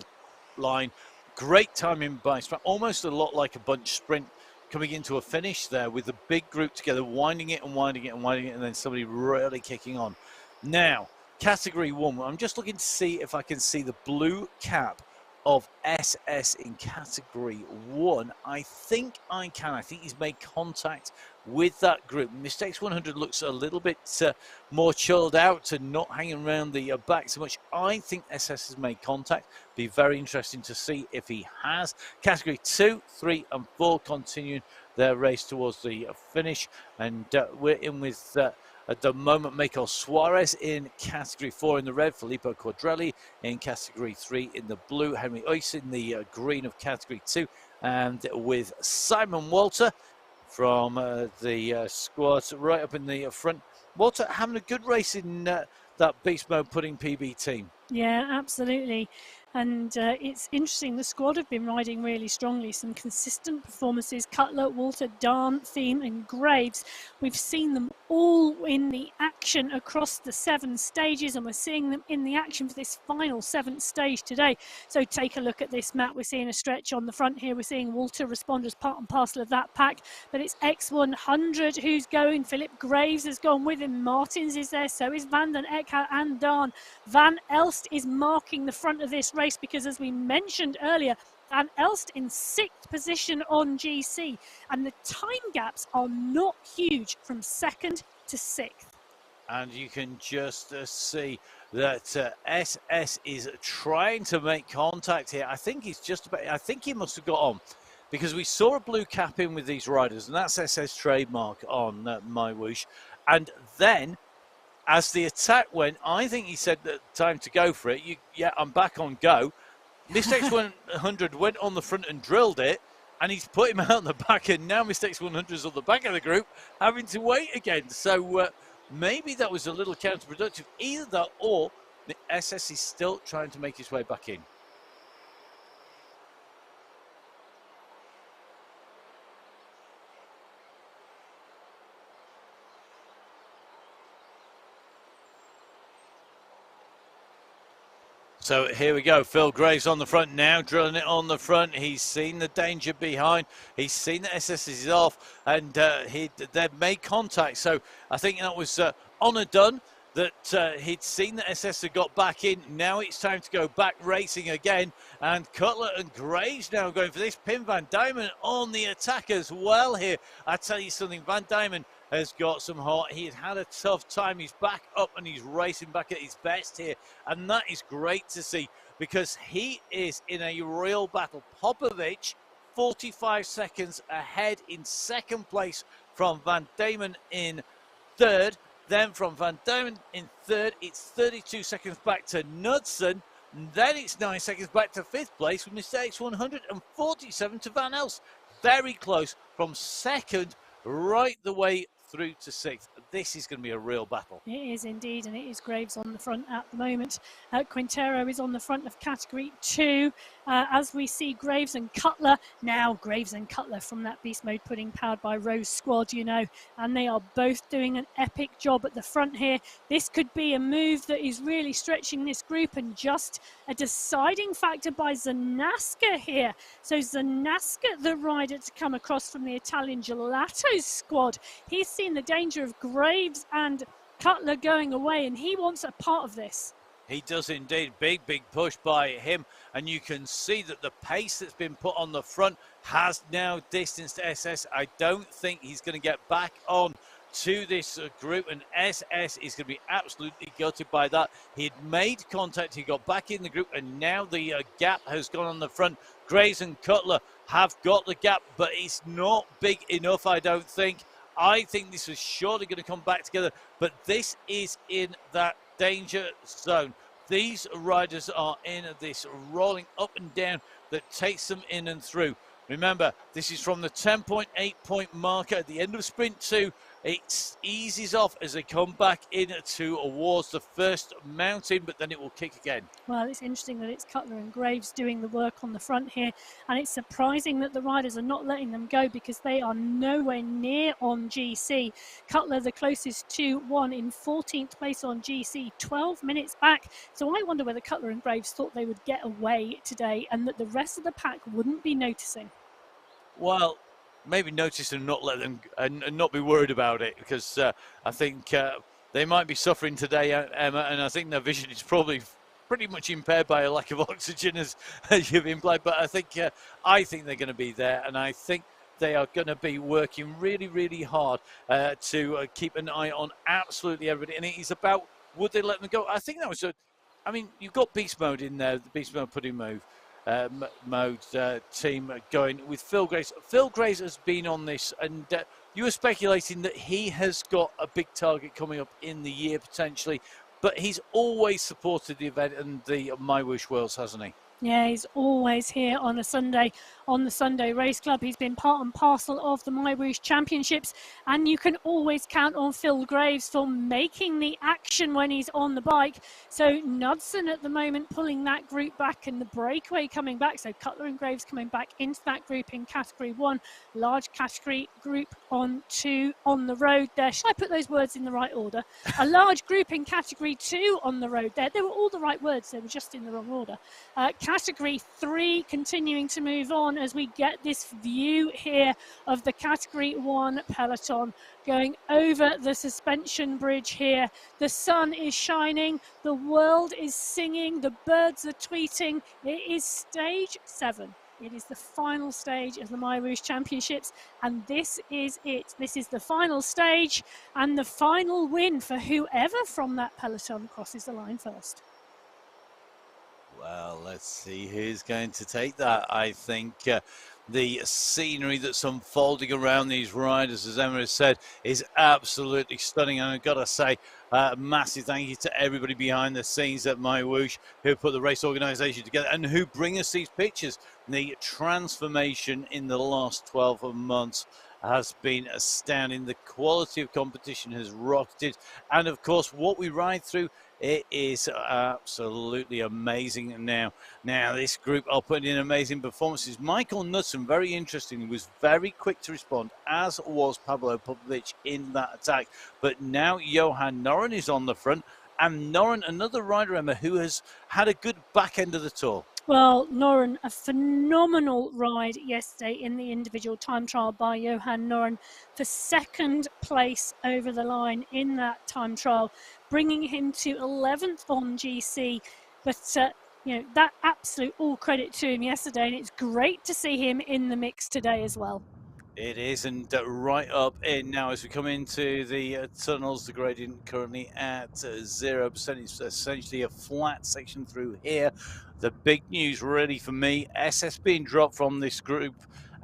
line. Great timing by Spratt, almost a lot like a bunch sprint coming into a finish there with the big group together, winding it and winding it and winding it, and then somebody really kicking on. Now, Category 1, I'm just looking to see if I can see the blue cap of SS in Category 1. I think I can. I think he's made contact with that group. Mistakes 100 looks a little bit more chilled out and not hanging around the back so much. I think SS has made contact. Be very interesting to see if he has. Category 2, 3 and 4 continuing their race towards the finish, and we're in with at the moment Michael Suarez in Category 4 in the red, Filippo Quadrelli in Category 3 in the blue, Henry Oyce in the green of Category 2, and with Simon Walter from the squad right up in the front. Walter having a good race in that beast mode pudding PB team. Yeah, absolutely. And it's interesting, the squad have been riding really strongly. Some consistent performances, Cutler, Walter, Darn, Thiem and Graves. We've seen them all in the action across the 7 stages, and we're seeing them in the action for this final 7th stage today. So take a look at this, Matt. We're seeing a stretch on the front here. We're seeing Walter respond as part and parcel of that pack, but it's X100 who's going. Philip Graves has gone with him. Martins is there, so is Van den Eckhout and Darn. Van Elst is marking the front of this race because, as we mentioned earlier, Van Elst in 6th position on GC, and the time gaps are not huge from 2nd to 6th. And you can just see that SS is trying to make contact here. I think he's just about, I think he must have got on, because we saw a blue cap in with these riders, and that's SS trademark on MyWhoosh. And then, as the attack went, I think he said that time to go for it. Yeah, I'm back on go. Mistakes 100 went on the front and drilled it, and he's put him out on the back, and now Mistakes 100 is on the back of the group, having to wait again. So maybe that was a little counterproductive. Either that, or the SS is still trying to make his way back in. So here we go. Phil Graves on the front now, drilling it on the front. He's seen the danger behind. He's seen that SS is off, and they've made contact. So I think that was on and done, that he'd seen that SS had got back in. Now it's time to go back racing again. And Cutler and Graves now going for this. Pim van Diemen on the attack as well here. I tell you something, Van Diemen has got some heart. He had a tough time. He's back up and he's racing back at his best here. And that is great to see, because he is in a real battle. Popovic, 45 seconds ahead in 2nd place from Van Diemen in 3rd. Then from Van Diemen in 3rd, it's 32 seconds back to Knudsen. Then it's 9 seconds back to 5th place with Mistakes 147 to Van Elst. Very close from 2nd right the way through to 6th. This is going to be a real battle. It is indeed, and it is Graves on the front at the moment. Quintero is on the front of category 2. As we see Graves and Cutler, now Graves and Cutler from that Beast Mode pudding powered by Rose squad, you know, and they are both doing an epic job at the front here. This could be a move that is really stretching this group, and just a deciding factor by Zanasca here. So Zanasca, the rider to come across from the Italian Gelato squad, he's seen the danger of Graves and Cutler going away, and he wants a part of this. He does indeed. Big push by him, and you can see that the pace that's been put on the front has now distanced SS. I don't think he's going to get back on to this group, and SS is going to be absolutely gutted by that. He'd made contact, he got back in the group, and now the gap has gone on the front. Graves and Cutler have got the gap, but it's not big enough, I don't think. I think this was surely going to come back together, but this is in that danger zone. These riders are in this rolling up and down that takes them in and through. Remember, this is from the 10.8 point marker at the end of sprint 2. It eases off as they come back in towards the first mountain, but then it will kick again. Well, it's interesting that it's Cutler and Graves doing the work on the front here, and it's surprising that the riders are not letting them go, because they are nowhere near on GC. Cutler, the closest to one, in 14th place on GC, 12 minutes back. So I wonder whether Cutler and Graves thought they would get away today and that the rest of the pack wouldn't be noticing. Well, maybe notice and not let them and not be worried about it, because I think they might be suffering today, Emma, and I think their vision is probably pretty much impaired by a lack of oxygen, as you've implied. But I think they're going to be there, and I think they are going to be working really hard to keep an eye on absolutely everybody. And it is about, would they let them go? I think that was I mean, you've got Beast Mode in there, the Beast Mode pudding mode team going with Phil Graves. Phil Graves has been on this, and you were speculating that he has got a big target coming up in the year potentially, but he's always supported the event and the MyWhoosh Worlds, hasn't he? Yeah, he's always here on a Sunday on the Sunday Race Club. He's been part and parcel of the MyWhoosh Championships, and you can always count on Phil Graves for making the action when he's on the bike. So Knudsen at the moment pulling that group back, and the breakaway coming back. So Cutler and Graves coming back into that group in Category 1. Large category group on 2 on the road there. Should I put those words in the right order? A large group in Category 2 on the road there. They were all the right words, they were just in the wrong order. Category 3 continuing to move on as we get this view here of the Category 1 peloton going over the suspension bridge here. The sun is shining, the world is singing, the birds are tweeting. It is stage 7. It is the final stage of the MyWhoosh Championships, and this is it. This is the final stage and the final win for whoever from that peloton crosses the line first. Well, let's see who's going to take that. I think the scenery that's unfolding around these riders, as Emma has said, is absolutely stunning. And I've got to say, massive thank you to everybody behind the scenes at MyWhoosh who put the race organisation together and who bring us these pictures. The transformation in the last 12 months has been astounding. The quality of competition has rocketed. And of course, what we ride through, it is absolutely amazing now. Now, this group are putting in amazing performances. Michael Knudsen, very interesting, was very quick to respond, as was Pablo Popovic in that attack. But now Johan Noren is on the front. And Noren, another rider, Emma, who has had a good back end of the tour. Well, Noren, a phenomenal ride yesterday in the individual time trial by Johan Noren for second place over the line in that time trial, bringing him to 11th on GC. But, you know, that absolute all credit to him yesterday, and it's great to see him in the mix today as well. It is, and right up in now as we come into the tunnels, the gradient currently at 0%. It's essentially a flat section through here. The big news really for me, SS being dropped from this group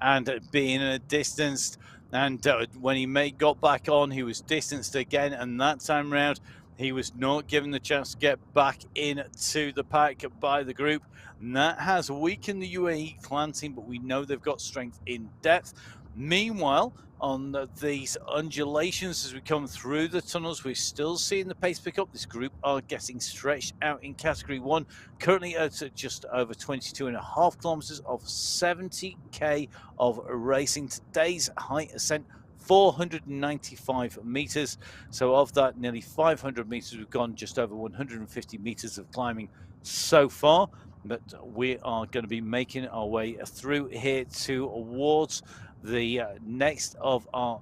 and being distanced. And when he got back on, he was distanced again, and that time round, he was not given the chance to get back into the pack by the group. And that has weakened the UAE clan team, but we know they've got strength in depth. Meanwhile, on these undulations as we come through the tunnels, we're still seeing the pace pick up. This group are getting stretched out in Category 1, currently at just over 22.5 kilometers of 70k of racing. Today's height ascent, 495 meters. So of that, nearly 500 meters, we've gone just over 150 meters of climbing so far. But we are going to be making our way through here towards the next of our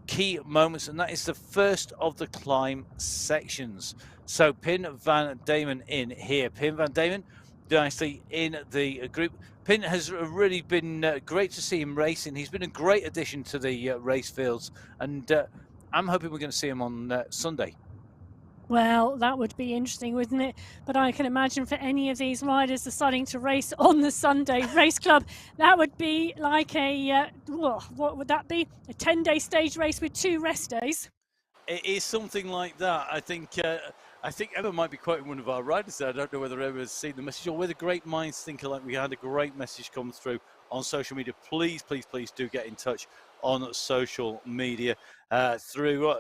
key moments, and that is the first of the climb sections. So Pin Van Damon in here. Pin Van Damon nicely in the group. Pin has really been great to see him racing. He's been a great addition to the race fields, and I'm hoping we're going to see him on Sunday. Well, that would be interesting, wouldn't it? But I can imagine for any of these riders deciding to race on the Sunday Race Club, that would be like a, what would that be? A 10-day stage race with 2 rest days? It is something like that. I think Emma might be quoting one of our riders there. I don't know whether Emma's seen the message or whether great minds think alike. We had a great message come through on social media. Please, please, please do get in touch on social media through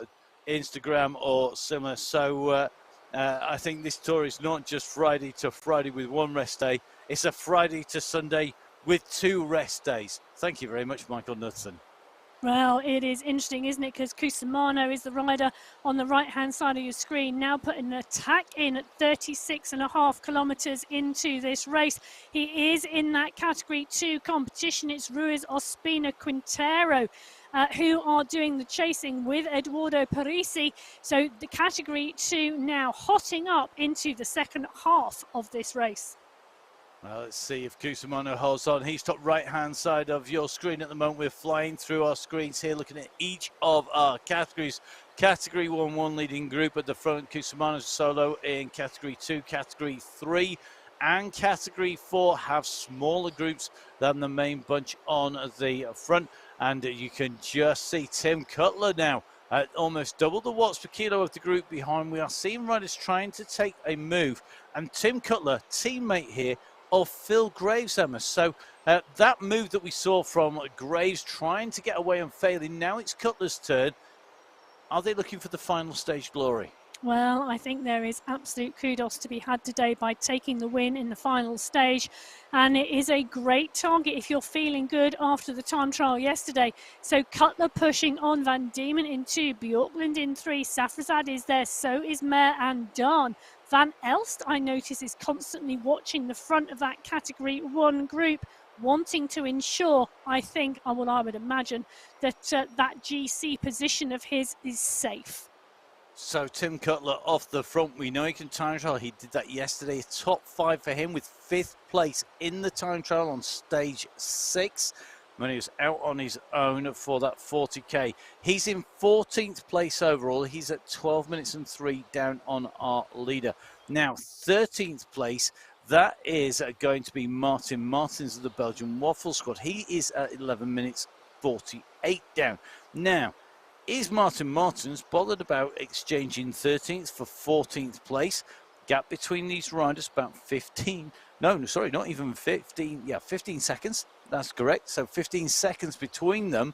Instagram or similar. So I think this tour is not just Friday to Friday with 1 rest day. It's a Friday to Sunday with 2 rest days. Thank you very much, Michael Knudsen. Well, it is interesting, isn't it? Because Cusimano is the rider on the right-hand side of your screen, now putting an attack in at 36.5 kilometres into this race. He is in that Category 2 competition. It's Ruiz Ospina Quintero who are doing the chasing with Eduardo Parisi. So the Category 2 now hotting up into the second half of this race. Well, let's see if Cusimano holds on. He's top right-hand side of your screen at the moment. We're flying through our screens here, looking at each of our categories. Category 1 leading group at the front. Cusimano solo in Category 2, Category 3, and Category 4 have smaller groups than the main bunch on the front. And you can just see Tim Cutler now at almost double the watts per kilo of the group behind. We are seeing riders trying to take a move. And Tim Cutler, teammate here of Phil Graves, Emma. So that move that we saw from Graves trying to get away and failing, now it's Cutler's turn. Are they looking for the final stage glory? Well, I think there is absolute kudos to be had today by taking the win in the final stage. And it is a great target if you're feeling good after the time trial yesterday. So Cutler pushing on, Van Diemen in 2, Bjorklund in 3, Safrazad is there, so is Mayer and Dahn. Van Elst, I notice, is constantly watching the front of that Category 1 group, wanting to ensure, I would imagine, that that GC position of his is safe. So Tim Cutler off the front. We know he can time trial. He did that yesterday. Top 5 for him with 5th place in the time trial on stage 6 when he was out on his own for that 40k. He's in 14th place overall. He's at 12 minutes and 3 down on our leader. Now 13th place, that is going to be Martin Martins of the Belgian Waffle Squad. He is at 11 minutes 48 down. Now, is Martin Martins bothered about exchanging 13th for 14th place? Gap between these riders about 15. No, sorry, not even 15. Yeah, 15 seconds. That's correct. So 15 seconds between them.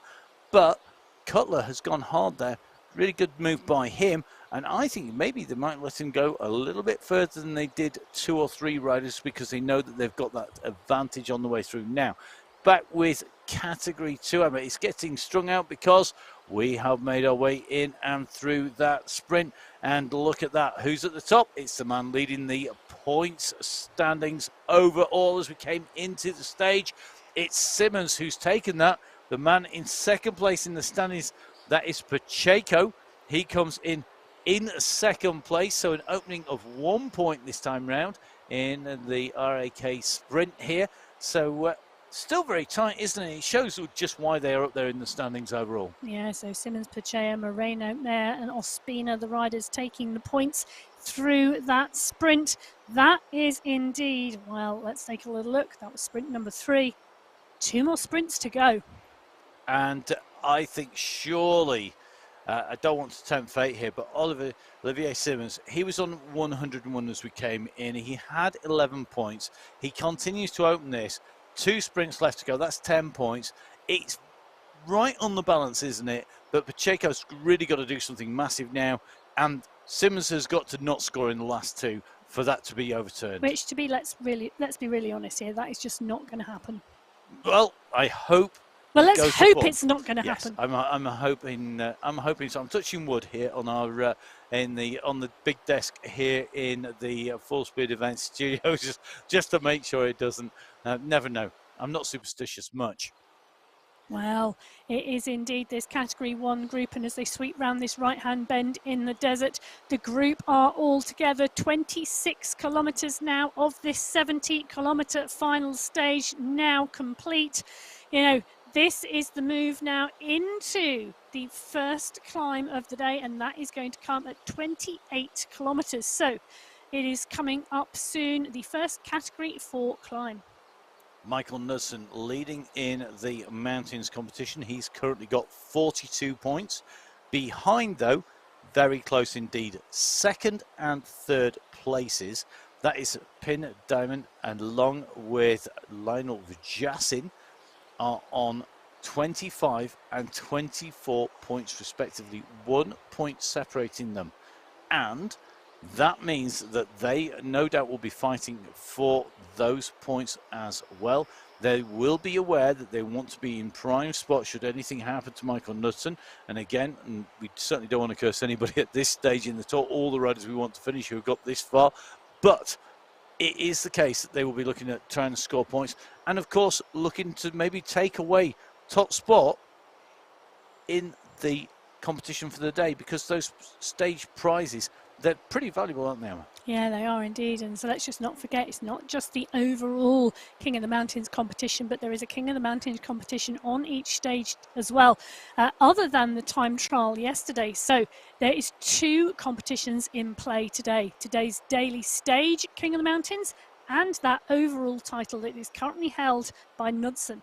But Cutler has gone hard there. Really good move by him. And I think maybe they might let him go a little bit further than they did 2 or 3 riders because they know that they've got that advantage on the way through. Now, back with Category 2, Emma. It's getting strung out because we have made our way in and through that sprint. And look at that. Who's at the top? It's the man leading the points standings overall as we came into the stage. It's Simmons who's taken that. The man in second place in the standings, that is Pacheco. He comes in second place. So an opening of 1 point this time round in the RAK sprint here. So still very tight, isn't it? It shows just why they're up there in the standings overall. Yeah, so Simmons, Pacheco, Moreno, Mayer and Ospina, the riders taking the points through that sprint. That is indeed, well, let's take a little look. That was sprint number 3. 2 more sprints to go. And I think surely, I don't want to tempt fate here, but Olivier Simmons, he was on 101 as we came in. He had 11 points. He continues to open this. 2 sprints left to go. That's 10 points. It's right on the balance, isn't it? But Pacheco's really got to do something massive now. And Simmons has got to not score in the last 2 for that to be overturned. Which, to be, let's be really honest here, that is just not going to happen. Well, I hope. Well, let's hope it's not going to happen. I'm hoping. I'm hoping. So I'm touching wood here on our on the big desk here in the Full Speed Event studio, just to make sure it doesn't. Never know. I'm not superstitious much. Well, it is indeed this Category 1 group, and as they sweep round this right-hand bend in the desert, the group are all together 26 kilometres now of this 70-kilometre final stage now complete. You know, this is the move now into the first climb of the day, and that is going to come at 28 kilometres. So it is coming up soon, the first Category 4 climb. Michael Knudsen leading in the mountains competition. He's currently got 42 points. Behind, though, very close indeed, second and third places. That is Pin, Diamond, and along with Lionel Vjasin are on 25 and 24 points respectively, 1 point separating them. And that means that they no doubt will be fighting for those points as well. They will be aware that they want to be in prime spot should anything happen to Michael Knudsen. And again, we certainly don't want to curse anybody at this stage in the tour. All the riders we want to finish who have got this far. But it is the case that they will be looking at trying to score points. And of course, looking to maybe take away top spot in the competition for the day, because those stage prizes, they're pretty valuable, aren't they, Emma? Yeah, they are indeed. And so let's just not forget, it's not just the overall King of the Mountains competition, but there is a King of the Mountains competition on each stage as well, other than the time trial yesterday. So there is 2 competitions in play today. Today's daily stage King of the Mountains and that overall title that is currently held by Knudsen.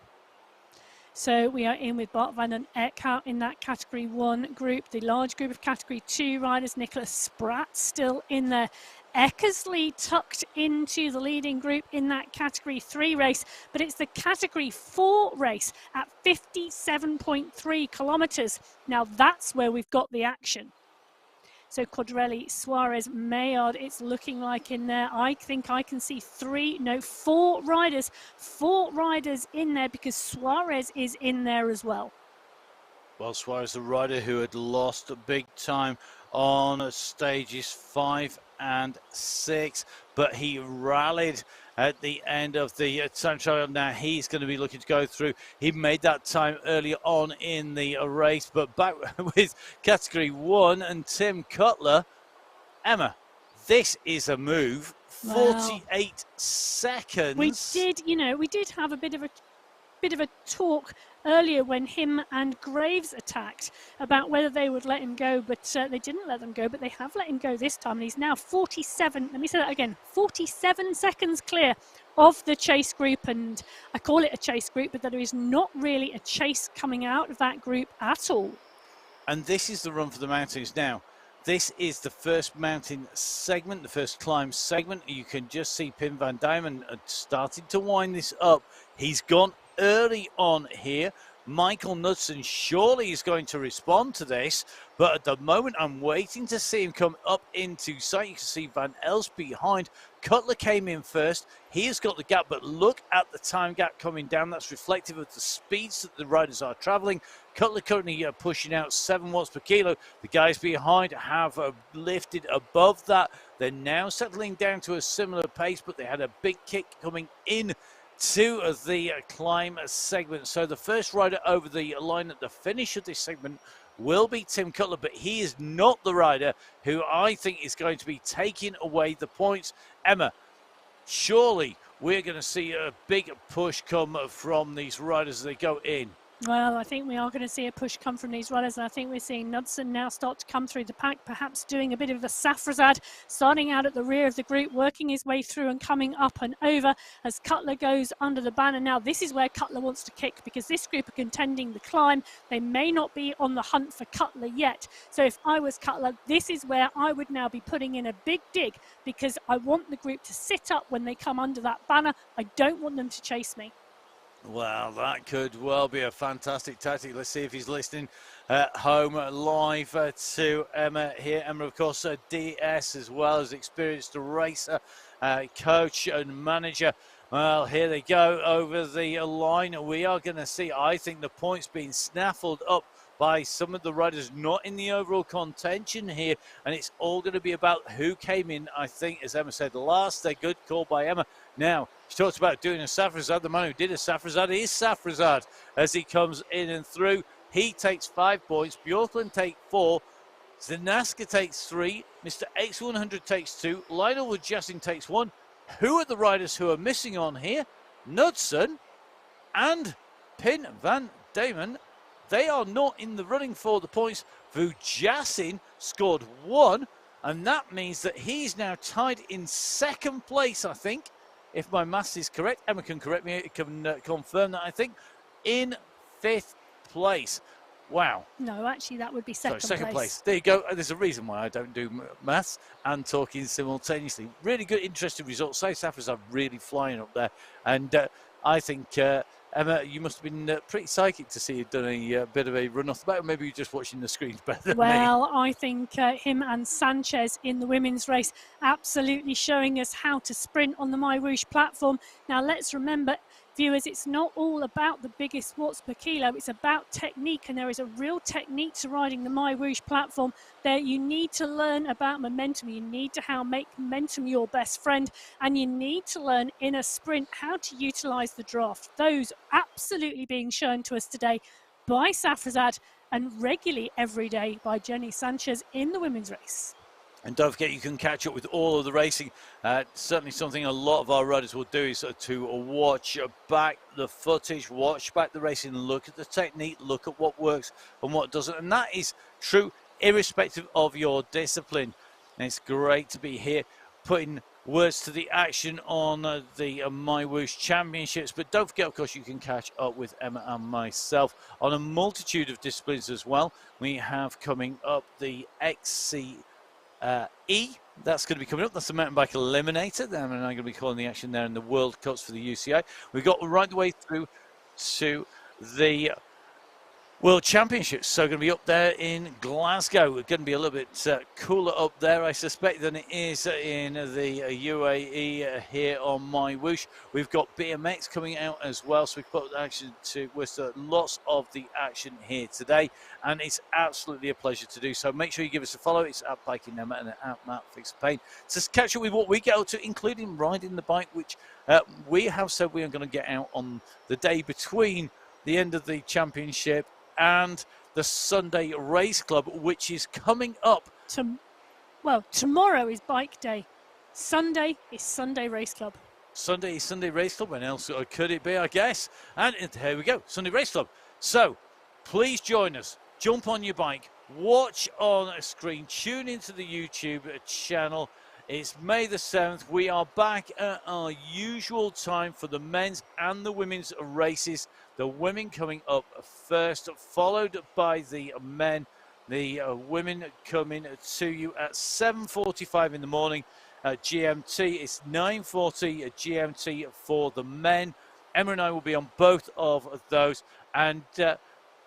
So we are in with Bart van den Eckhout in that Category 1 group. The large group of Category 2 riders, Nicholas Spratt still in there. Eckersley tucked into the leading group in that Category 3 race, but it's the Category 4 race at 57.3 kilometres. Now that's where we've got the action. So Quadrelli, Suarez, Maillard, it's looking like in there. I think I can see four riders in there, because Suarez is in there as well. Well, Suarez, the rider who had lost big time on stages 5 and 6, but he rallied at the end of the time trial. Now he's going to be looking to go through. He made that time earlier on in the race, but back with Category 1 and Tim Cutler. Emma, this is a move. 48 seconds. We did have a bit of a talk earlier when him and Graves attacked about whether they would let him go, but they didn't let them go, but they have let him go this time, and he's now 47, let me say that again, 47 seconds clear of the chase group. And I call it a chase group, but there is not really a chase coming out of that group at all. And this is the run for the mountains now. This is the first mountain segment, the first climb segment. You can just see Pim van Diemen started to wind this up. He's gone early on here. Michael Knudsen surely is going to respond to this, but at the moment I'm waiting to see him come up into sight. You can see Van Els behind. Cutler came in first. He has got the gap, but look at the time gap coming down. That's reflective of the speeds that the riders are traveling. Cutler currently pushing out 7 watts per kilo. The guys behind have lifted above that. They're now settling down to a similar pace, but they had a big kick coming in to the climb segment. So the first rider over the line at the finish of this segment will be Tim Cutler, but he is not the rider who I think is going to be taking away the points. Emma, surely we're going to see a big push come from these riders as they go in. Well, I think we are going to see a push come from these riders, and I think we're seeing Knudsen now start to come through the pack, perhaps doing a bit of a Safrazad, starting out at the rear of the group, working his way through and coming up and over as Cutler goes under the banner. Now, this is where Cutler wants to kick, because this group are contending the climb. They may not be on the hunt for Cutler yet. So if I was Cutler, this is where I would now be putting in a big dig, because I want the group to sit up when they come under that banner. I don't want them to chase me. Well, that could well be a fantastic tactic. Let's see if he's listening at home live to Emma here. Emma, of course, DS as well as experienced racer, coach and manager. Well, here they go over the line. We are going to see, I think, the points being snaffled up by some of the riders not in the overall contention here. And it's all going to be about who came in, I think, as Emma said, last. A good call by Emma. Now, she talks about doing a Safrazad. The man who did a Safrazad is Safrazad as he comes in and through. He takes 5 points. Bjorklund takes 4. Zanaska takes 3. Mr. X100 takes 2. Lionel Woodjassin takes 1. Who are the riders who are missing on here? Knudsen and Pim van Diemen. They are not in the running for the points. Woodjassin scored 1, and that means that he's now tied in 2nd place, I think, if my maths is correct. Emma can correct me, can confirm that, I think, in 5th place. Wow. No, actually, that would be second place. There you go. There's a reason why I don't do maths and talking simultaneously. Really good, interesting results. South Africa's are really flying up there. And I think, Emma, you must have been pretty psychic to see you done a bit of a run off the back. Maybe you're just watching the screens better than me. Well, I think him and Sanchez in the women's race absolutely showing us how to sprint on the MyWhoosh platform. Now, let's remember, viewers, it's not all about the biggest watts per kilo. It's about technique, and there is a real technique to riding the MyWhoosh platform. There, you need to learn about momentum. You need to make momentum your best friend, and you need to learn in a sprint how to utilize the draft. Those absolutely being shown to us today by Safrazad and regularly every day by Jenny Sanchez in the women's race. And don't forget, you can catch up with all of the racing. Certainly something a lot of our riders will do is to watch back the footage, watch back the racing, look at the technique, look at what works and what doesn't. And that is true irrespective of your discipline. And it's great to be here putting words to the action on the MyWhoosh Championships. But don't forget, of course, you can catch up with Emma and myself on a multitude of disciplines as well. We have coming up the XC E, That's going to be coming up. That's the mountain bike eliminator. Then I'm going to be calling the action there in the World Cups for the UCI. We've got right the way through to the World Championships, so going to be up there in Glasgow. We're going to be a little bit cooler up there, I suspect, than it is in the UAE here on MyWhoosh. We've got BMX coming out as well, so we've put action to with lots of the action here today, and it's absolutely a pleasure to do so. Make sure you give us a follow. It's at Biking Emma and at Matt Fix Pain to catch up with what we get up to, including riding the bike, which we have said we are going to get out on the day between the end of the championship and the Sunday Race Club, which is coming up. Tomorrow is bike day. Sunday is Sunday Race Club. Sunday is Sunday Race Club. When else could it be, I guess? And here we go, Sunday Race Club. So please join us. Jump on your bike. Watch on a screen. Tune into the YouTube channel. It's May the 7th. We are back at our usual time for the men's and the women's races. The women coming up first, followed by the men. The women coming to you at 7:45 in the morning GMT. It's 9:40 GMT for the men. Emma and I will be on both of those. And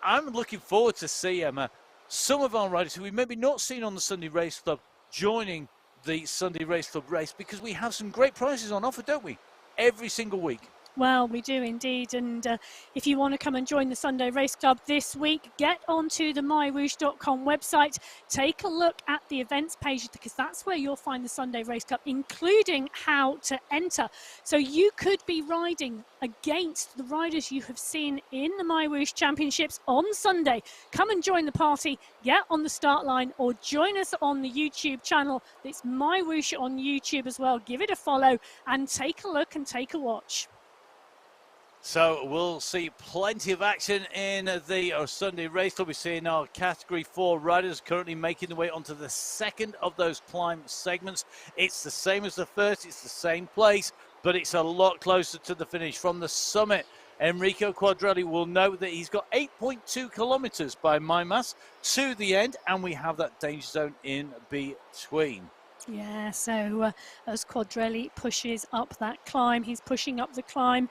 I'm looking forward to see, Emma, some of our riders who we maybe not seen on the Sunday Race Club joining the Sunday Race Club race, because we have some great prizes on offer, don't we? Every single week. Well, we do indeed. And if you want to come and join the Sunday Race Club this week, get onto the MyWhoosh.com website. Take a look at the events page, because that's where you'll find the Sunday Race Club, including how to enter. So you could be riding against the riders you have seen in the MyWhoosh Championships on Sunday. Come and join the party, get on the start line, or join us on the YouTube channel. It's MyWhoosh on YouTube as well. Give it a follow and take a look and take a watch. So we'll see plenty of action in the Sunday Race Club. We're seeing our Category 4 riders currently making their way onto the second of those climb segments. It's the same as the first. It's the same place, but it's a lot closer to the finish. From the summit, Enrico Quadrelli will know that he's got 8.2 kilometres by my maths to the end, and we have that danger zone in between. Yeah, so as Quadrelli pushes up that climb, he's pushing up the climb.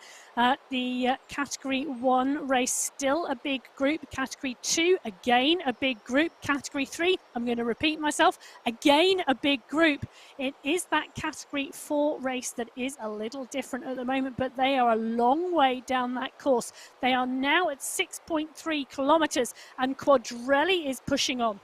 The Category 1 race, still a big group. Category 2, again a big group. Category 3, I'm going to repeat myself, again a big group. It is that Category 4 race that is a little different at the moment, but they are a long way down that course. They are now at 6.3 kilometres, and Quadrelli is pushing on.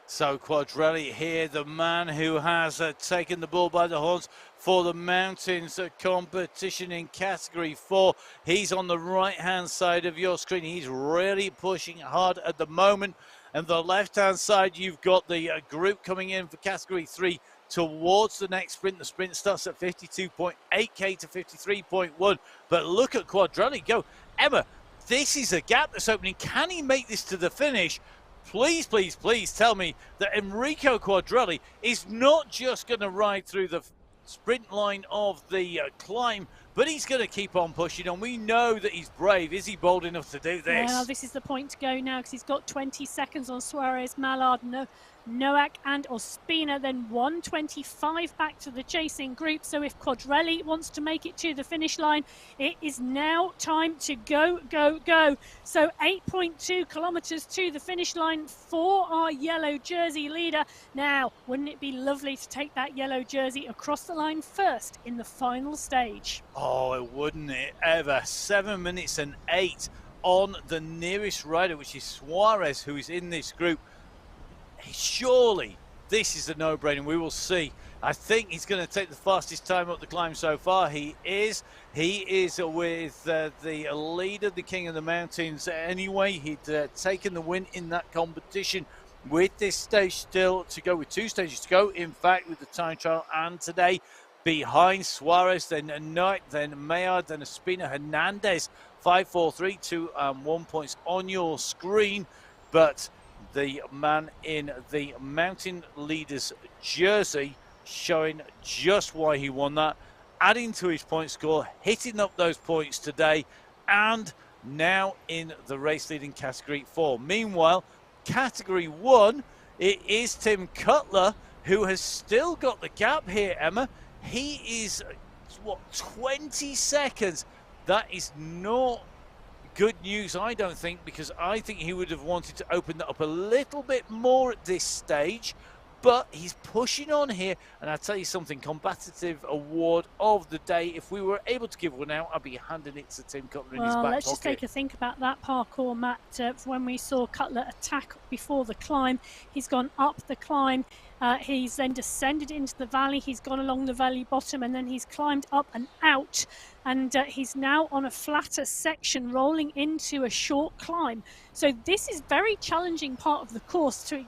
So Quadrelli here, the man who has taken the bull by the horns for the mountains competition in Category 4. He's on the right-hand side of your screen. He's really pushing hard at the moment. And the left-hand side, you've got the group coming in for Category 3 towards the next sprint. The sprint starts at 52.8k to 53.1. But look at Quadrelli go. Emma, this is a gap that's opening. Can he make this to the finish? Please, please, please tell me that Enrico Quadrelli is not just going to ride through the sprint line of the climb, but he's going to keep on pushing on. We know that he's brave. Is he bold enough to do this? Well, this is the point to go now, because he's got 20 seconds on Suarez, Mallard, Noack and Ospina, then 1:25 back to the chasing group. So if Quadrelli wants to make it to the finish line, it is now time to go, go, go. So 8.2 kilometres to the finish line for our yellow jersey leader. Now, wouldn't it be lovely to take that yellow jersey across the line first in the final stage? Oh, wouldn't it ever. 7 minutes and 8 on the nearest rider, which is Suarez, who is in this group. Surely this is a no-brainer. We will see. I think he's going to take the fastest time up the climb so far. He is with the leader, the King of the Mountains. Anyway, he'd taken the win in that competition. With this stage still to go, with 2 stages to go, in fact, with the time trial and today, behind Suarez, then Noack, then Maillard, then Espina, Hernandez, 5, 4, 3, 2 and 1 points on your screen. But the man in the mountain leaders jersey showing just why he won that, adding to his point score, hitting up those points today, and now in the race leading Category 4. Meanwhile, Category 1 It is Tim Cutler who has still got the gap here, Emma. He is, what, 20 seconds? That is not good news, I don't think, because I think he would have wanted to open that up a little bit more at this stage. But he's pushing on here, and I'll tell you something, combative award of the day. If we were able to give one out, I'd be handing it to Tim Cutler in his back pocket. Let's just take a think about that parkour, Matt. When we saw Cutler attack before the climb, he's gone up the climb. He's then descended into the valley. He's gone along the valley bottom, and then he's climbed up and out. And he's now on a flatter section, rolling into a short climb. So this is very challenging part of the course to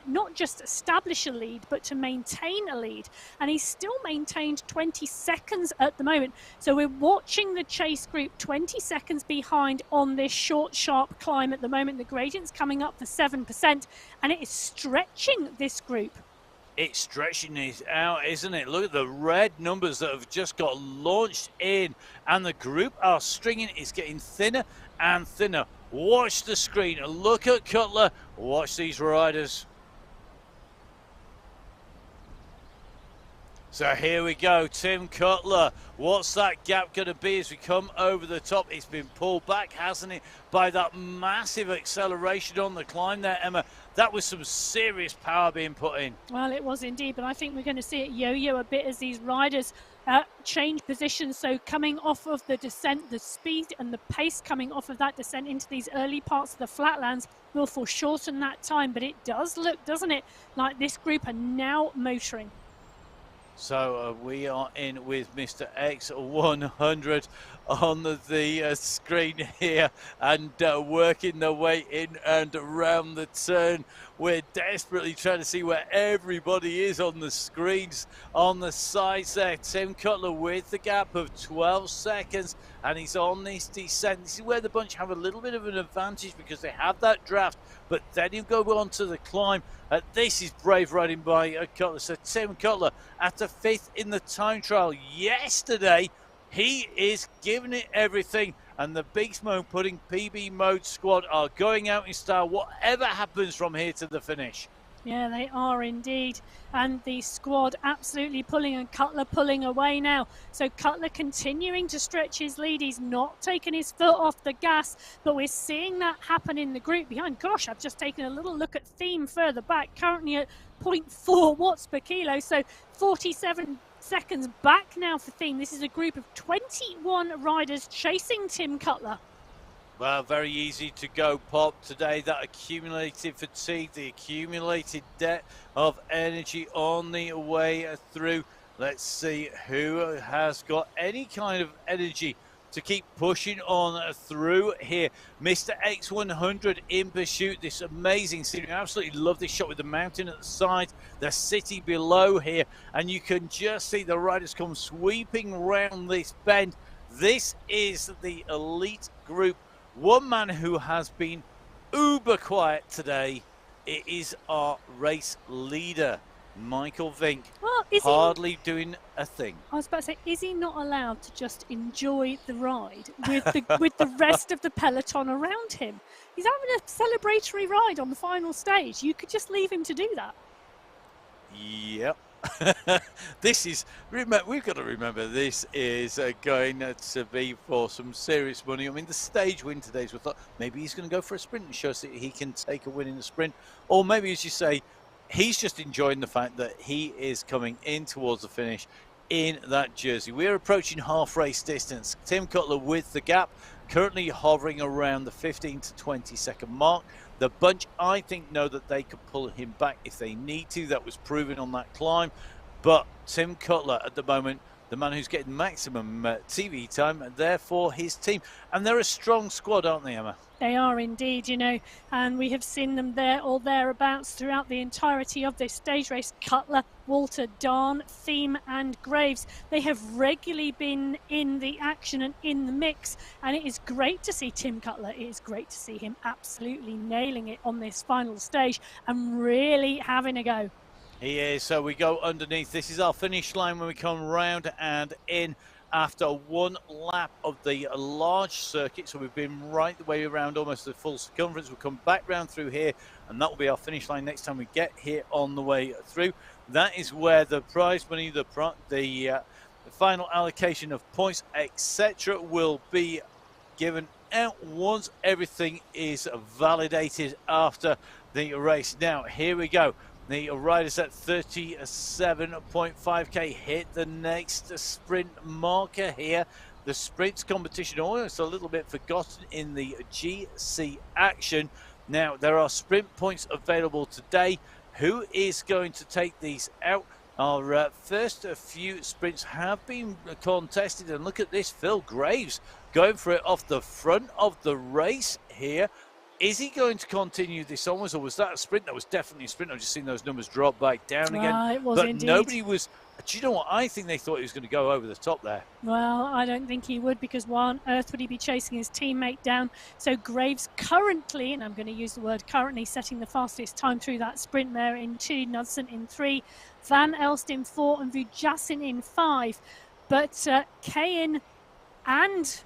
not just establish a lead, but to maintain a lead. And he's still maintained 20 seconds at the moment. So we're watching the chase group 20 seconds behind on this short, sharp climb at the moment. The gradient's coming up for 7%, and it is stretching this group. It's stretching it out, isn't it? Look at the red numbers that have just got launched in, and the group are stringing. It's getting thinner and thinner. Watch the screen. Look at Cutler. Watch these riders. So here we go, Tim Cutler. What's that gap going to be as we come over the top? It's been pulled back, hasn't it, by that massive acceleration on the climb there, Emma. That was some serious power being put in. Well, it was indeed, but I think we're going to see it yo-yo a bit as these riders change positions. So coming off of the descent, the speed and the pace coming off of that descent into these early parts of the flatlands will foreshorten that time. But it does look, doesn't it, like this group are now motoring. So we are in with Mr. X100 on the screen here, and working their way in and around the turn. We're desperately trying to see where everybody is on the screens on the sides there. Tim Cutler with the gap of 12 seconds, and he's on this descent. This is where the bunch have a little bit of an advantage because they have that draft, but then you go on to the climb. This is brave riding by Cutler. So Tim Cutler, after 5th in the time trial yesterday, he is giving it everything. And the Beast Mode Pudding PB Mode squad are going out in style, whatever happens from here to the finish. Yeah, they are indeed. And the squad absolutely pulling, and Cutler pulling away now. So Cutler continuing to stretch his lead. He's not taken his foot off the gas, but we're seeing that happen in the group behind. Gosh, I've just taken a little look at Theme further back, currently at 0.4 watts per kilo. So 47 seconds back now for Theme. This is a group of 21 riders chasing Tim Cutler. Well, very easy to go, Pop, today. That accumulated fatigue, the accumulated debt of energy on the way through. Let's see who has got any kind of energy to keep pushing on through here. Mr. X100 in pursuit. This amazing scenery. I absolutely love this shot with the mountain at the side, the city below here, and you can just see the riders come sweeping round this bend. This is the elite group. One man who has been uber quiet today, it is our race leader, Michael Vink. Well, hardly doing a thing. I was about to say, is he not allowed to just enjoy the ride with the rest of the peloton around him? He's having a celebratory ride on the final stage. You could just leave him to do that. Yep. This is, we've got to remember, this is going to be for some serious money. I mean, the stage win today, we thought maybe he's going to go for a sprint and show us that he can take a win in the sprint. Or maybe, as you say, he's just enjoying the fact that he is coming in towards the finish in that jersey. We're approaching half race distance. Tim Cutler with the gap, currently hovering around the 15 to 20 second mark. The bunch, I think, know that they could pull him back if they need to. That was proven on that climb. But Tim Cutler, at the moment, the man who's getting maximum TV time, and therefore his team. And they're a strong squad, aren't they, Emma? They are indeed, you know, and we have seen them there or thereabouts throughout the entirety of this stage race. Cutler, Walter, Darn, Theme and Graves. They have regularly been in the action and in the mix, and it is great to see Tim Cutler. It is great to see him absolutely nailing it on this final stage and really having a go. He is. So we go underneath. This is our finish line when we come round and in. after one lap of the large circuit. So we've been right the way around almost the full circumference. We'll come back round through here, and that will be our finish line next time we get here on the way through. That is where the prize money, the final allocation of points, etc., will be given out once everything is validated after the race. Now, here we go. The riders at 37.5k hit the next sprint marker here. The sprints competition almost a little bit forgotten in the GC action. Now, there are sprint points available today. Who is going to take these out? Our first few sprints have been contested, and look at this, Phil Graves going for it off the front of the race here. Is he going to continue this onwards, or was that a sprint? That was definitely a sprint. I've just seen those numbers drop back down again. It was but indeed. Nobody was. Do you know what? I think they thought he was going to go over the top there. Well, I don't think he would, because why on earth would he be chasing his teammate down? So Graves currently, and I'm going to use the word currently, setting the fastest time through that sprint there in 2, Knudsen in 3, Van Elst in 4, and Vujasin in 5. But Cain and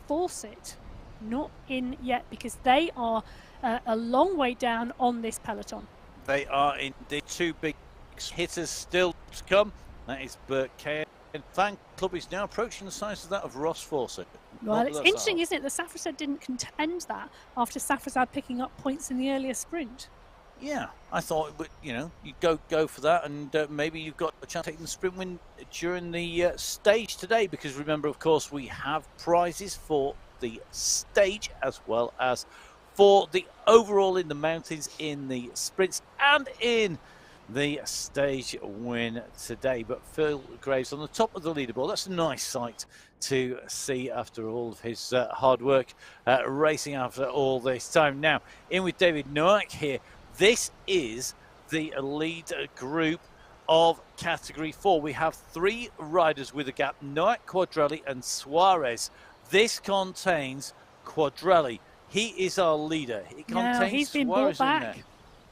Fawcett not in yet, because they are a long way down on this peloton. They are indeed two big hitters still to come. That is Burt Cain. Fan club is now approaching the size of that of Ross Fawcett. Well, it's interesting, isn't it, that Safrazad didn't contend that after Safrazad picking up points in the earlier sprint. Yeah, I thought, you go for that, and maybe you've got a chance of taking the sprint win during the stage today, because remember, of course, we have prizes for the stage as well as for the overall in the mountains, in the sprints, and in the stage win today. But Phil Graves on the top of the leaderboard. That's a nice sight to see after all of his hard work racing after all this time. Now, in with David Nowak here. This is the lead group of Category 4. We have 3 riders with a gap: Nowak, Quadrelli, and Suarez. This contains Quadrelli. He is our leader. It contains he's been Suarez brought back. in there.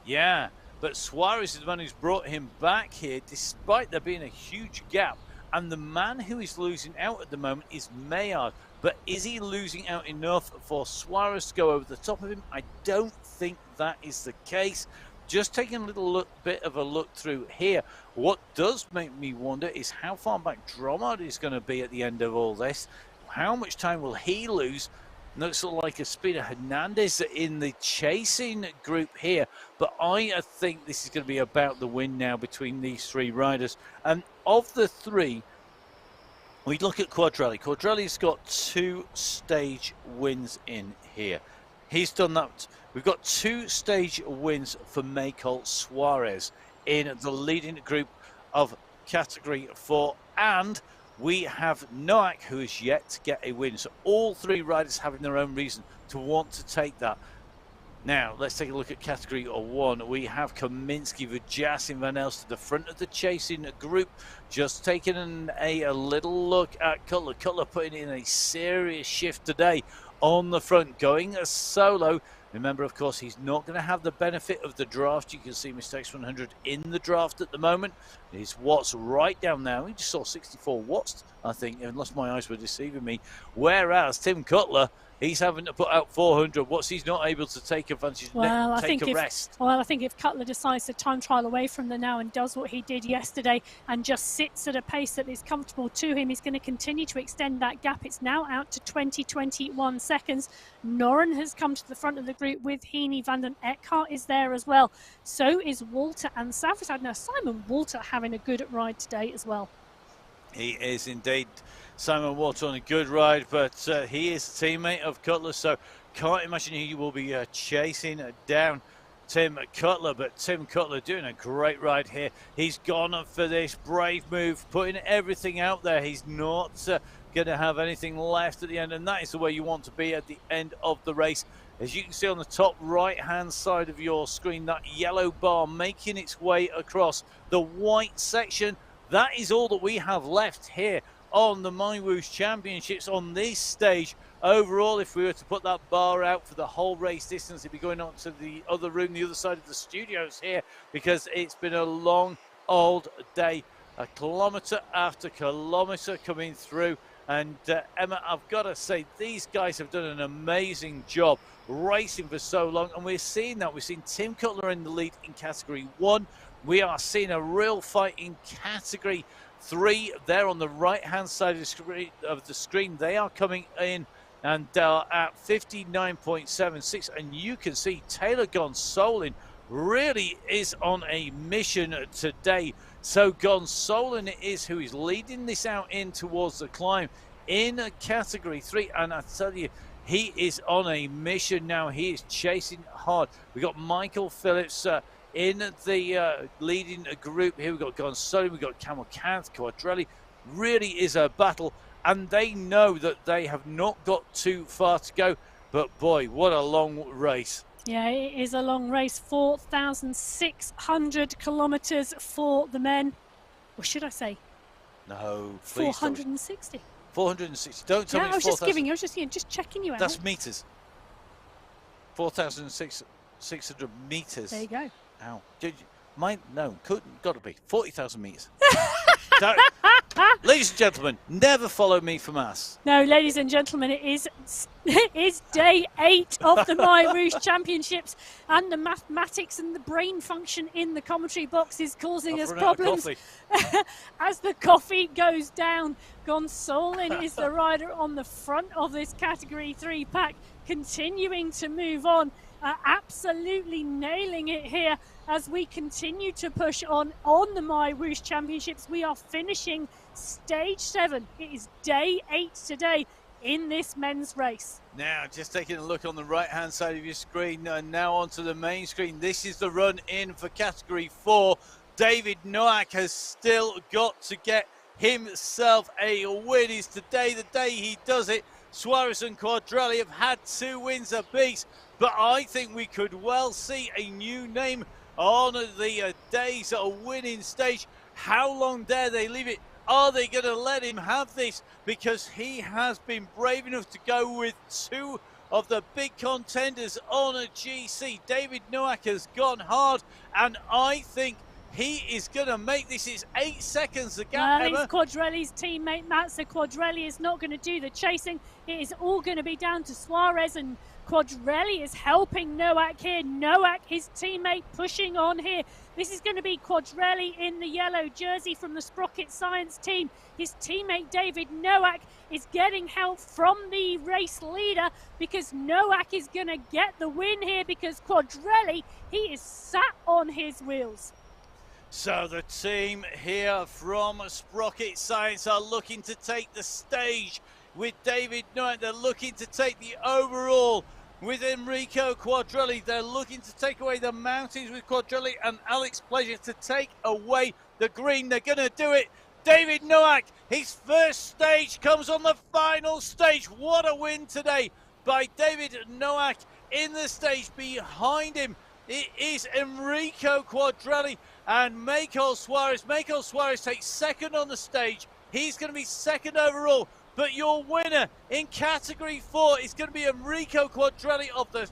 Yeah, but Suarez is the man who's brought him back here, despite there being a huge gap. And the man who is losing out at the moment is Maillard. But is he losing out enough for Suarez to go over the top of him? I don't think that is the case. Just taking a little bit of a look through here. What does make me wonder is how far back Dromard is going to be at the end of all this. How much time will he lose? Looks like Espina Hernandez in the chasing group here. But I think this is going to be about the win now between these 3 riders. And of the 3, we look at Quadrelli. Quadrelli's got 2 stage wins in here. He's done that. We've got 2 stage wins for Michael Suarez in the leading group of Category 4. And we have Nowak, who is yet to get a win. So all 3 riders having their own reason to want to take that. Now, let's take a look at Category 1. We have Kaminsky, Vujasin, Van Elst to the front of the chasing group. Just taking a little look at Cutler. Cutler putting in a serious shift today on the front, going solo. Remember, of course, he's not going to have the benefit of the draft. You can see Mistakes 100 in the draft at the moment. His watts right down now. We just saw 64 watts, I think, unless my eyes were deceiving me. Whereas Tim Cutler, he's having to put out 400 watts. He's not able to take advantage, I think if Cutler decides to time trial away from the now and does what he did yesterday and just sits at a pace that is comfortable to him, he's going to continue to extend that gap. It's now out to 21 seconds. Noren has come to the front of the group with Heaney. Van den Eckhart is there as well. So is Walter and Safrazad. Now, Simon Walter having a good ride today as well. He is indeed. Simon Walter on a good ride, but he is a teammate of Cutler, so can't imagine he will be chasing down Tim Cutler. But Tim Cutler doing a great ride here. He's gone for this brave move, putting everything out there. He's not going to have anything left at the end, and that is the way you want to be at the end of the race. As you can see on the top right-hand side of your screen, that yellow bar making its way across the white section. That is all that we have left here on the MyWhoosh Championships on this stage. Overall, if we were to put that bar out for the whole race distance, it'd be going on to the other room, the other side of the studios here, because it's been a long old day kilometre after kilometre coming through. And Emma, I've got to say, these guys have done an amazing job racing for so long. And we're seeing that. We've seen Tim Cutler in the lead in Category 1. We are seeing a real fight in Category 3. There on the right-hand side of the screen. They are coming in and at 59.76. And you can see Taylor Gonsolin really is on a mission today. So Gonsolin is who is leading this out in towards the climb in Category 3. And I tell you, he is on a mission now. He is chasing hard. We've got Michael Phillips in the leading group here. We've got Gonsolin, we've got Camel Canth, Quadrelli. Really is a battle. And they know that they have not got too far to go. But boy, what a long race. Yeah, it is a long race, 4,600 kilometres for the men. Or should I say? No, please 460. 460. Don't tell me I was it's 4,000. just checking you out. That's meters. 4,600 meters. There you go. Ow. Got to be 40,000 meters. Ladies and gentlemen, never follow me for maths. No, ladies and gentlemen, it is day 8 of the MyWhoosh Championships, and the mathematics and the brain function in the commentary box is causing us problems. As the coffee goes down, Gonsolin is the rider on the front of this Category 3 pack, continuing to move on. Absolutely nailing it here as we continue to push on the MyWhoosh Championships. We are finishing stage 7. It is day 8 today in this men's race. Now, just taking a look on the right-hand side of your screen, now onto the main screen. This is the run in for Category 4. David Nowak has still got to get himself a win. Is today the day he does it? Suarez and Quadrelli have had 2 wins apiece, but I think we could well see a new name on the day's winning stage. How long dare they leave it? Are they going to let him have this? Because he has been brave enough to go with 2 of the big contenders on a GC. David Nowak has gone hard, and I think he is going to make this. Is 8 seconds the gap, Well, it's Quadrelli's teammate, Matt, so Quadrelli is not going to do the chasing. It is all going to be down to Suarez, and Quadrelli is helping Nowak here. Nowak, his teammate, pushing on here. This is going to be Quadrelli in the yellow jersey from the Sprocket Science team. His teammate David Nowak is getting help from the race leader, because Nowak is going to get the win here, because Quadrelli, he is sat on his wheels. So the team here from Sprocket Science are looking to take the stage with David Nowak. They're looking to take the overall with Enrico Quadrelli. They're looking to take away the mountains with Quadrelli and Alex Pleasure to take away the green. They're going to do it. David Nowak, his first stage comes on the final stage. What a win today by David Nowak. In the stage behind him, it is Enrico Quadrelli and Michael Suarez. Michael Suarez takes second on the stage. He's going to be second overall. But your winner in Category 4 is going to be Enrico Quadrelli of the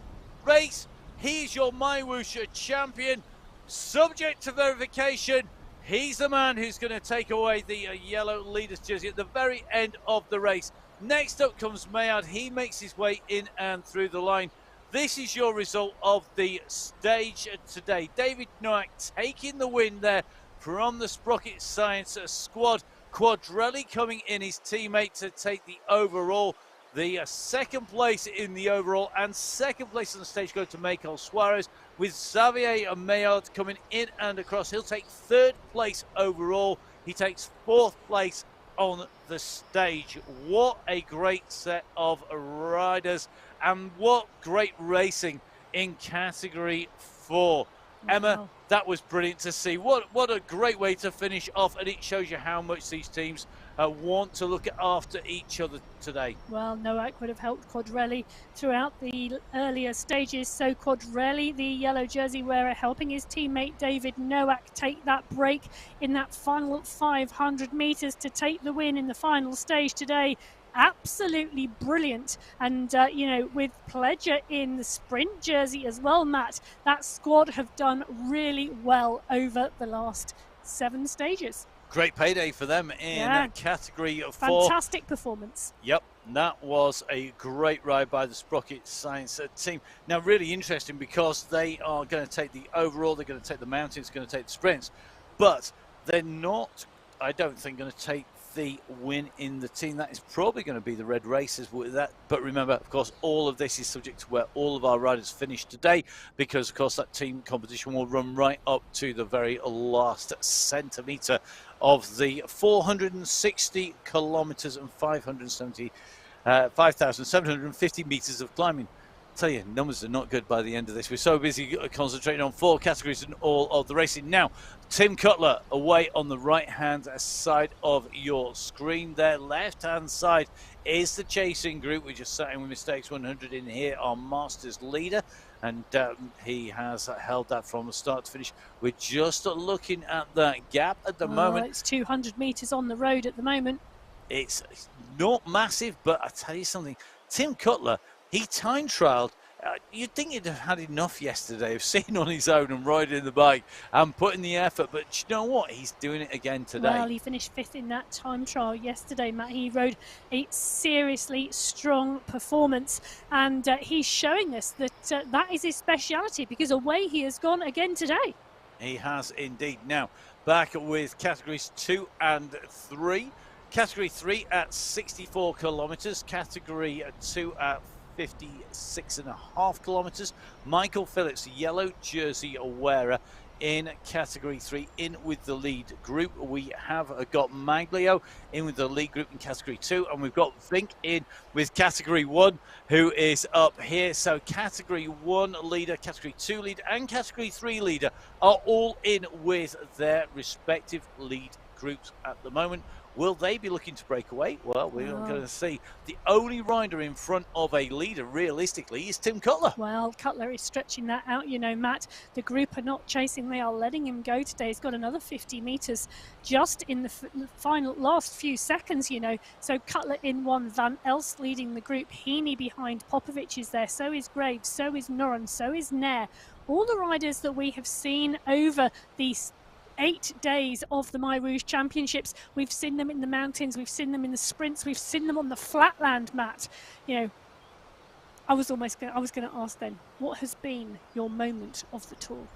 race. He's your MyWhoosh champion. Subject to verification, he's the man who's going to take away the yellow leader's jersey at the very end of the race. Next up comes Mayard. He makes his way in and through the line. This is your result of the stage today. David Nowak taking the win there from the Sprocket Science squad. Quadrelli coming in, his teammate, to take the overall. The second place in the overall and second place on the stage go to Michael Suarez, with Xavier Maillard coming in and across. He'll take third place overall. He takes fourth place on the stage. What a great set of riders, and what great racing in Category 4. Emma, Wow. That was brilliant to see. What a great way to finish off, and it shows you how much these teams want to look after each other today. Well, Nowak would have helped Quadrelli throughout the earlier stages. So Quadrelli, the yellow jersey wearer, helping his teammate David Nowak take that break in that final 500 metres to take the win in the final stage today. Absolutely brilliant. And, you know, with Pleasure in the sprint jersey as well, Matt, that squad have done really well over the last 7 stages. Great payday for them in category 4. Fantastic performance. Yep, that was a great ride by the Sprocket Science team. Now, really interesting because they are going to take the overall, they're going to take the mountains, going to take the sprints, but they're not, I don't think, going to take the win in the team. That is probably going to be the red races with that. But remember, of course, all of this is subject to where all of our riders finish today, because of course that team competition will run right up to the very last centimetre of the 460 kilometres and 5,750 metres of climbing. I tell you, numbers are not good by the end of this. We're so busy concentrating on 4 categories in all of the racing. Now, Tim Cutler away on the right-hand side of your screen there. Left-hand side is the chasing group. We're just sat in with Mistakes 100 in here, our Masters leader. And he has held that from the start to finish. We're just looking at that gap at the moment. It's 200 metres on the road at the moment. It's not massive, but I tell you something, Tim Cutler, he time trialled. You'd think he'd have had enough yesterday of sitting on his own and riding the bike and putting the effort, but you know what? He's doing it again today. Well, he finished 5th in that time trial yesterday, Matt. He rode a seriously strong performance, and he's showing us that that is his speciality, because away he has gone again today. He has indeed. Now, back with categories 2 and 3. Category 3 at 64 kilometres, category 2 at 56.5 kilometres. Michael Phillips, yellow jersey wearer, in category 3, in with the lead group. We have got Maglio in with the lead group in category 2, and we've got Vink in with category 1, who is up here. So category 1 leader, category 2 leader, and category 3 leader are all in with their respective lead groups at the moment. Will they be looking to break away? Well, we're going to see. The only rider in front of a leader, realistically, is Tim Cutler. Well, Cutler is stretching that out, you know, Matt. The group are not chasing. They are letting him go today. He's got another 50 metres just in the final last few seconds, you know. So Cutler in 1, Van Elst leading the group. Heaney behind. Popovic is there. So is Graves. So is Noren. So is Nair. All the riders that we have seen over these 8 days of the MyWhoosh Championships. We've seen them in the mountains, we've seen them in the sprints, we've seen them on the flatland, Matt. You know, I was going to ask then, what has been your moment of the tour?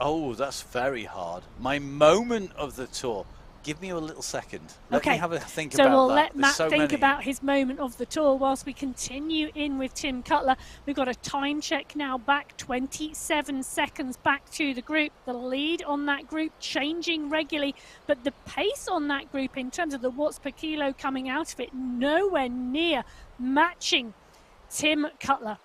Oh, that's very hard. My moment of the tour. Give me a little second. Let me have a think about that. So we'll let Matt think about his moment of the tour whilst we continue in with Tim Cutler. We've got a time check now back, 27 seconds back to the group. The lead on that group changing regularly, but the pace on that group in terms of the watts per kilo coming out of it, nowhere near matching Tim Cutler.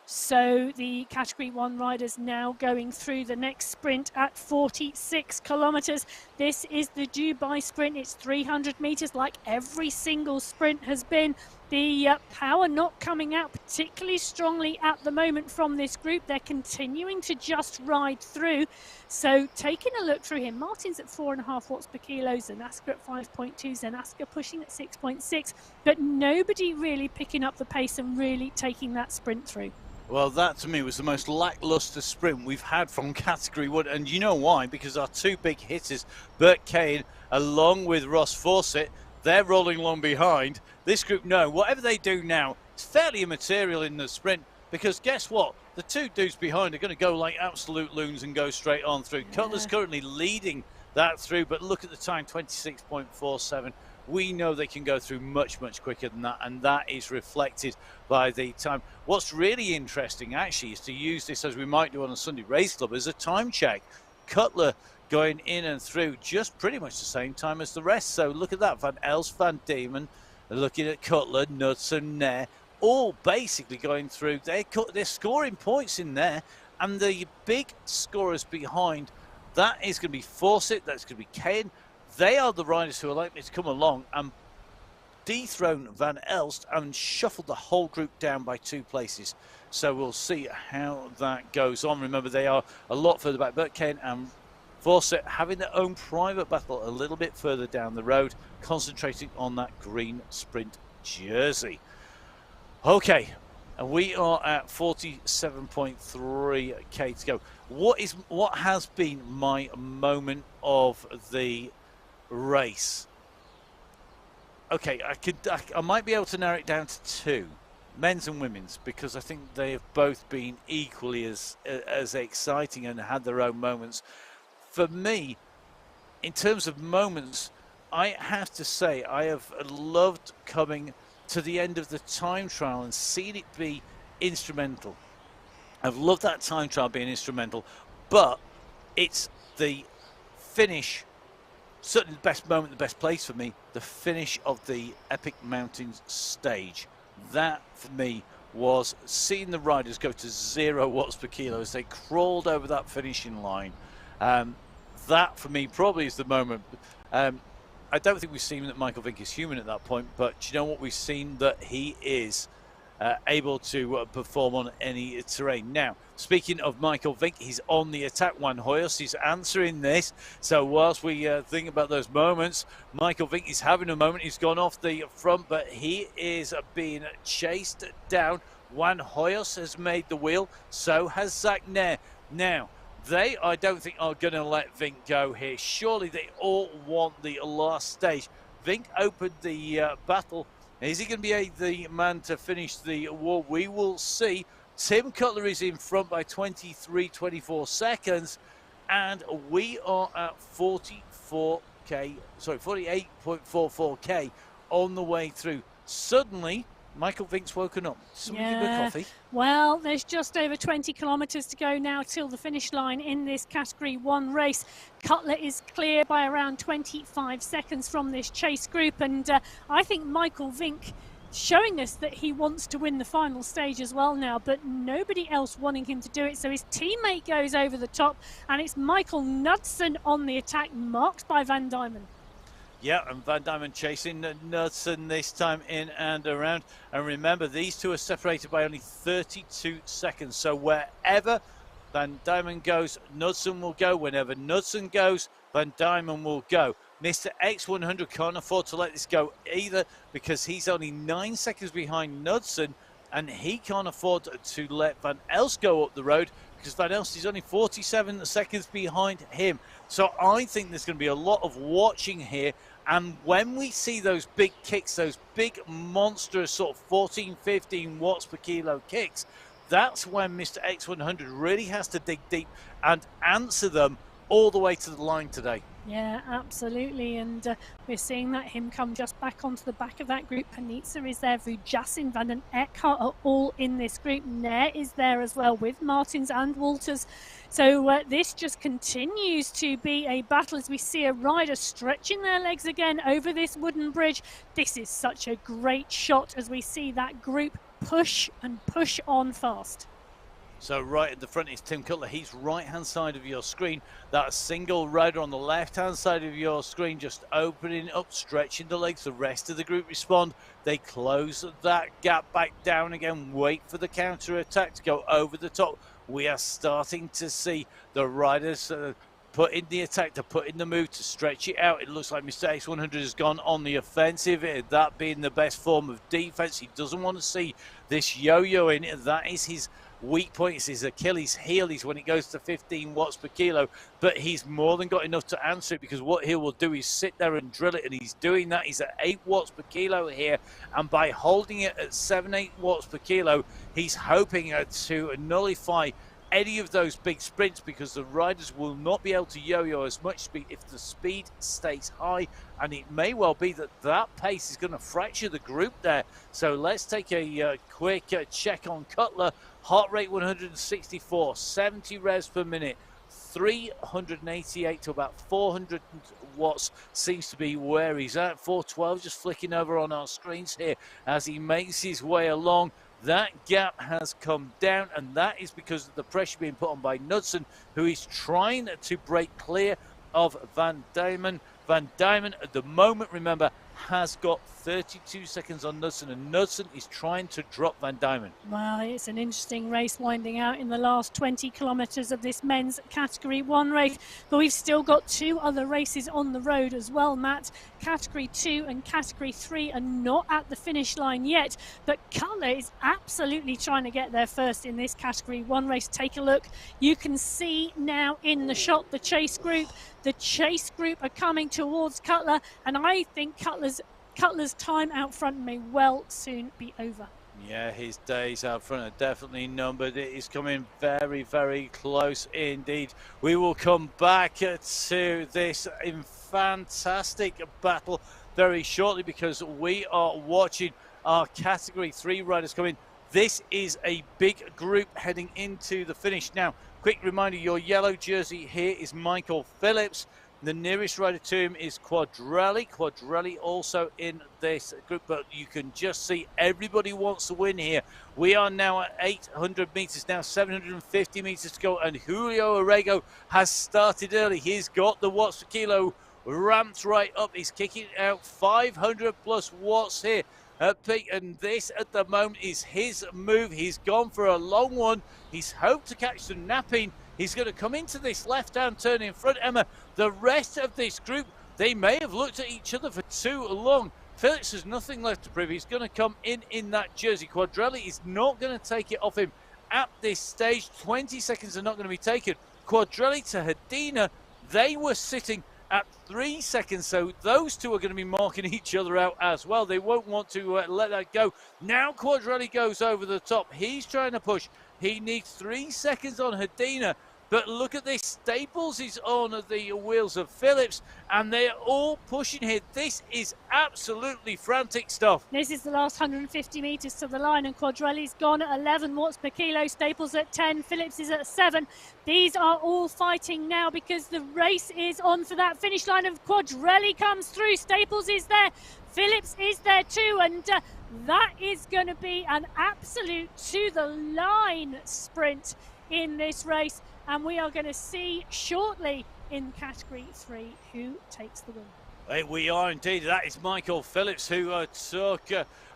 So the category 1 riders now going through the next sprint at 46 kilometres. This is the Dubai sprint. It's 300 metres like every single sprint has been. The power not coming out particularly strongly at the moment from this group. They're continuing to just ride through. So taking a look through here, Martin's at 4.5 watts per kilo, Zanaska at 5.2, Zanaska pushing at 6.6, but nobody really picking up the pace and really taking that sprint through. Well, that to me was the most lacklustre sprint we've had from category 1, and you know why? Because our 2 big hitters, Bert Kane along with Ross Fawcett, they're rolling along behind. This group, no, whatever they do now, it's fairly immaterial in the sprint, because guess what? The 2 dudes behind are going to go like absolute loons and go straight on through. Yeah. Cutler's currently leading that through, but look at the time, 26.47. We know they can go through much, much quicker than that, and that is reflected by the time. What's really interesting, actually, is to use this, as we might do on a Sunday Race Club, as a time check. Cutler going in and through just pretty much the same time as the rest. So look at that. Van Elst, Van Diemen, looking at Cutler, Nuts and Nair, all basically going through. They're scoring points in there, and the big scorers behind, that is going to be Fawcett, that's going to be Kane. They are the riders who are likely to come along and dethrone Van Elst and shuffle the whole group down by 2 places. So we'll see how that goes on. Remember, they are a lot further back. Bert Kane and Fawcett having their own private battle a little bit further down the road, concentrating on that green sprint jersey. Okay, And we are at 47.3k to go. What has been my moment of the race? Okay, I might be able to narrow it down to two, men's and women's, because I think they have both been equally as exciting and had their own moments. For me, in terms of moments, I have to say I have loved coming to the end of the time trial and seeing it be instrumental. I've loved that time trial being instrumental, but it's the finish, certainly the best moment, the best place for me, the finish of the Epic Mountains stage. That, for me, was seeing the riders go to 0 watts per kilo as they crawled over that finishing line. That, for me, probably is the moment. I don't think we've seen that Michael Vink is human at that point, but do you know what? We've seen that he is able to perform on any terrain. Now, speaking of Michael Vink, he's on the attack. Juan Hoyos is answering this. So whilst we think about those moments, Michael Vink is having a moment. He's gone off the front, but he is being chased down. Juan Hoyos has made the wheel. So has Zach Nair. Now, they, I don't think, are going to let Vink go here. Surely they all want the last stage. Vink opened the battle. Is he going to be the man to finish the war? We will see. Tim Cutler is in front by 24 seconds. And we are at 48.44k on the way through. Suddenly, Michael Vink's woken up. Somebody give him a coffee. Well, there's just over 20 kilometres to go now till the finish line in this Category 1 race. Cutler is clear by around 25 seconds from this chase group. And I think Michael Vink showing us that he wants to win the final stage as well now, but nobody else wanting him to do it. So his teammate goes over the top, and it's Michael Knudsen on the attack, marked by Van Diemen. Yeah, and Van Diemen chasing Knudsen this time in and around. And remember, these two are separated by only 32 seconds. So wherever Van Diemen goes, Knudsen will go. Whenever Knudsen goes, Van Diemen will go. Mr. X100 can't afford to let this go either, because he's only 9 seconds behind Knudsen, and he can't afford to let Van Elst go up the road, because Van Elst is only 47 seconds behind him. So I think there's going to be a lot of watching here. And when we see those big kicks, those big monstrous sort of 14, 15 watts per kilo kicks, that's when Mr. X100 really has to dig deep and answer them all the way to the line today. Yeah, absolutely. And we're seeing that him come just back onto the back of that group. Panizza is there, Vujasin, Van den Eckhart are all in this group. Nair is there as well with Martins and Walters. So this just continues to be a battle as we see a rider stretching their legs again over this wooden bridge. This is such a great shot as we see that group push and push on fast. So right at the front is Tim Cutler. He's right-hand side of your screen. That single rider on the left-hand side of your screen just opening up, stretching the legs. The rest of the group respond. They close that gap back down again, wait for the counter-attack to go over the top. We are starting to see the riders put in the attack, to put in the move, to stretch it out. It looks like Mr. X100 has gone on the offensive, that being the best form of defense. He doesn't want to see this yo-yoing. That is his weak point. It's his Achilles heel is when it goes to 15 watts per kilo, but he's more than got enough to answer it, because what he will do is sit there and drill it, and he's doing that. He's at 8 watts per kilo here, and by holding it at 7-8 watts per kilo, he's hoping to nullify any of those big sprints, because the riders will not be able to yo-yo as much speed if the speed stays high, and it may well be that that pace is going to fracture the group there. So let's take a quick check on Cutler. Heart rate 164, 70 revs per minute, 388 to about 400 watts seems to be where he's at. 412 just flicking over on our screens here as he makes his way along. That gap has come down, and that is because of the pressure being put on by Knudsen, who is trying to break clear of Van Diemen. Van Diemen at the moment, remember, has got 32 seconds on Knudsen, and Knudsen is trying to drop Van Diemen. Well, it's an interesting race winding out in the last 20 kilometres of this men's Category 1 race. But we've still got 2 other races on the road as well, Matt. Category 2 and Category 3 are not at the finish line yet. But Cutler is absolutely trying to get there first in this Category 1 race. Take a look. You can see now in the shot the chase group. The chase group are coming towards Cutler. And I think Cutler's time out front may well soon be over. Yeah, his days out front are definitely numbered. It is coming very, very close indeed. We will come back to this in fantastic battle very shortly, because we are watching our Category 3 riders come in. This is a big group heading into the finish. Now, quick reminder, your yellow jersey here is Michael Phillips. The nearest rider to him is Quadrelli. Quadrelli also in this group, but you can just see everybody wants to win here. We are now at 800 meters, now 750 meters to go, and Julio Orrego has started early. He's got the watts per kilo ramped right up. He's kicking out 500 plus watts here at peak, and this at the moment is his move. He's gone for a long one. He's hoped to catch some napping. He's going to come into this left-hand turn in front, Emma. The rest of this group, they may have looked at each other for too long. Phillips has nothing left to prove. He's going to come in that jersey. Quadrelli is not going to take it off him at this stage. 20 seconds are not going to be taken. Quadrelli to Hedina, they were sitting at 3 seconds, so those two are going to be marking each other out as well. They won't want to let that go. Now Quadrelli goes over the top. He's trying to push. He needs 3 seconds on Hedina. But look at this, Staples is on the wheels of Phillips, and they're all pushing here. This is absolutely frantic stuff. This is the last 150 metres to the line, and Quadrelli's gone at 11 watts per kilo, Staples at 10, Phillips is at 7. These are all fighting now because the race is on for that finish line, and Quadrelli comes through. Staples is there, Phillips is there too, and that is going to be an absolute to-the-line sprint in this race. And we are going to see shortly in Category 3 who takes the win. Hey, we are indeed. That is Michael Phillips who took...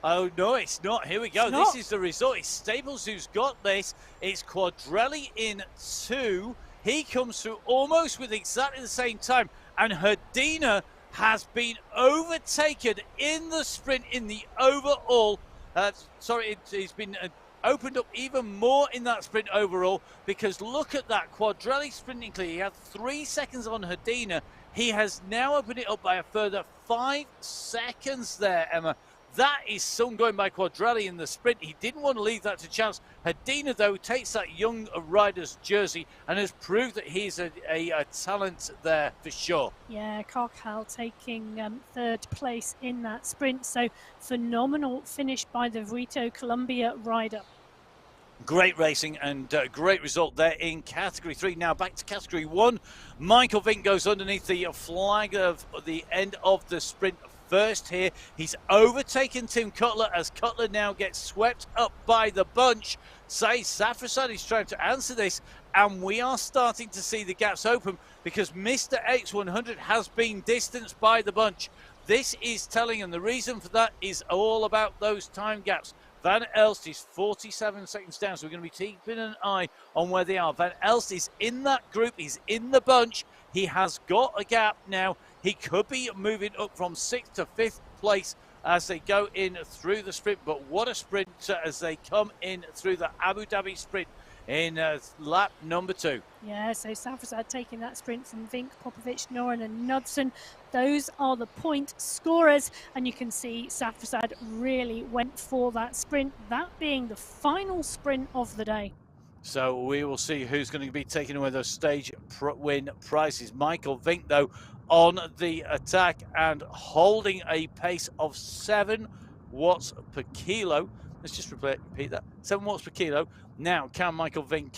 oh, no, it's not. Here we go. This is the result. It's Staples who's got this. It's Quadrelli in 2. He comes through almost with exactly the same time. And Hedina has been overtaken in the sprint in the overall. He's been... opened up even more in that sprint overall, because look at that, Quadrelli sprinting clear. He had 3 seconds on Hedina. He has now opened it up by a further 5 seconds there, Emma. That is some going by Quadrelli in the sprint. He didn't want to leave that to chance. Hedina, though, takes that young rider's jersey and has proved that he's a talent there for sure. Yeah, Carcal taking 3rd place in that sprint. So phenomenal finish by the Vito Columbia rider. Great racing and great result there in Category 3. Now back to Category 1. Michael Vink goes underneath the flag of the end of the sprint first here. He's overtaken Tim Cutler as Cutler now gets swept up by the bunch. Say Safrasad is trying to answer this, and we are starting to see the gaps open because Mr. X100 has been distanced by the bunch. This is telling, and the reason for that is all about those time gaps. Van Elst is 47 seconds down, so we're going to be keeping an eye on where they are. Van Elst is in that group. He's in the bunch. He has got a gap now. He could be moving up from 6th to 5th place as they go in through the sprint. But what a sprint as they come in through the Abu Dhabi sprint in lap number 2. Yeah, so Safrasad taking that sprint from Vink, Popovic, Noren and Knudsen. Those are the point scorers, and you can see Safrasad really went for that sprint, that being the final sprint of the day. So we will see who's going to be taking away those stage win prizes. Michael Vink, though, on the attack and holding a pace of 7 watts per kilo. Let's just repeat that. 7 watts per kilo. Now, can Michael Vink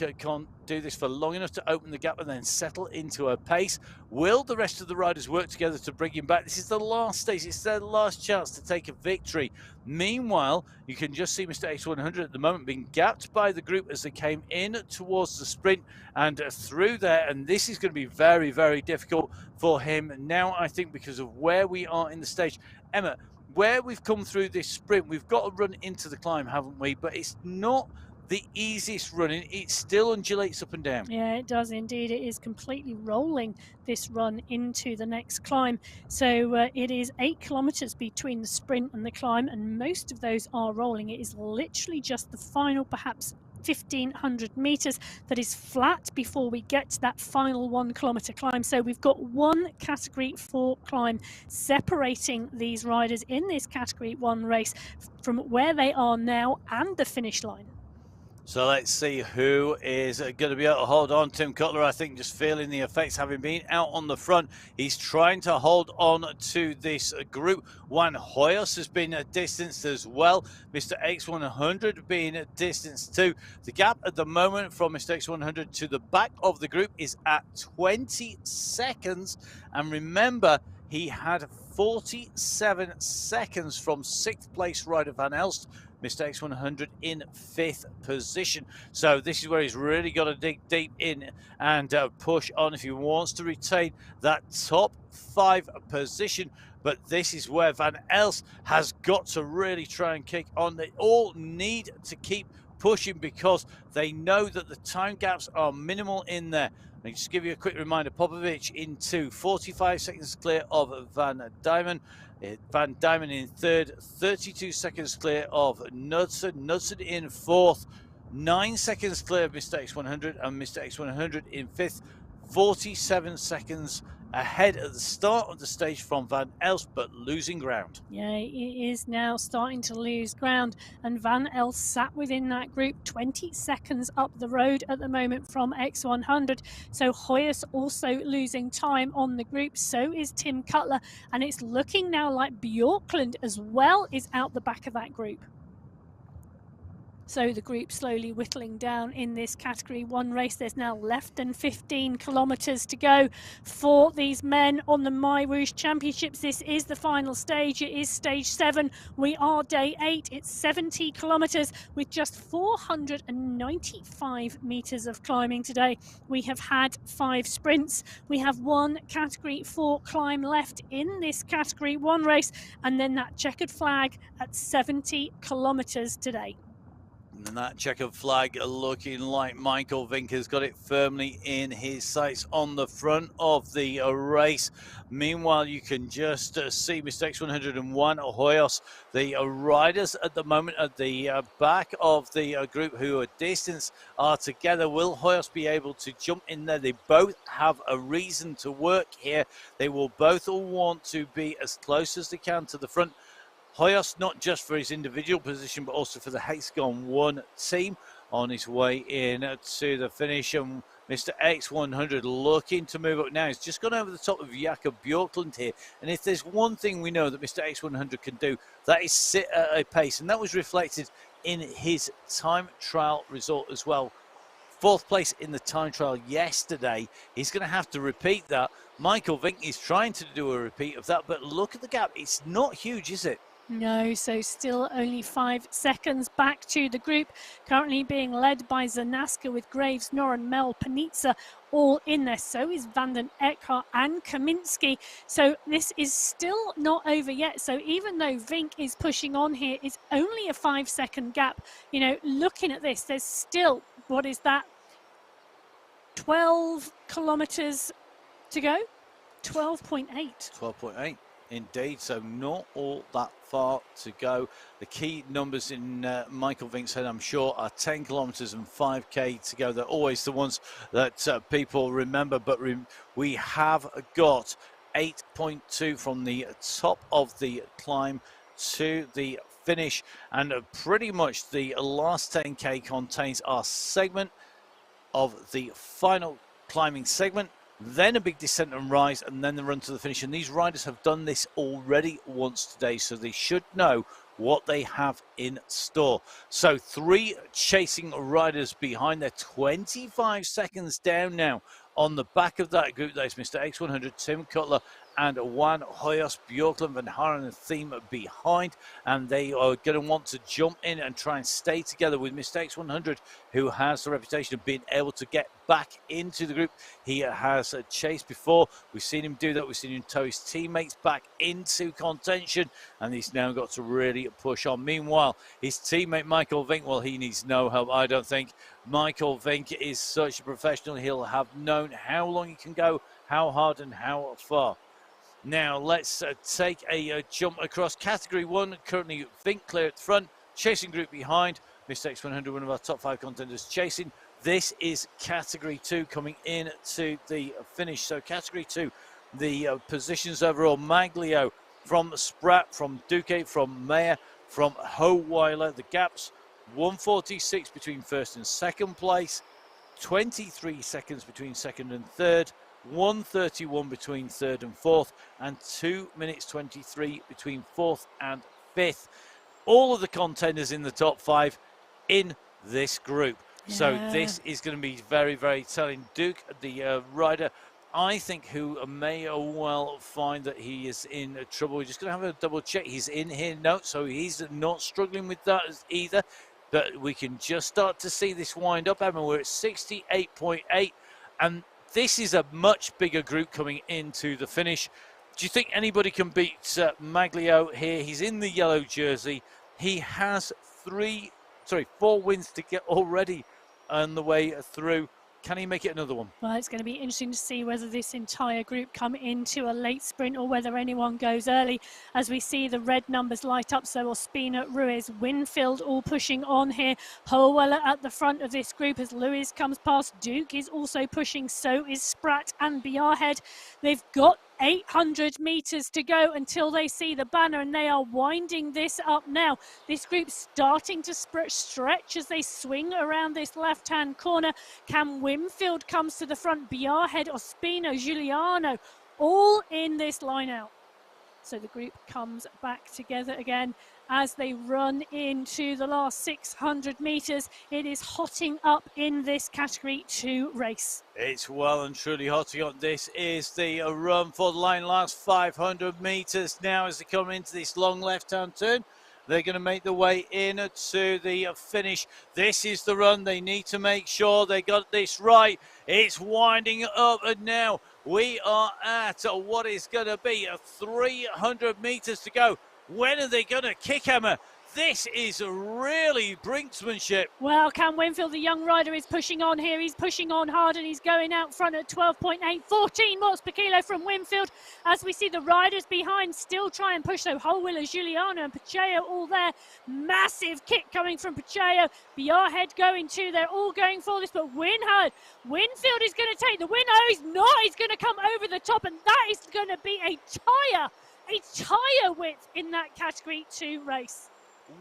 do this for long enough to open the gap and then settle into a pace? Will the rest of the riders work together to bring him back? This is the last stage. It's their last chance to take a victory. Meanwhile, you can just see Mr. X100 at the moment being gapped by the group as they came in towards the sprint and through there. And this is going to be very, very difficult for him now, I think, because of where we are in the stage. Emma, where we've come through this sprint, we've got to run into the climb, haven't we? But it's not the easiest running. It still undulates up and down. Yeah, it does indeed. It is completely rolling this run into the next climb. So it is 8 kilometers between the sprint and the climb, and most of those are rolling. It is literally just the final, perhaps 1,500 meters that is flat before we get to that final 1 kilometer climb. So we've got one category 4 climb separating these riders in this category 1 race from where they are now and the finish line. So let's see who is going to be able to hold on. Tim Cutler, I think, just feeling the effects, having been out on the front. He's trying to hold on to this group. Juan Hoyos has been distanced as well. Mr. X100 being distanced too. The gap at the moment from Mr. X100 to the back of the group is at 20 seconds. And remember, he had 47 seconds from 6th place rider Van Elst, Mr. X100 in 5th position. So this is where he's really got to dig deep in and push on if he wants to retain that top 5 position. But this is where Van Elst has got to really try and kick on. They all need to keep pushing because they know that the time gaps are minimal in there. Let me just give you a quick reminder. Popovic into 45 seconds clear of Van Diemen. Van Diemen in 3rd, 32 seconds clear of Knudsen. Knudsen in 4th, 9 seconds clear of Mr. X100, and Mr. X100 in 5th, 47 seconds ahead at the start of the stage from Van Elst, but losing ground. Yeah, he is now starting to lose ground, and Van Elst sat within that group 20 seconds up the road at the moment from X100. So Hoyos also losing time on the group, so is Tim Cutler, and it's looking now like Bjorklund as well is out the back of that group. So the group slowly whittling down in this category 1 race. There's now less than 15 kilometers to go for these men on the MyWhoosh Championships. This is the final stage. It is stage 7. We are day 8. It's 70 kilometers with just 495 meters of climbing today. We have had 5 sprints. We have 1 category 4 climb left in this category 1 race, and then that checkered flag at 70 kilometers today. And that checkered flag looking like Michael Vink has got it firmly in his sights on the front of the race. Meanwhile, you can just see Mr. X100 and Juan Hoyos, the riders at the moment at the back of the group who are distanced, are together. Will Hoyos be able to jump in there? They both have a reason to work here. They will both all want to be as close as they can to the front. Hoyos, not just for his individual position, but also for the Hexagon 1 team on his way in to the finish. And Mr. X100 looking to move up now. He's just gone over the top of Jakob Bjorklund here. And if there's one thing we know that Mr. X100 can do, that is sit at a pace. And that was reflected in his time trial result as well. 4th place in the time trial yesterday. He's going to have to repeat that. Michael Vink is trying to do a repeat of that, but look at the gap. It's not huge, is it? No, so still only 5 seconds back to the group, currently being led by Zanaska with Graves, Noren, Mel, Panizza all in there. So is Vanden Eckhart and Kaminski. So this is still not over yet. So even though Vink is pushing on here, it's only a 5-second gap. You know, looking at this, there's still, what is that? 12 kilometers to go? 12.8. 12.8. Indeed, so not all that far to go. The key numbers in Michael Vink's head, I'm sure, are 10 kilometers and 5K to go. They're always the ones that people remember, but we have got 8.2 from the top of the climb to the finish, and pretty much the last 10K contains our segment of the final climbing segment, then a big descent and rise, and then the run to the finish. And these riders have done this already once today, so they should know what they have in store. So 3 chasing riders behind. They're 25 seconds down now on the back of that group. There's Mr. X100, Tim Cutler, and Juan Hoyos, Bjorklund, Van Haren, and Theme behind. And they are going to want to jump in and try and stay together with Mr. X100, who has the reputation of being able to get back into the group. He has chased before. We've seen him do that. We've seen him tow his teammates back into contention, and he's now got to really push on. Meanwhile, his teammate Michael Vink, well, he needs no help, I don't think. Michael Vink is such a professional. He'll have known how long he can go, how hard and how far. Now let's take a jump across Category 1. Currently Vink clear at the front, chasing group behind. Mr. X100, one of our top 5 contenders, chasing. This is Category 2 coming in to the finish. So Category 2, the positions overall: Maglio from Spratt, from Duque, from Mayer, from Howeiler. The gaps: 146 between first and second place, 23 seconds between second and third, 131 between third and fourth, and 2 minutes 23 between fourth and fifth. All of the contenders in the top 5 in this group. Yeah. So this is going to be very, very telling. Duke, the rider, I think, who may well find that he is in trouble. We're just going to have a double check. He's in here, no, so he's not struggling with that either. But we can just start to see this wind up. Emma, we're at 68.8, and this is a much bigger group coming into the finish. Do you think anybody can beat Maglio here? He's in the yellow jersey. He has 4 wins to get already on the way through. Can he make it another one? Well, it's going to be interesting to see whether this entire group come into a late sprint or whether anyone goes early. As we see the red numbers light up, so Ospina, Ruiz, Winfield all pushing on here. Howeiler at the front of this group as Lewis comes past. Duke is also pushing, so is Spratt and Bjarhead. They've got 800 meters to go until they see the banner, and they are winding this up now. This group's starting to stretch as they swing around this left-hand corner. Cam Winfield comes to the front, Bjarhead, Ospino, Giuliano, all in this line out. So the group comes back together again as they run into the last 600 meters. It is hotting up in this Category 2 race. It's well and truly hotting up. This is the run for the line, last 500 meters now as they come into this long left-hand turn. They're going to make their way in to the finish. This is the run. They need to make sure they got this right. It's winding up, and now we are at what is going to be 300 meters to go. When are they going to kick, Emma? This is really brinksmanship. Well, Cam Winfield, the young rider, is pushing on here. He's pushing on hard, and he's going out front at 12.8. 14 watts per kilo from Winfield. As we see the riders behind still try and push. So Howeiler, Giuliano and Pacheco all there. Massive kick coming from Pacheco. Bjarhead going too. They're all going for this, but Winfield is going to take the win. Oh, he's not. He's going to come over the top, and that is going to be a tyre width in that Category 2 race.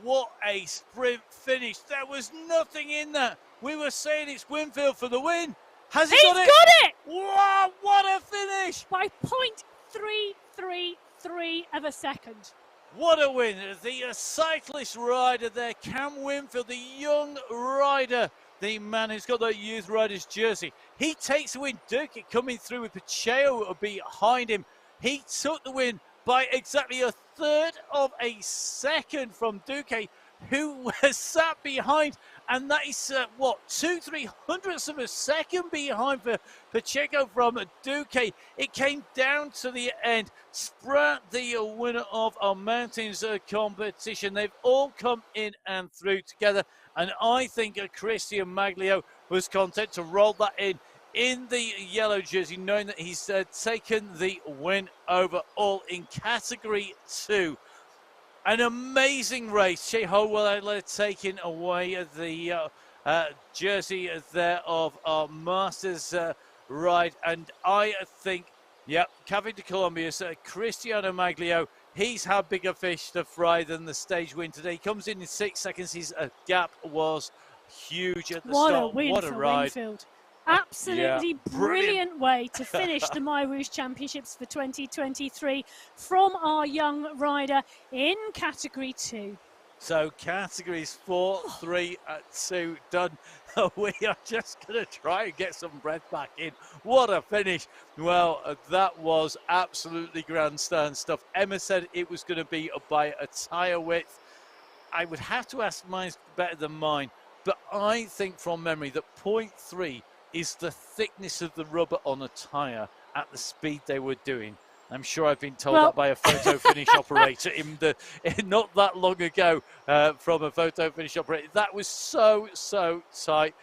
What a sprint finish. There was nothing in that. We were saying it's Winfield for the win. Has he got it? He's got it! Wow, what a finish! By 0.333 of a second. What a win. The cyclist rider there, Cam Winfield, the young rider, the man who's got that youth rider's jersey. He takes the win. Duque coming through with Pacheco behind him. He took the win by exactly a third of a second from Duque, who was sat behind, and that is 2/300ths of a second behind for Pacheco from Duque. It came down to the end. Spratt, the winner of our mountains competition, they've all come in and through together, and I think Christian Maglio was content to roll that in the yellow jersey, knowing that he's taken the win overall in Category 2. An amazing race. Shea Howeiler taking away the jersey there of our Masters ride. And I think, Cave de Colombia's Cristiano Maglio, he's had bigger fish to fry than the stage win today. He comes in 6 seconds. His gap was huge at the start. What a win what a for ride. Winfield. Absolutely brilliant way to finish the MyWhoosh Championships for 2023 from our young rider in Category 2. So categories 4, 3, and 2 done. We are just going to try and get some breath back in. What a finish. Well, that was absolutely grandstand stuff. Emma said it was going to be by a tyre width. I would have to ask mine's better than mine, but I think from memory that 0.3 is the thickness of the rubber on a tyre at the speed they were doing. I'm sure I've been told that by a photo finish operator not that long ago from a photo finish operator. That was so tight.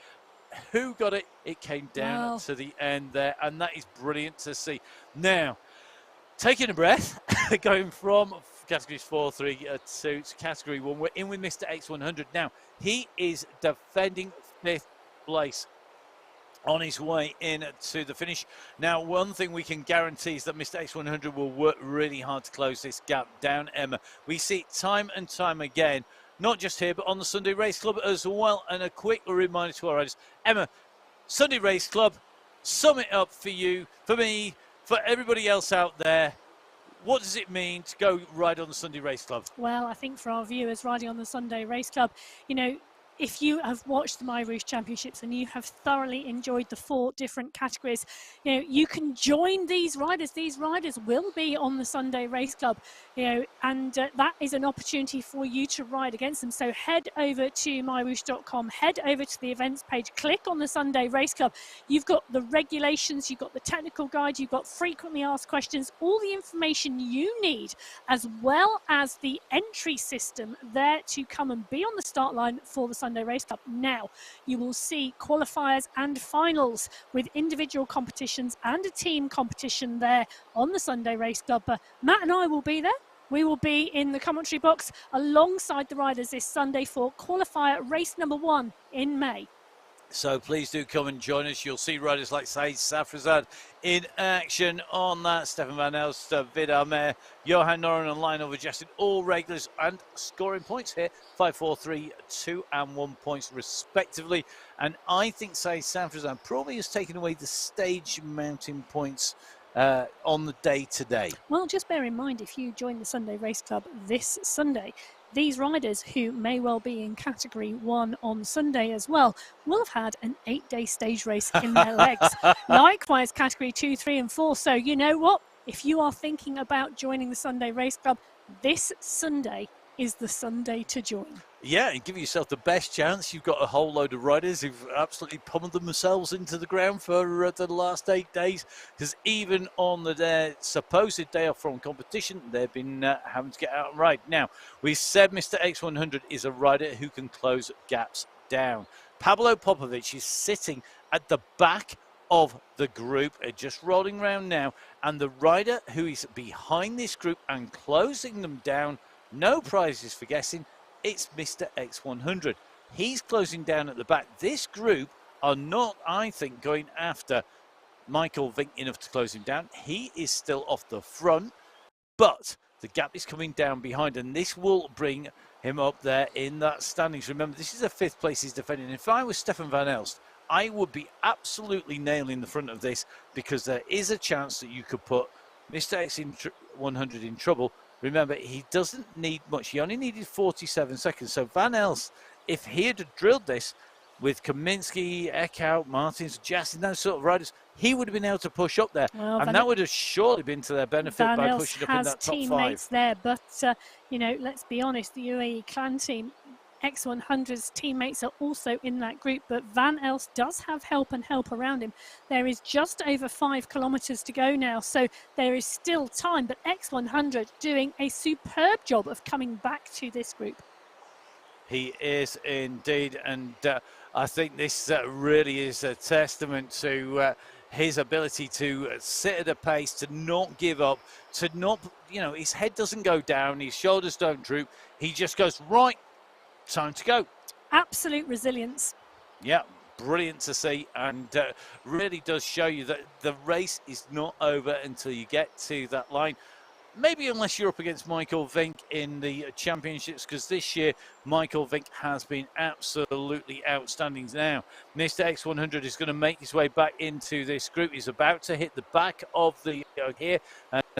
Who got it? It came down to the end there, and that is brilliant to see. Now, taking a breath, going from categories 4, 3, 2 to category 1. We're in with Mr. X100 now. He is defending 5th place, on his way in to the finish. Now, one thing we can guarantee is that Mr. X100 will work really hard to close this gap down, Emma. We see it time and time again, not just here, but on the Sunday Race Club as well. And a quick reminder to our riders. Emma, Sunday Race Club, sum it up for you, for me, for everybody else out there. What does it mean to go ride on the Sunday Race Club? Well, I think for our viewers riding on the Sunday Race Club, you know, if you have watched the MyWhoosh Championships and you have thoroughly enjoyed the 4 different categories, you know, you can join these riders. These riders will be on the Sunday Race Club, you know, and that is an opportunity for you to ride against them. So head over to mywhoosh.com, head over to the events page, click on the Sunday Race Club. You've got the regulations, you've got the technical guide, you've got frequently asked questions, all the information you need, as well as the entry system there to come and be on the start line for the Sunday Race Club. Now, you will see qualifiers and finals with individual competitions and a team competition there on the Sunday Race Club. Matt and I will be there. We will be in the commentary box alongside the riders this Sunday for qualifier race number 1 in May. So please do come and join us. You'll see riders like Saeed Safrazad in action on that. Stefan Van Elst, Vidar Meyer, Johan Noren and Lionel Vajestin, all regulars and scoring points here. 5, 4, 3, 2 and 1 points respectively. And I think Saeed Safrazad probably has taken away the stage mounting points on the day today. Well, just bear in mind, if you join the Sunday Race Club this Sunday, these riders, who may well be in category 1 on Sunday as well, will have had an 8-day stage race in their legs. Likewise, category 2, 3 and 4. So you know what? If you are thinking about joining the Sunday Race Club, this Sunday is the Sunday to join. Yeah, and give yourself the best chance. You've got a whole load of riders who've absolutely pummeled themselves into the ground for the last 8 days, because even on their supposed day off from competition, they've been having to get out and ride. Now, we said Mr. X100 is a rider who can close gaps down. Pablo Popovic is sitting at the back of the group, just rolling around now, and the rider who is behind this group and closing them down, no prizes for guessing, it's Mr. X100. He's closing down at the back. This group are not, I think, going after Michael Vink enough to close him down. He is still off the front, but the gap is coming down behind, and this will bring him up there in that standings. Remember, this is a 5th place he's defending. If I was Stefan Van Elst, I would be absolutely nailing the front of this, because there is a chance that you could put Mr. X100 in trouble. Remember, he doesn't need much. He only needed 47 seconds. So Van Elst, if he had drilled this with Kaminsky, Eckhout, Martins, Justin, those sort of riders, he would have been able to push up there. Well, and that would have surely been to their benefit by pushing up in that top 5. Teammates there, but, you know, let's be honest, the UAE clan team, X100's teammates are also in that group, but Van Elst does have help around him. There is just over 5 kilometres to go now, so there is still time, but X100 doing a superb job of coming back to this group. He is indeed, and I think this really is a testament to his ability to sit at a pace, to not give up, to not, you know, his head doesn't go down, his shoulders don't droop, he just goes, right, time to go. Absolute resilience. Yeah, brilliant to see, and really does show you that the race is not over until you get to that line. Maybe unless you're up against Michael Vink in the championships, because this year Michael Vink has been absolutely outstanding. Now, Mr. X100 is going to make his way back into this group. He's about to hit the back of the here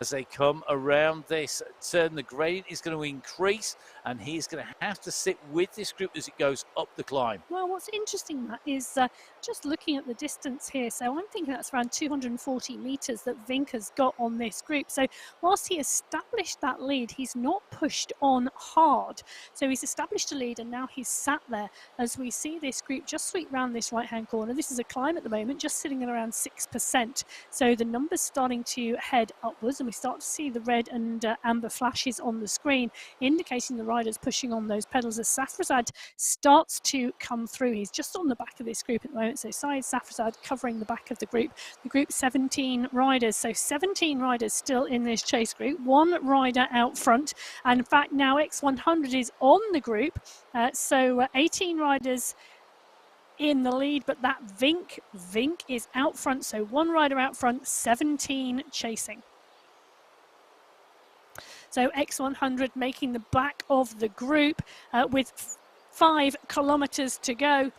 as they come around this turn. The gradient is going to increase, and he's going to have to sit with this group as it goes up the climb. Well, what's interesting, Matt, is just looking at the distance here. So I'm thinking that's around 240 metres that Vink has got on this group. So whilst he established that lead, he's not pushed on hard. So he's established a lead, and now he's sat there as we see this group just sweep round this right-hand corner. This is a climb at the moment, just sitting at around 6%. So the numbers starting to head upwards, and we start to see the red and amber flashes on the screen, indicating the riders pushing on those pedals as Safrazad starts to come through. He's just on the back of this group at the moment. So Syed Safrazad covering the back of the group. The group 17 riders. So 17 riders still in this chase group. One rider out front. And in fact, now X100 is on the group. So 18 riders in the lead, but that Vink is out front. So one rider out front, 17 chasing. So X100 making the back of the group with 5 kilometres to go.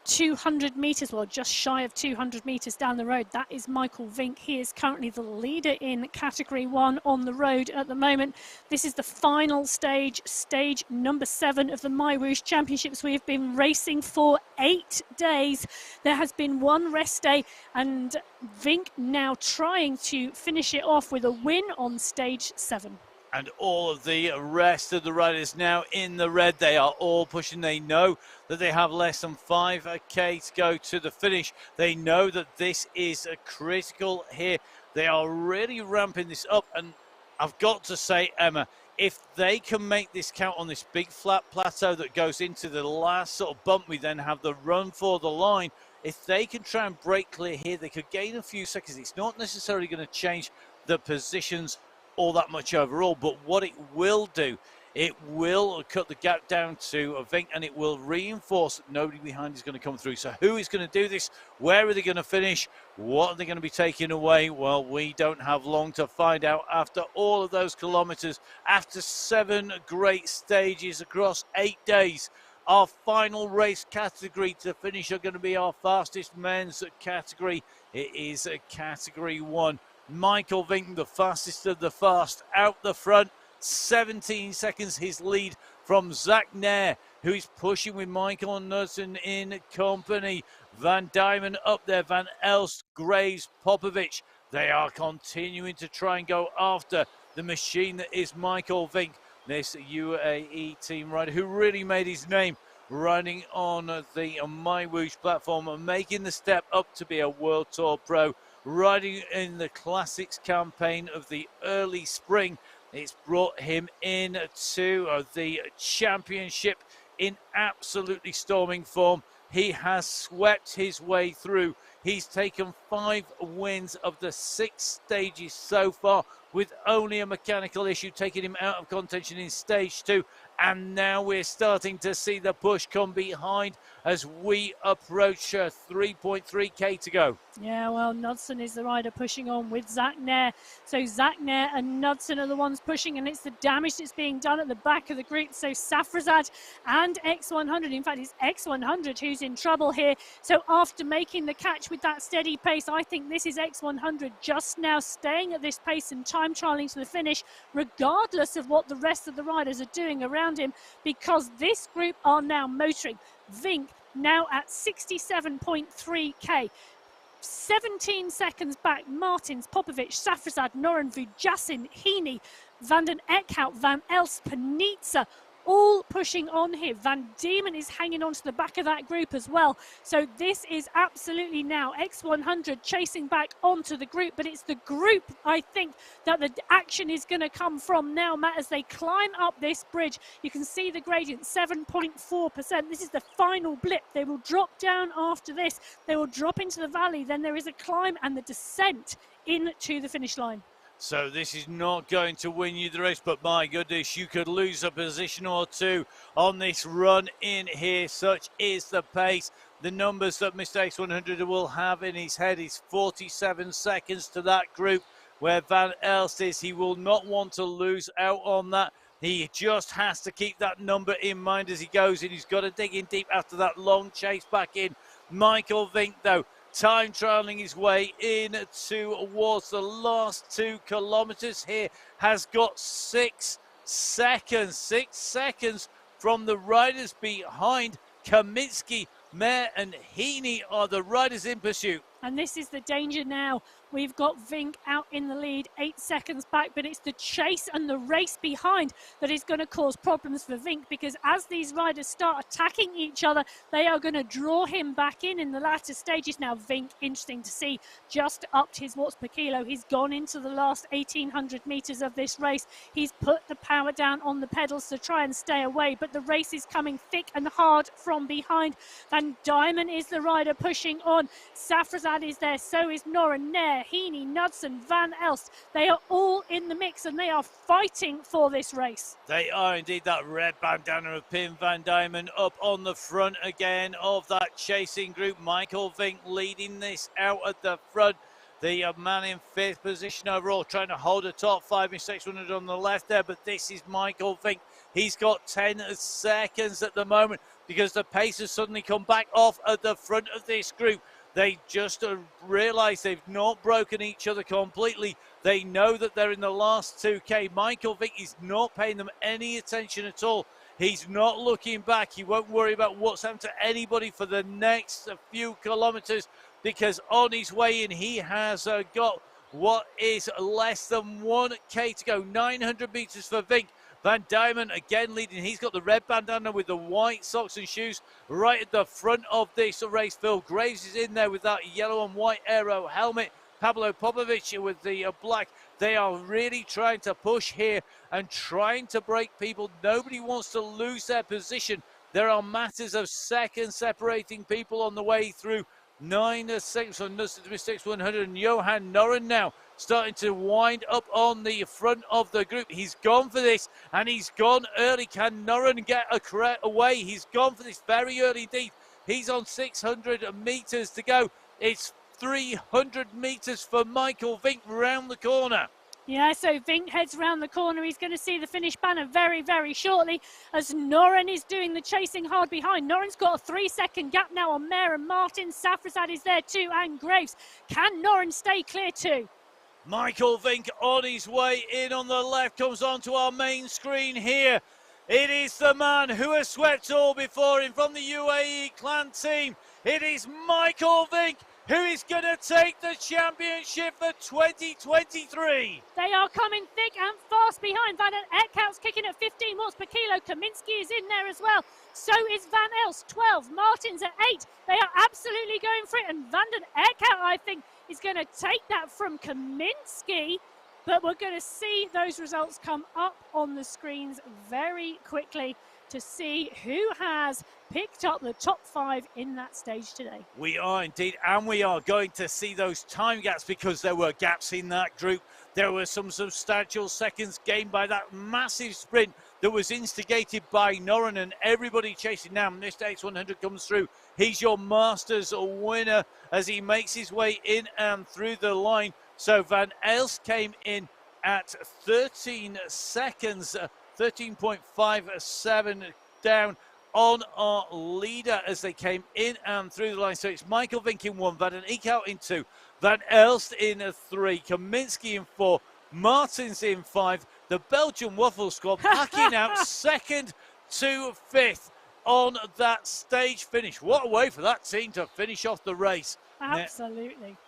200 metres, well, just shy of 200 metres down the road. That is Michael Vink. He is currently the leader in Category 1 on the road at the moment. This is the final stage, stage number 7 of the MyWhoosh Championships. We have been racing for 8 days. There has been one rest day, and Vink now trying to finish it off with a win on stage 7. And all of the rest of the riders now in the red. They are all pushing. They know that they have less than 5k to go to the finish. They know that this is critical here. They are really ramping this up. And I've got to say, Emma, if they can make this count on this big flat plateau that goes into the last sort of bump, we then have the run for the line. If they can try and break clear here, they could gain a few seconds. It's not necessarily going to change the positions all that much overall, but what it will do, it will cut the gap down to Vink, and it will reinforce that nobody behind is going to come through. So who is going to do this? Where are they going to finish? What are they going to be taking away? Well, we don't have long to find out after all of those kilometres, after 7 great stages across 8 days. Our final race category to finish are going to be our fastest men's category. It is Category 1. Michael Vink, the fastest of the fast, out the front. 17 seconds his lead from Zach Nair, who's pushing with Michael Knudsen in company. Van Diemen up there, Van Elst, Graves, Popovic. They are continuing to try and go after the machine that is Michael Vink, this UAE team rider who really made his name riding on the MyWhoosh platform and making the step up to be a World Tour Pro. Riding in the Classics campaign of the early spring. It's brought him into the championship in absolutely storming form. He has swept his way through. He's taken 5 wins of the 6 stages so far, with only a mechanical issue taking him out of contention in stage 2. And now we're starting to see the push come behind as we approach 3.3k to go. Yeah, well, Knudsen is the rider pushing on with Zach Nair. So Zach Nair and Knudsen are the ones pushing, and it's the damage that's being done at the back of the group. So Safrazad and X100, in fact, it's X100 who's in trouble here. So after making the catch with that steady pace, I think this is X100 just now staying at this pace and time trialing to the finish, regardless of what the rest of the riders are doing around him, because this group are now motoring. Vink now at 67.3k. 17 seconds back, Martins, Popovic, Safrazad, Noren, Vujasin, Heaney, Van den Eckhout, Van Els, Panizza, all pushing on here. Van Diemen is hanging on to the back of that group as well. So this is absolutely now X100 chasing back onto the group, but it's the group, I think, that the action is going to come from now, Matt, as they climb up this bridge. You can see the gradient, 7.4%. This is the final blip. They will drop down after this. They will drop into the valley. Then there is a climb and the descent into the finish line. So this is not going to win you the race, but my goodness, you could lose a position or two on this run in here. Such is the pace. The numbers that Mr. X100 will have in his head is 47 seconds to that group where Van Elst is. He will not want to lose out on that. He just has to keep that number in mind as he goes in. He's got to dig in deep after that long chase back in. Michael Vink, though, time trialing his way in towards the last 2 kilometers here, has got 6 seconds. 6 seconds from the riders behind. Kaminsky, Mayer and Heaney are the riders in pursuit. And this is the danger now. We've got Vink out in the lead, 8 seconds back, but it's the chase and the race behind that is going to cause problems for Vink, because as these riders start attacking each other, they are going to draw him back in the latter stages. Now Vink, interesting to see, just upped his watts per kilo. He's gone into the last 1,800 metres of this race. He's put the power down on the pedals to try and stay away, but the race is coming thick and hard from behind. Van Diemen is the rider pushing on. Safrazad is there, so is Noren, Nair, Heaney, Knudsen, Van Elst. They are all in the mix and they are fighting for this race. They are indeed. That red bandana of Pim Van Diemen up on the front again of that chasing group. Michael Vink leading this out at the front. The man in 5th position overall, trying to hold a top 5 in 600 on the left there, but this is Michael Vink. He's got 10 seconds at the moment because the pace has suddenly come back off at the front of this group. They just realise they've not broken each other completely. They know that they're in the last 2K. Michael Vink is not paying them any attention at all. He's not looking back. He won't worry about what's happened to anybody for the next few kilometres, because on his way in, he has got what is less than 1K to go. 900 metres for Vink. Van Diemen again leading. He's got the red bandana with the white socks and shoes right at the front of this race. Phil Graves is in there with that yellow and white aero helmet. Pablo Popovic with the black. They are really trying to push here and trying to break people. Nobody wants to lose their position. There are matters of seconds separating people on the way through. 9 seconds from Nussen to 6,100, and Johan Noren now starting to wind up on the front of the group. He's gone for this, and he's gone early. Can Noren get away? He's gone for this very early indeed. He's on 600 metres to go. It's 300 metres for Michael Vink round the corner. Yeah, so Vink heads around the corner. He's going to see the finish banner very, very shortly as Noren is doing the chasing hard behind. Noren's got a 3-second gap now on Mayer and Martin. Safrazad is there too, and Graves. Can Noren stay clear too? Michael Vink on his way in on the left, comes onto our main screen here. It is the man who has swept all before him from the UAE clan team. It is Michael Vink, who is going to take the championship for 2023. They are coming thick and fast behind. Van den Eekhout's kicking at 15 watts per kilo. Kaminsky is in there as well. So is Van Elst, 12. Martin's at 8. They are absolutely going for it. And Van den Eekhout, I think, is going to take that from Kaminsky. But we're going to see those results come up on the screens very quickly to see who has picked up the top 5 in that stage today. We are indeed, and we are going to see those time gaps because there were gaps in that group. There were some substantial seconds gained by that massive sprint that was instigated by Noren, and everybody chasing now. Mr. X100 comes through. He's your Masters winner as he makes his way in and through the line. So Van Elst came in at 13 seconds, 13.57 down on our leader as they came in and through the line. So it's Michael Vink in 1, Van den Eekhout in 2, Van Elst in 3, Kaminsky in 4, Martins in 5. The Belgian Waffle Squad packing out 2nd to 5th on that stage finish. What a way for that team to finish off the race. Absolutely.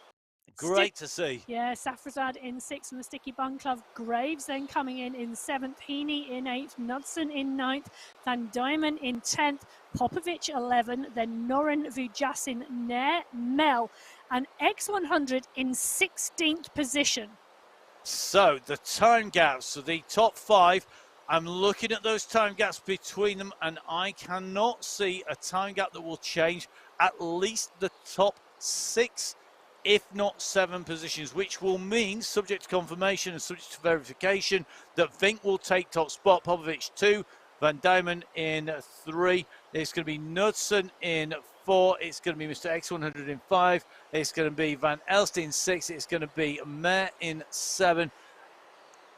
Great to see. Yeah, Safrazad in 6th from the Sticky Bun Club. Graves then coming in 7th. Heaney in 8th. Knudsen in 9th. Van Diemen in 10th. Popovic 11. Then Noren, Vujasin, Nair, Mel. And X100 in 16th position. So the time gaps, so the top 5, I'm looking at those time gaps between them, and I cannot see a time gap that will change at least the top 6, if not 7 positions, which will mean, subject to confirmation and subject to verification, that Vink will take top spot. Popovic 2, Van Diemen in 3. It's going to be Knudsen in 4. It's going to be Mr. X100 in 5. It's going to be Van Elst in 6. It's going to be Mayer in 7.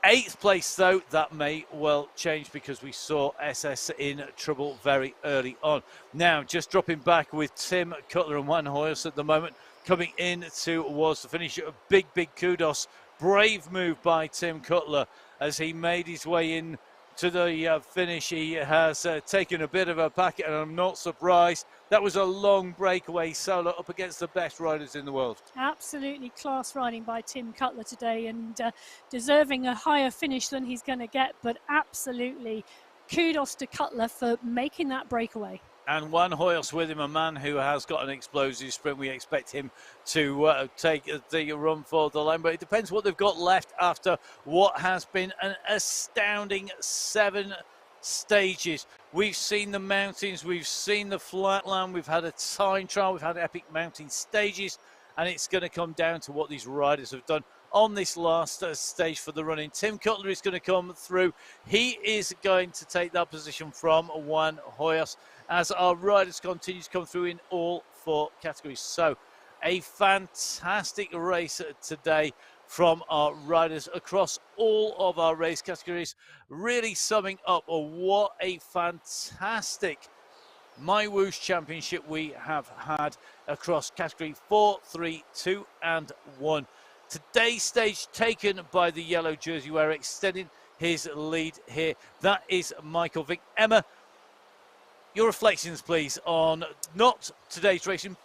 8th place, though, that may well change because we saw SS in trouble very early on. Now, just dropping back with Tim Cutler and Juan Hoyos at the moment, coming in towards the finish. A big kudos. Brave move by Tim Cutler as he made his way in to the finish. He has taken a bit of a packet, and I'm not surprised. That was a long breakaway solo up against the best riders in the world. Absolutely class riding by Tim Cutler today, and deserving a higher finish than he's going to get, but absolutely kudos to Cutler for making that breakaway. And Juan Hoyos with him, a man who has got an explosive sprint. We expect him to take the run for the line, but it depends what they've got left after what has been an astounding 7 stages. We've seen the mountains, we've seen the flatland, we've had a time trial, we've had epic mountain stages, and it's going to come down to what these riders have done on this last stage for the running. Tim Cutler is going to come through. He is going to take that position from Juan Hoyos as our riders continue to come through in all 4 categories. So a fantastic race today from our riders across all of our race categories, really summing up what a fantastic MyWhoosh Championship we have had across category 4, 3, 2 and 1. Today's stage taken by the yellow jersey wearer, extending his lead here. That is Michael Vick. Emma, your reflections, please, on not today's racing,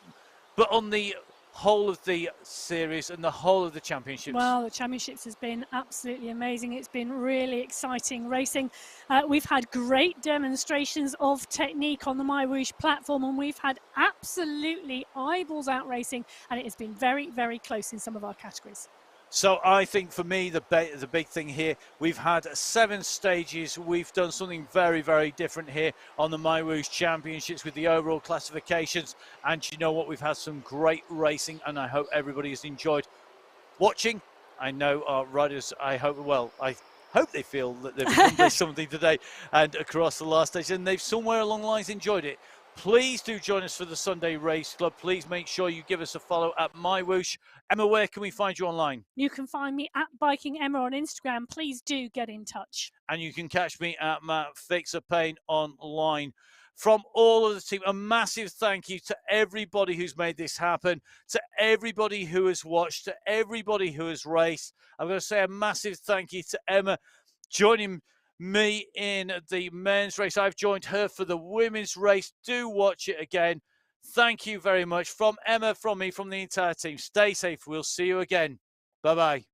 but on the whole of the series and the whole of the championships. Well, the championships has been absolutely amazing. It's been really exciting racing. We've had great demonstrations of technique on the MyWhoosh platform, and we've had absolutely eyeballs out racing, and it has been very, very close in some of our categories. So I think for me, the big thing here, we've had 7 stages. We've done something very, very different here on the MyWhoosh Championships with the overall classifications. And you know what? We've had some great racing, and I hope everybody has enjoyed watching. I know our riders, I hope they feel that they've accomplished something today and across the last stage, and they've somewhere along the lines enjoyed it. Please do join us for the Sunday Race Club. Please make sure you give us a follow at MyWhoosh. Emma, where can we find you online? You can find me at Biking Emma on Instagram. Please do get in touch. And you can catch me at Matt Fixer Pain online. From all of the team, a massive thank you to everybody who's made this happen, to everybody who has watched, to everybody who has raced. I'm going to say a massive thank you to Emma joining me in the men's race. I've joined her for the women's race. Do watch it again. Thank you very much. From Emma, from me, from the entire team. Stay safe. We'll see you again. Bye-bye.